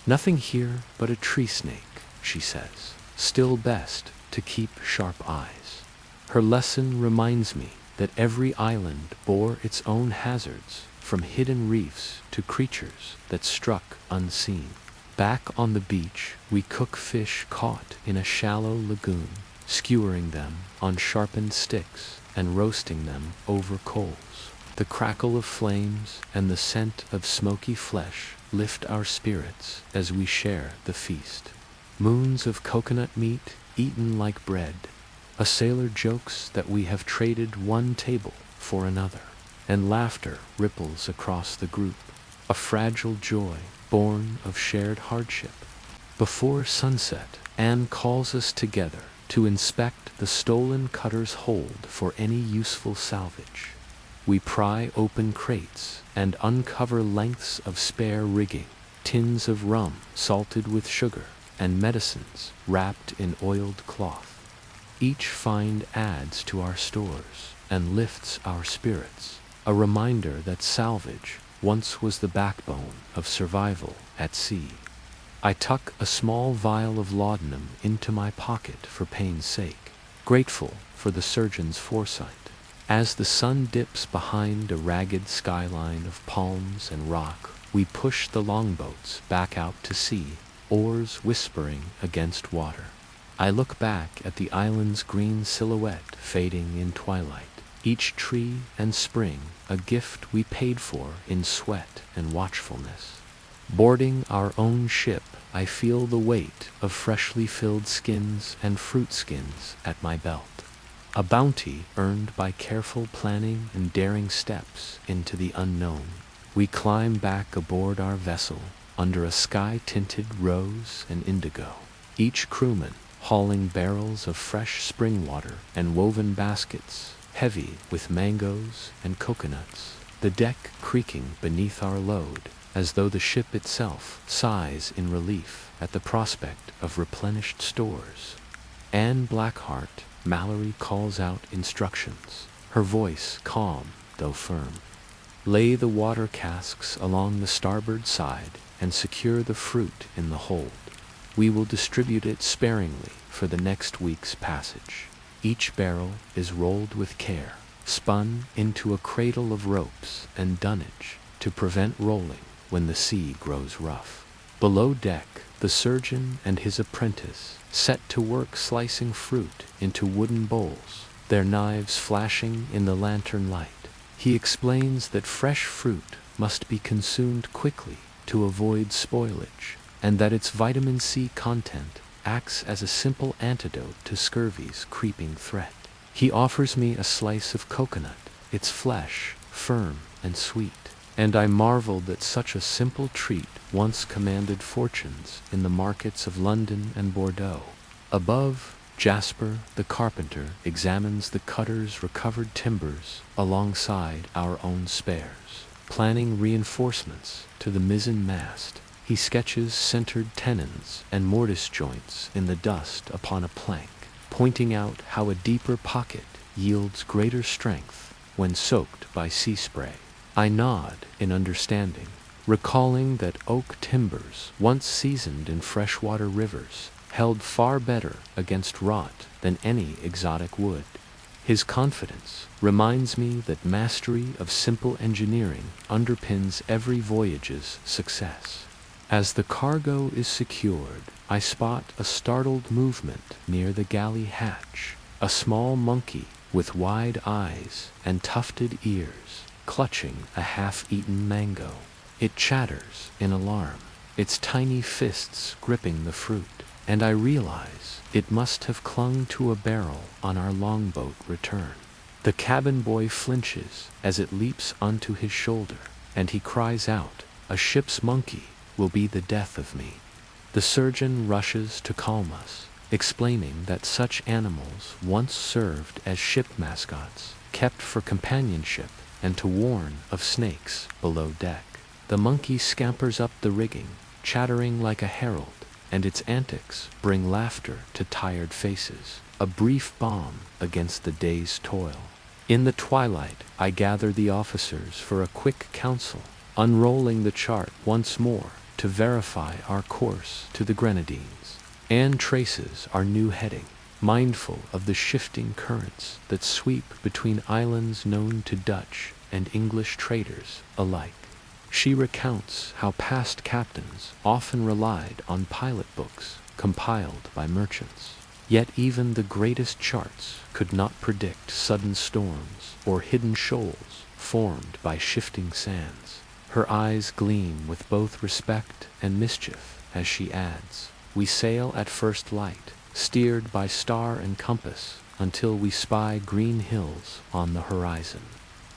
S1: "Nothing here but a tree snake," she says. "Still best to keep sharp eyes." Her lesson reminds me that every island bore its own hazards, from hidden reefs to creatures that struck unseen. Back on the beach, we cook fish caught in a shallow lagoon, skewering them on sharpened sticks and roasting them over coals. The crackle of flames and the scent of smoky flesh lift our spirits as we share the feast. Moons of coconut meat eaten like bread. A sailor jokes that we have traded one table for another, and laughter ripples across the group, a fragile joy born of shared hardship. Before sunset, Anne calls us together to inspect the stolen cutter's hold for any useful salvage. We pry open crates and uncover lengths of spare rigging, tins of rum salted with sugar, and medicines wrapped in oiled cloth. Each find adds to our stores and lifts our spirits, a reminder that salvage once was the backbone of survival at sea. I tuck a small vial of laudanum into my pocket for pain's sake, grateful for the surgeon's foresight. As the sun dips behind a ragged skyline of palms and rock, we push the longboats back out to sea, oars whispering against water. I look back at the island's green silhouette fading in twilight, each tree and spring a gift we paid for in sweat and watchfulness. Boarding our own ship, I feel the weight of freshly filled skins and fruit skins at my belt, a bounty earned by careful planning and daring steps into the unknown. We climb back aboard our vessel under a sky-tinted rose and indigo, each crewman hauling barrels of fresh spring water and woven baskets heavy with mangoes and coconuts, the deck creaking beneath our load as though the ship itself sighs in relief at the prospect of replenished stores. Anne Blackheart, Mallory calls out instructions, her voice calm though firm. Lay the water casks along the starboard side and secure the fruit in the hold. We will distribute it sparingly for the next week's passage. Each barrel is rolled with care, spun into a cradle of ropes and dunnage to prevent rolling when the sea grows rough. Below deck, the surgeon and his apprentice set to work slicing fruit into wooden bowls, their knives flashing in the lantern light. He explains that fresh fruit must be consumed quickly to avoid spoilage, and that its vitamin C content acts as a simple antidote to scurvy's creeping threat. He offers me a slice of coconut, its flesh firm and sweet, and I marveled that such a simple treat once commanded fortunes in the markets of London and Bordeaux. Above, Jasper, the carpenter, examines the cutter's recovered timbers alongside our own spares, planning reinforcements to the mizzen mast. He sketches centered tenons and mortise joints in the dust upon a plank, pointing out how a deeper pocket yields greater strength when soaked by sea spray. I nod in understanding, recalling that oak timbers, once seasoned in freshwater rivers, held far better against rot than any exotic wood. His confidence reminds me that mastery of simple engineering underpins every voyage's success. As the cargo is secured, I spot a startled movement near the galley hatch. A small monkey with wide eyes and tufted ears, clutching a half-eaten mango. It chatters in alarm, its tiny fists gripping the fruit, and I realize it must have clung to a barrel on our longboat return. The cabin boy flinches as it leaps onto his shoulder, and he cries out, "A ship's monkey will be the death of me." The surgeon rushes to calm us, explaining that such animals once served as ship mascots, kept for companionship and to warn of snakes below deck. The monkey scampers up the rigging, chattering like a herald, and its antics bring laughter to tired faces, a brief balm against the day's toil. In the twilight, I gather the officers for a quick council, unrolling the chart once more to verify our course to the Grenadines. Anne traces our new heading, mindful of the shifting currents that sweep between islands known to Dutch and English traders alike. She recounts how past captains often relied on pilot books compiled by merchants. Yet even the greatest charts could not predict sudden storms or hidden shoals formed by shifting sands. Her eyes gleam with both respect and mischief as she adds, "We sail at first light, steered by star and compass, until we spy green hills on the horizon."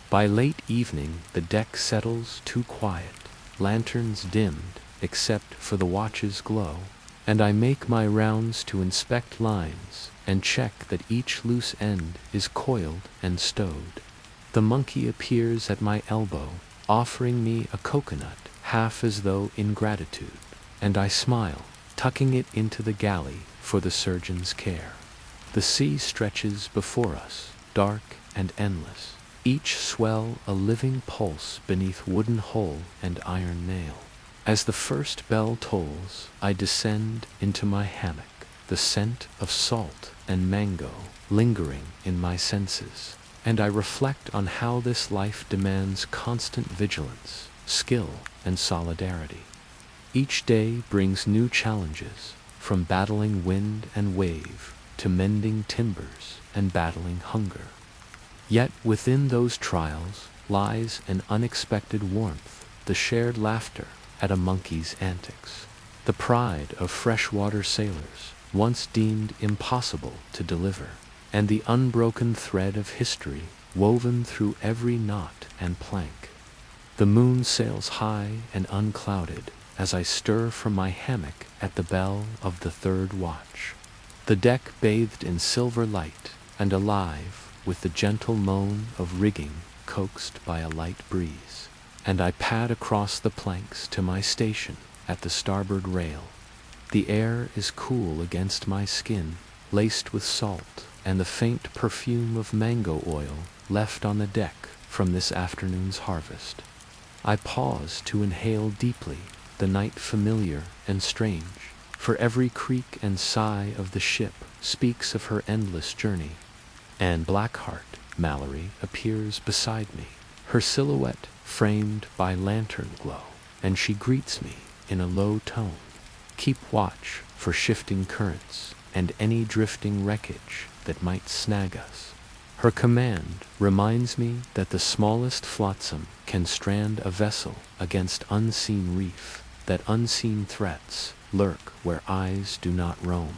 S1: By late evening the deck settles too quiet, lanterns dimmed except for the watch's glow, and I make my rounds to inspect lines and check that each loose end is coiled and stowed. The monkey appears at my elbow, offering me a coconut, half as though in gratitude, and I smile, tucking it into the galley for the surgeon's care. The sea stretches before us, dark and endless, each swell a living pulse beneath wooden hull and iron nail. As the first bell tolls, I descend into my hammock, the scent of salt and mango lingering in my senses, and I reflect on how this life demands constant vigilance, skill, and solidarity. Each day brings new challenges, from battling wind and wave to mending timbers and battling hunger. Yet within those trials lies an unexpected warmth, the shared laughter at a monkey's antics, the pride of freshwater sailors, once deemed impossible to deliver, and the unbroken thread of history woven through every knot and plank. The moon sails high and unclouded as I stir from my hammock at the bell of the third watch. The deck bathed in silver light and alive with the gentle moan of rigging coaxed by a light breeze, and I pad across the planks to my station at the starboard rail. The air is cool against my skin, laced with salt and the faint perfume of mango oil left on the deck from this afternoon's harvest. I pause to inhale deeply, the night familiar and strange, for every creak and sigh of the ship speaks of her endless journey. And Blackheart, Mallory, appears beside me, her silhouette framed by lantern glow. and she greets me in a low tone. Keep watch for shifting currents and any drifting wreckage that might snag us. Her command reminds me that the smallest flotsam can strand a vessel against unseen reef, that unseen threats lurk where eyes do not roam.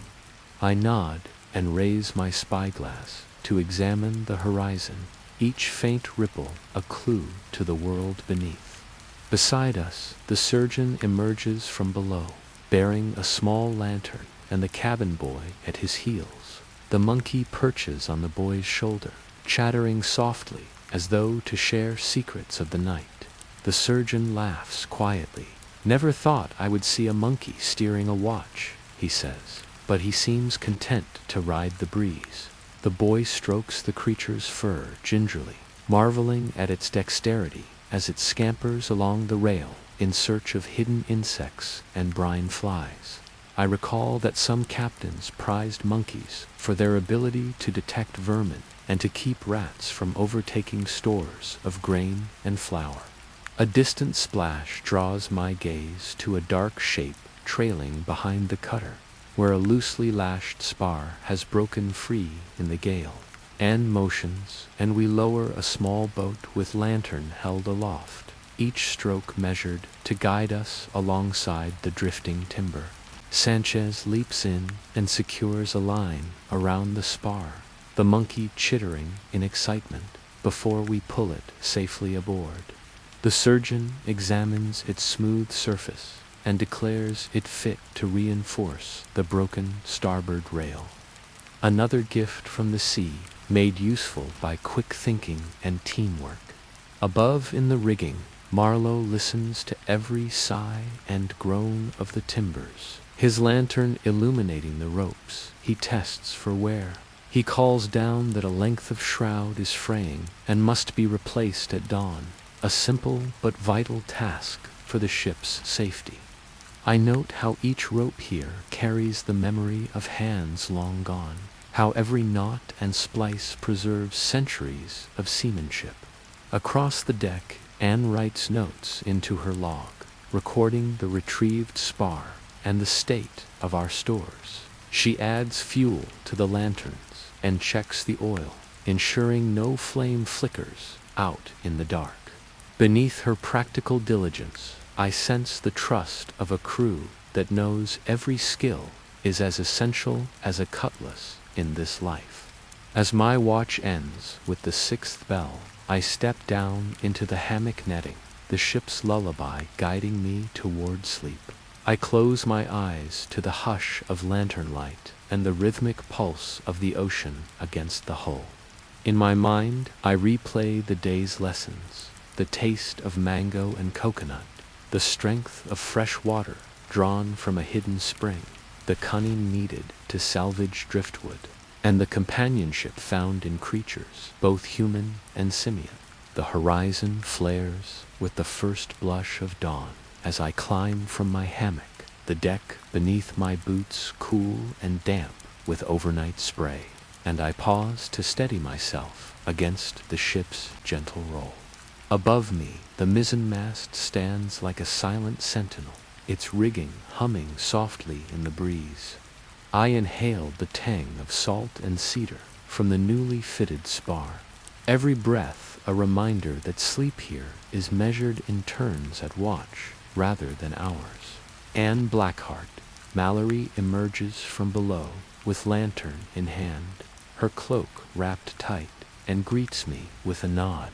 S1: I nod and raise my spyglass to examine the horizon, each faint ripple a clue to the world beneath. Beside us, the surgeon emerges from below, bearing a small lantern and the cabin boy at his heels. The monkey perches on the boy's shoulder, chattering softly as though to share secrets of the night. The surgeon laughs quietly. "Never thought I would see a monkey steering a watch," he says, but he seems content to ride the breeze. The boy strokes the creature's fur gingerly, marveling at its dexterity as it scampers along the rail in search of hidden insects and brine flies. I recall that some captains prized monkeys for their ability to detect vermin and to keep rats from overtaking stores of grain and flour. A distant splash draws my gaze to a dark shape trailing behind the cutter, where a loosely lashed spar has broken free in the gale. Anne motions, and we lower a small boat with lantern held aloft, each stroke measured to guide us alongside the drifting timber. Sanchez leaps in and secures a line around the spar, the monkey chittering in excitement before we pull it safely aboard. The surgeon examines its smooth surface and declares it fit to reinforce the broken starboard rail. Another gift from the sea, made useful by quick thinking and teamwork. Above in the rigging, Marlowe listens to every sigh and groan of the timbers, his lantern illuminating the ropes. He tests for wear. He calls down that a length of shroud is fraying and must be replaced at dawn, a simple but vital task for the ship's safety. I note how each rope here carries the memory of hands long gone, how every knot and splice preserves centuries of seamanship. Across the deck, Anne writes notes into her log, recording the retrieved spar and the state of our stores. She adds fuel to the lanterns and checks the oil, ensuring no flame flickers out in the dark. Beneath her practical diligence, I sense the trust of a crew that knows every skill is as essential as a cutlass in this life. As my watch ends with the 6th bell, I step down into the hammock netting, the ship's lullaby guiding me toward sleep. I close my eyes to the hush of lantern light and the rhythmic pulse of the ocean against the hull. In my mind, I replay the day's lessons, the taste of mango and coconut, the strength of fresh water drawn from a hidden spring, the cunning needed to salvage driftwood, and the companionship found in creatures, both human and simian. The horizon flares with the first blush of dawn as I climb from my hammock, the deck beneath my boots cool and damp with overnight spray, and I pause to steady myself against the ship's gentle roll. Above me, the mizzenmast stands like a silent sentinel, its rigging humming softly in the breeze. I inhale the tang of salt and cedar from the newly fitted spar, every breath a reminder that sleep here is measured in turns at watch rather than hours. Anne Blackheart, Mallory emerges from below with lantern in hand, her cloak wrapped tight, and greets me with a nod.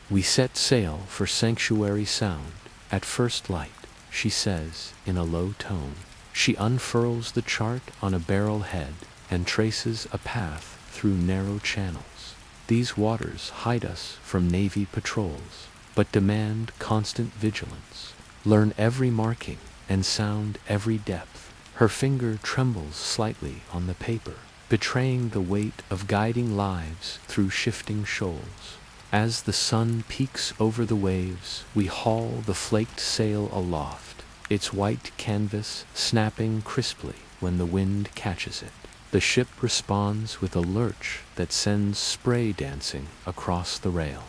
S1: We set sail for Sanctuary Sound at first light, she says in a low tone. She unfurls the chart on a barrel head and traces a path through narrow channels. These waters hide us from Navy patrols, but demand constant vigilance. Learn every marking and sound every depth. Her finger trembles slightly on the paper, betraying the weight of guiding lives through shifting shoals. As the sun peeks over the waves, we haul the flaked sail aloft, its white canvas snapping crisply when the wind catches it. The ship responds with a lurch that sends spray dancing across the rail.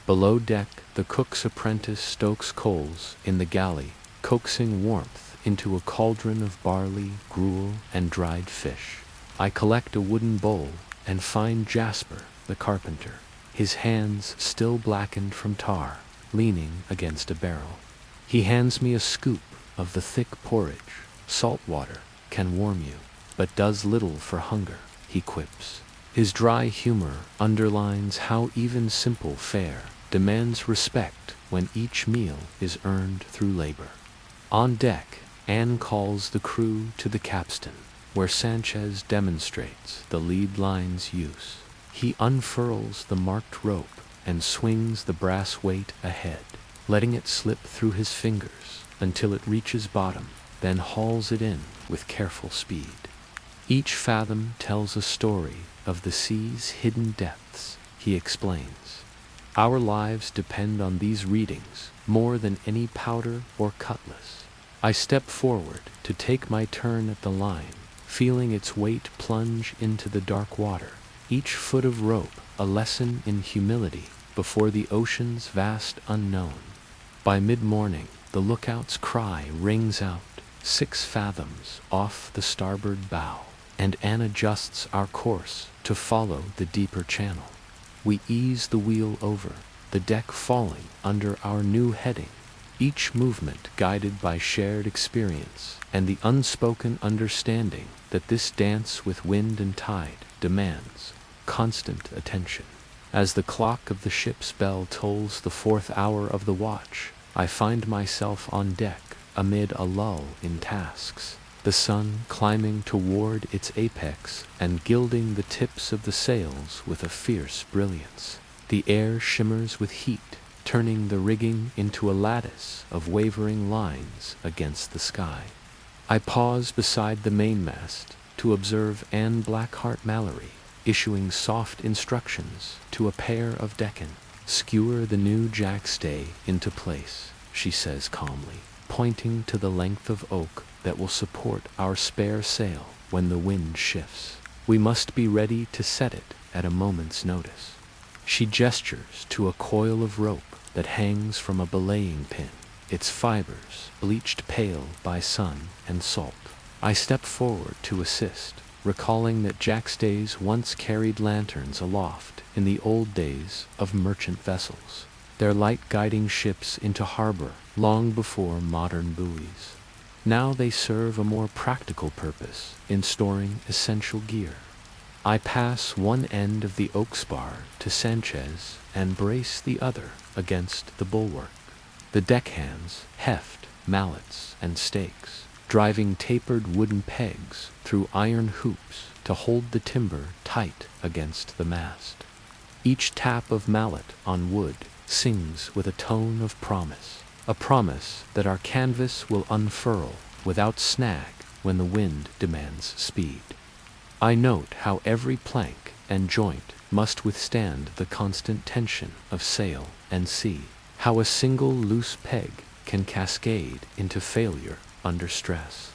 S1: Below deck, the cook's apprentice stokes coals in the galley, coaxing warmth into a cauldron of barley, gruel, and dried fish. I collect a wooden bowl and find Jasper, the carpenter, his hands still blackened from tar, leaning against a barrel. He hands me a scoop of the thick porridge. Salt water can warm you, but does little for hunger, he quips. His dry humor underlines how even simple fare demands respect when each meal is earned through labor. On deck, Anne calls the crew to the capstan, where Sanchez demonstrates the lead line's use. He unfurls the marked rope and swings the brass weight ahead, letting it slip through his fingers until it reaches bottom, then hauls it in with careful speed. Each fathom tells a story of the sea's hidden depths, he explains. Our lives depend on these readings more than any powder or cutlass. I step forward to take my turn at the line, feeling its weight plunge into the dark water, each foot of rope a lesson in humility before the ocean's vast unknown. By mid-morning, the lookout's cry rings out, 6 fathoms off the starboard bow, and Anne adjusts our course to follow the deeper channel. We ease the wheel over, the deck falling under our new heading, each movement guided by shared experience and the unspoken understanding that this dance with wind and tide demands constant attention. As the clock of the ship's bell tolls the 4th hour of the watch, I find myself on deck amid a lull in tasks, the sun climbing toward its apex and gilding the tips of the sails with a fierce brilliance. The air shimmers with heat, turning the rigging into a lattice of wavering lines against the sky. I pause beside the mainmast to observe Anne Blackhart Mallory issuing soft instructions to a pair of Deccan. "Skewer the new jackstay into place," she says calmly, pointing to the length of oak that will support our spare sail when the wind shifts. "We must be ready to set it at a moment's notice." She gestures to a coil of rope that hangs from a belaying pin, its fibers bleached pale by sun and salt. I step forward to assist, recalling that jackstays once carried lanterns aloft in the old days of merchant vessels, their light guiding ships into harbor long before modern buoys. Now they serve a more practical purpose in storing essential gear. I pass one end of the oak spar to Sanchez and brace the other against the bulwark. The deckhands heft mallets and stakes, driving tapered wooden pegs through iron hoops to hold the timber tight against the mast. Each tap of mallet on wood sings with a tone of promise, a promise that our canvas will unfurl without snag when the wind demands speed. I note how every plank and joint must withstand the constant tension of sail and sea, how a single loose peg can cascade into failure under stress.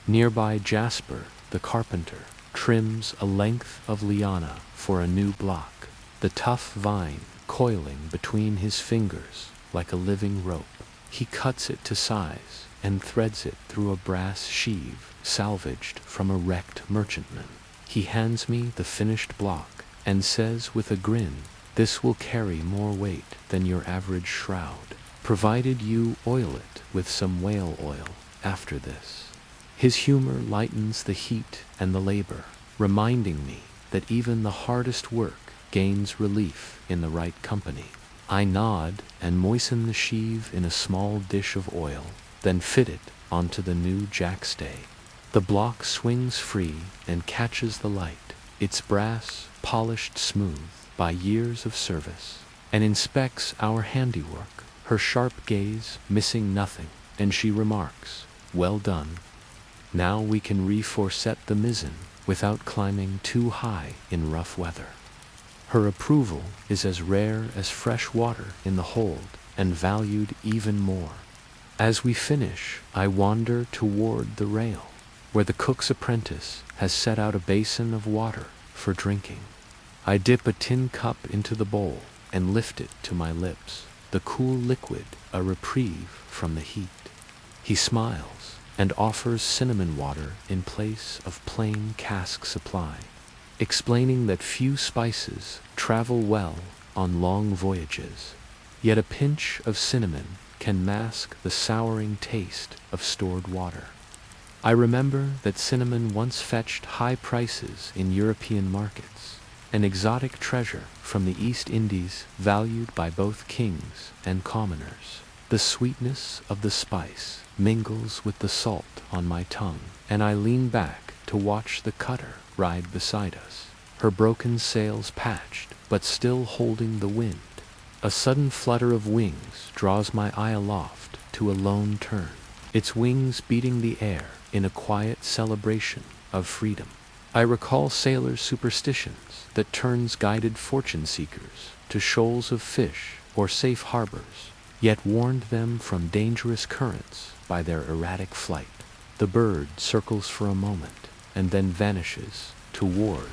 S1: Nearby, Jasper, the carpenter, trims a length of liana for a new block, the tough vine coiling between his fingers like a living rope. He cuts it to size and threads it through a brass sheave salvaged from a wrecked merchantman. He hands me the finished block and says with a grin, "This will carry more weight than your average shroud, provided you oil it with some whale oil after this." His humor lightens the heat and the labor, reminding me that even the hardest work gains relief in the right company. I nod and moisten the sheave in a small dish of oil, then fit it onto the new jackstay. The block swings free and catches the light, its brass polished smooth by years of service, and inspects our handiwork, her sharp gaze missing nothing, and she remarks, "Well done. Now we can reforset the mizzen without climbing too high in rough weather." Her approval is as rare as fresh water in the hold, and valued even more. As we finish, I wander toward the rail, where the cook's apprentice has set out a basin of water for drinking. I dip a tin cup into the bowl, and lift it to my lips, the cool liquid a reprieve from the heat. He smiles and offers cinnamon water in place of plain cask supply, explaining that few spices travel well on long voyages, yet a pinch of cinnamon can mask the souring taste of stored water. I remember that cinnamon once fetched high prices in European markets, an exotic treasure from the East Indies valued by both kings and commoners. The sweetness of the spice mingles with the salt on my tongue, and I lean back to watch the cutter ride beside us, her broken sails patched but still holding the wind. A sudden flutter of wings draws my eye aloft to a lone tern, its wings beating the air in a quiet celebration of freedom. I recall sailors' superstitions that terns guided fortune seekers to shoals of fish or safe harbors, yet warned them from dangerous currents by their erratic flight. The bird circles for a moment and then vanishes toward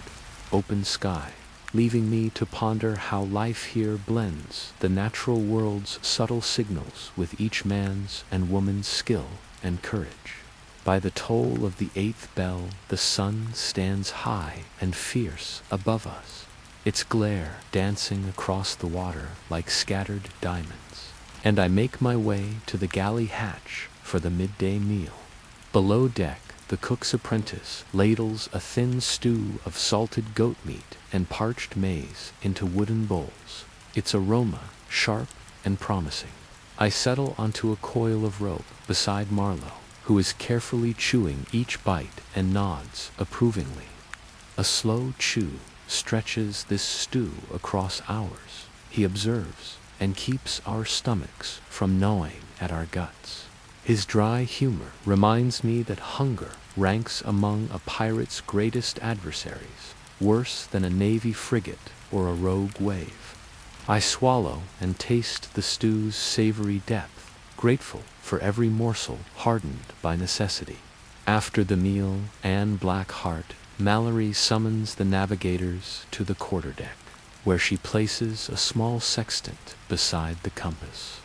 S1: open sky, leaving me to ponder how life here blends the natural world's subtle signals with each man's and woman's skill and courage. By the toll of the 8th bell, the sun stands high and fierce above us, its glare dancing across the water like scattered diamonds, and I make my way to the galley hatch for the midday meal. Below deck, the cook's apprentice ladles a thin stew of salted goat meat and parched maize into wooden bowls, its aroma sharp and promising. I settle onto a coil of rope beside Marlowe, who is carefully chewing each bite and nods approvingly. A slow chew stretches this stew across ours, he observes, and keeps our stomachs from gnawing at our guts. His dry humor reminds me that hunger ranks among a pirate's greatest adversaries, worse than a navy frigate or a rogue wave. I swallow and taste the stew's savory depth, grateful for every morsel hardened by necessity. After the meal, Anne Blackheart Mallory summons the navigators to the quarterdeck, where she places a small sextant beside the compass.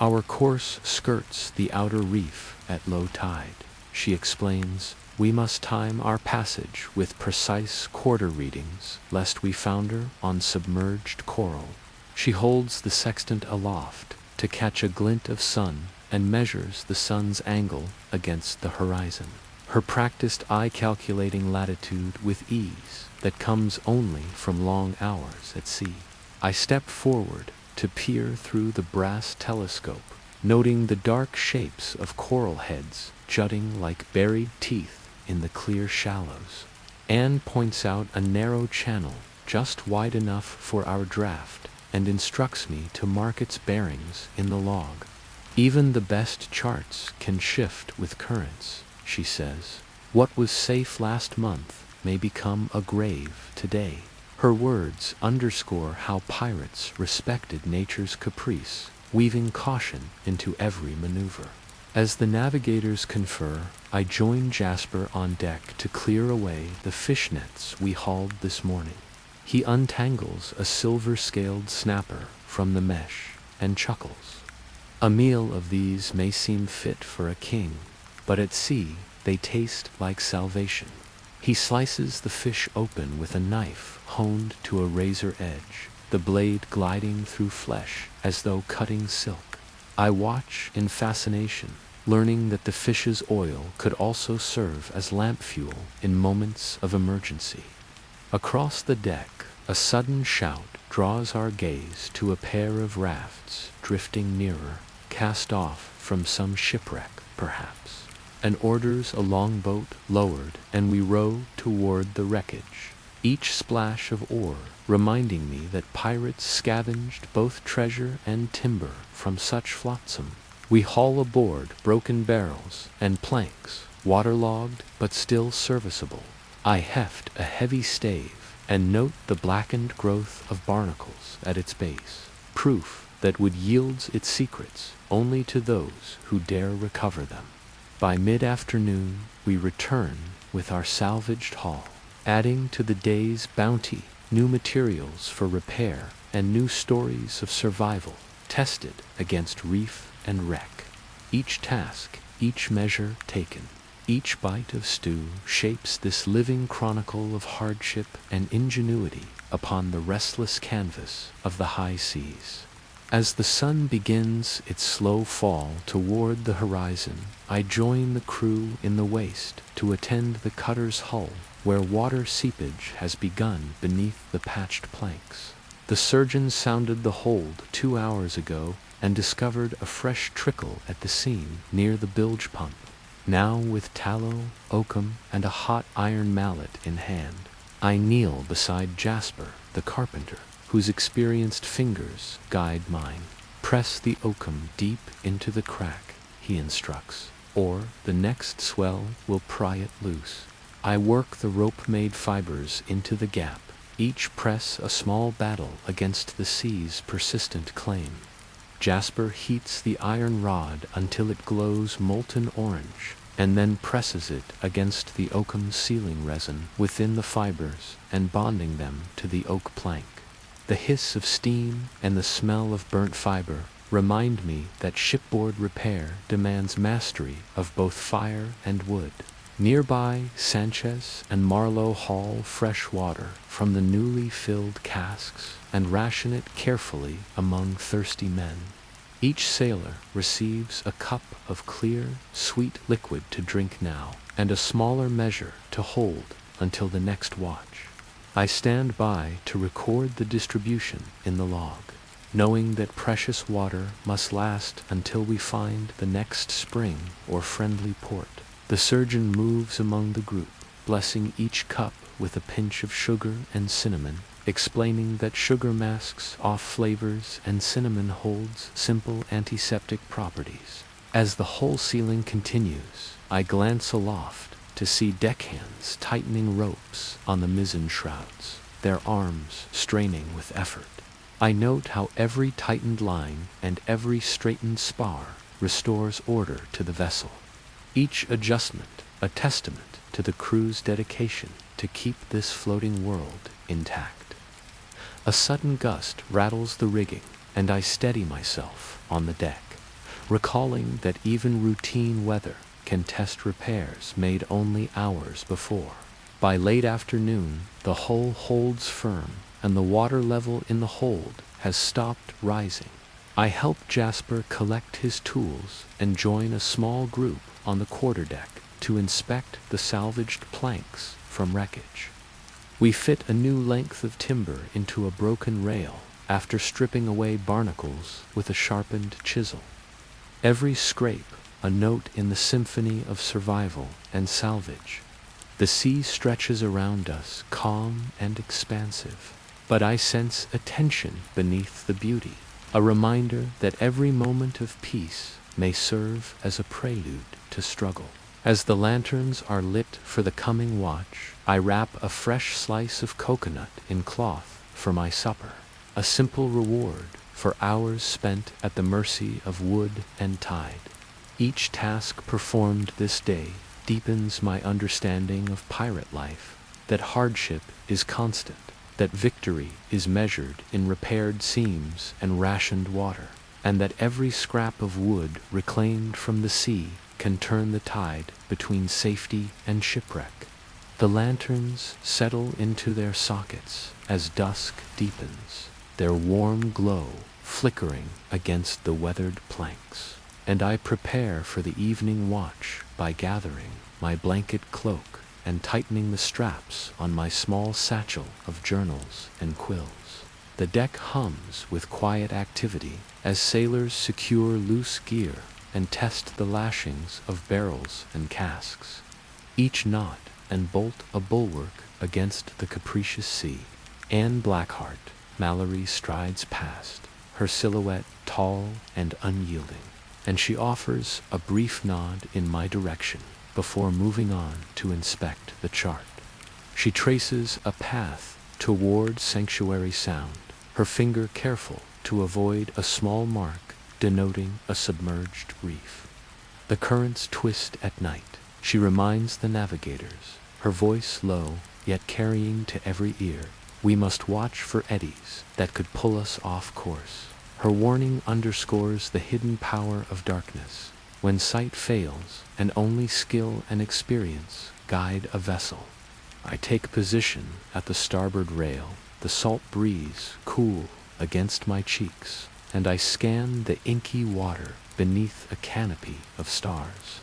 S1: Our course skirts the outer reef at low tide, she explains. We must time our passage with precise quarter readings, lest we founder on submerged coral. She holds the sextant aloft to catch a glint of sun and measures the sun's angle against the horizon, her practiced eye calculating latitude with ease that comes only from long hours at sea. I step forward to peer through the brass telescope, noting the dark shapes of coral heads jutting like buried teeth in the clear shallows. Anne points out a narrow channel just wide enough for our draft and instructs me to mark its bearings in the log. Even the best charts can shift with currents, she says. What was safe last month may become a grave today. Her words underscore how pirates respected nature's caprice, weaving caution into every maneuver. As the navigators confer, I join Jasper on deck to clear away the fish nets we hauled this morning. He untangles a silver-scaled snapper from the mesh and chuckles. A meal of these may seem fit for a king, but at sea they taste like salvation. He slices the fish open with a knife honed to a razor edge, the blade gliding through flesh as though cutting silk. I watch in fascination, learning that the fish's oil could also serve as lamp fuel in moments of emergency. Across the deck, a sudden shout draws our gaze to a pair of rafts drifting nearer, cast off from some shipwreck, perhaps. An orders a longboat lowered, and we row toward the wreckage, each splash of oar reminding me that pirates scavenged both treasure and timber from such flotsam. We haul aboard broken barrels and planks, waterlogged but still serviceable. I heft a heavy stave and note the blackened growth of barnacles at its base, proof that wood yields its secrets only to those who dare recover them. By mid-afternoon, we return with our salvaged haul, adding to the day's bounty new materials for repair and new stories of survival, tested against reef and wreck. Each task, each measure taken, each bite of stew shapes this living chronicle of hardship and ingenuity upon the restless canvas of the high seas. As the sun begins its slow fall toward the horizon, I join the crew in the waist to attend the cutter's hull, where water seepage has begun beneath the patched planks. The surgeon sounded the hold 2 hours ago and discovered a fresh trickle at the seam near the bilge pump. Now, with tallow, oakum, and a hot iron mallet in hand, I kneel beside Jasper, the carpenter, whose experienced fingers guide mine. Press the oakum deep into the crack, he instructs, or the next swell will pry it loose. I work the rope-made fibers into the gap, each press a small battle against the sea's persistent claim. Jasper heats the iron rod until it glows molten orange, and then presses it against the oakum sealing resin within the fibers and bonding them to the oak plank. The hiss of steam and the smell of burnt fiber remind me that shipboard repair demands mastery of both fire and wood. Nearby, Sanchez and Marlowe haul fresh water from the newly filled casks and ration it carefully among thirsty men. Each sailor receives a cup of clear, sweet liquid to drink now, and a smaller measure to hold until the next watch. I stand by to record the distribution in the log, knowing that precious water must last until we find the next spring or friendly port. The surgeon moves among the group, blessing each cup with a pinch of sugar and cinnamon, explaining that sugar masks off flavors and cinnamon holds simple antiseptic properties. As the hull sealing continues, I glance aloft to see deckhands tightening ropes on the mizzen shrouds, their arms straining with effort. I note how every tightened line and every straightened spar restores order to the vessel. Each adjustment a testament to the crew's dedication to keep this floating world intact. A sudden gust rattles the rigging, and I steady myself on the deck, recalling that even routine weather can test repairs made only hours before. By late afternoon, the hull holds firm, and the water level in the hold has stopped rising. I help Jasper collect his tools and join a small group on the quarterdeck to inspect the salvaged planks from wreckage. We fit a new length of timber into a broken rail after stripping away barnacles with a sharpened chisel. Every scrape a note in the symphony of survival and salvage. The sea stretches around us, calm and expansive, but I sense a tension beneath the beauty, a reminder that every moment of peace may serve as a prelude to struggle. As the lanterns are lit for the coming watch, I wrap a fresh slice of coconut in cloth for my supper, a simple reward for hours spent at the mercy of wood and tide. Each task performed this day deepens my understanding of pirate life, that hardship is constant, that victory is measured in repaired seams and rationed water, and that every scrap of wood reclaimed from the sea can turn the tide between safety and shipwreck. The lanterns settle into their sockets as dusk deepens, their warm glow flickering against the weathered planks, and I prepare for the evening watch by gathering my blanket cloak and tightening the straps on my small satchel of journals and quills. The deck hums with quiet activity as sailors secure loose gear and test the lashings of barrels and casks. Each knot and bolt a bulwark against the capricious sea. Anne Blackheart, Mallory strides past, her silhouette tall and unyielding, and she offers a brief nod in my direction before moving on to inspect the chart. She traces a path toward Sanctuary Sound, her finger careful to avoid a small mark denoting a submerged reef. The currents twist at night, she reminds the navigators, her voice low yet carrying to every ear We must watch for eddies that could pull us off course. Her warning underscores the hidden power of darkness, when sight fails and only skill and experience guide a vessel. I take position at the starboard rail, the salt breeze cool against my cheeks, and I scan the inky water beneath a canopy of stars.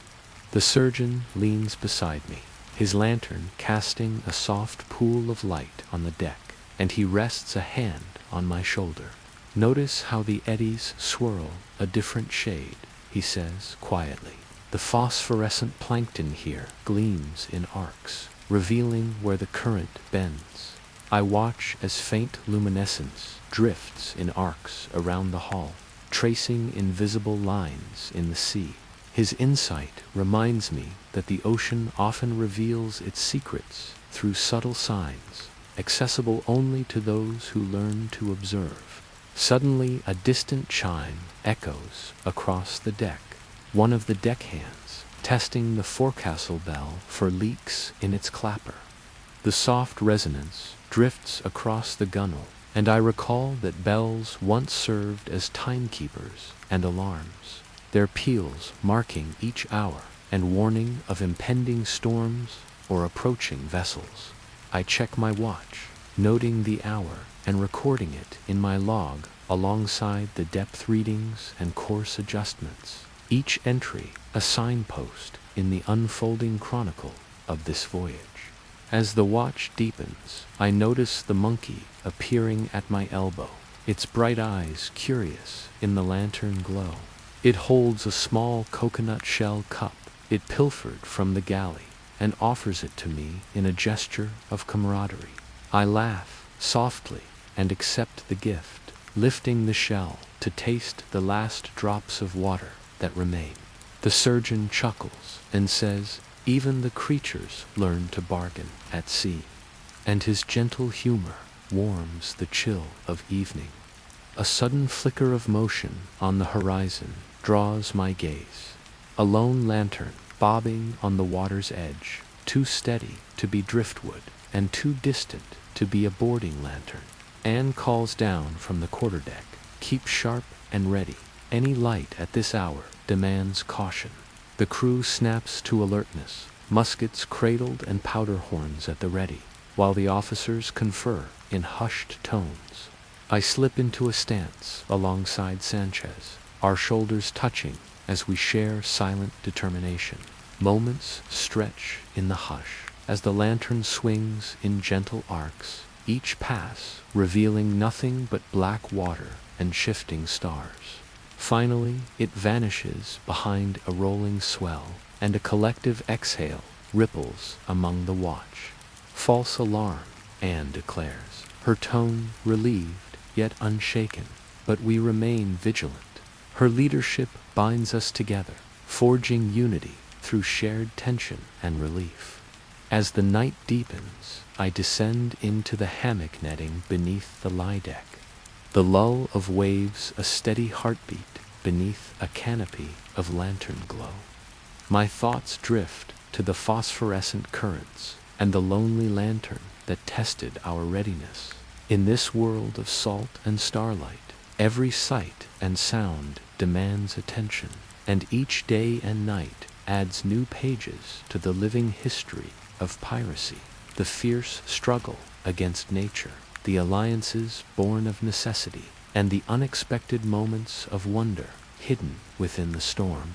S1: The surgeon leans beside me, his lantern casting a soft pool of light on the deck, and he rests a hand on my shoulder. Notice how the eddies swirl a different shade, he says quietly. The phosphorescent plankton here gleams in arcs, revealing where the current bends. I watch as faint luminescence drifts in arcs around the hull, tracing invisible lines in the sea. His insight reminds me that the ocean often reveals its secrets through subtle signs, accessible only to those who learn to observe. Suddenly, a distant chime echoes across the deck, one of the deckhands testing the forecastle bell for leaks in its clapper. The soft resonance drifts across the gunwale, and I recall that bells once served as timekeepers and alarms, their peals marking each hour and warning of impending storms or approaching vessels. I check my watch, noting the hour and recording it in my log alongside the depth readings and course adjustments, each entry a signpost in the unfolding chronicle of this voyage. As the watch deepens, I notice the monkey appearing at my elbow, its bright eyes curious in the lantern glow. It holds a small coconut shell cup it pilfered from the galley and offers it to me in a gesture of camaraderie. I laugh softly and accept the gift, lifting the shell to taste the last drops of water that remain. The surgeon chuckles and says, "Even the creatures learn to bargain at sea," and his gentle humor warms the chill of evening. A sudden flicker of motion on the horizon draws my gaze. A lone lantern bobbing on the water's edge, too steady to be driftwood and too distant to be a boarding lantern. Anne calls down from the quarterdeck, "Keep sharp and ready. Any light at this hour demands caution." The crew snaps to alertness, muskets cradled and powder horns at the ready, while the officers confer in hushed tones. I slip into a stance alongside Sanchez, our shoulders touching as we share silent determination. Moments stretch in the hush as the lantern swings in gentle arcs, each pass revealing nothing but black water and shifting stars. Finally, it vanishes behind a rolling swell, and a collective exhale ripples among the watch. "False alarm," Anne declares, her tone relieved yet unshaken, but we remain vigilant. Her leadership binds us together, forging unity through shared tension and relief. As the night deepens, I descend into the hammock netting beneath the lie deck. The lull of waves a steady heartbeat beneath a canopy of lantern glow. My thoughts drift to the phosphorescent currents and the lonely lantern that tested our readiness. In this world of salt and starlight, every sight and sound demands attention, and each day and night adds new pages to the living history of piracy. The fierce struggle against nature, the alliances born of necessity, and the unexpected moments of wonder hidden within the storm.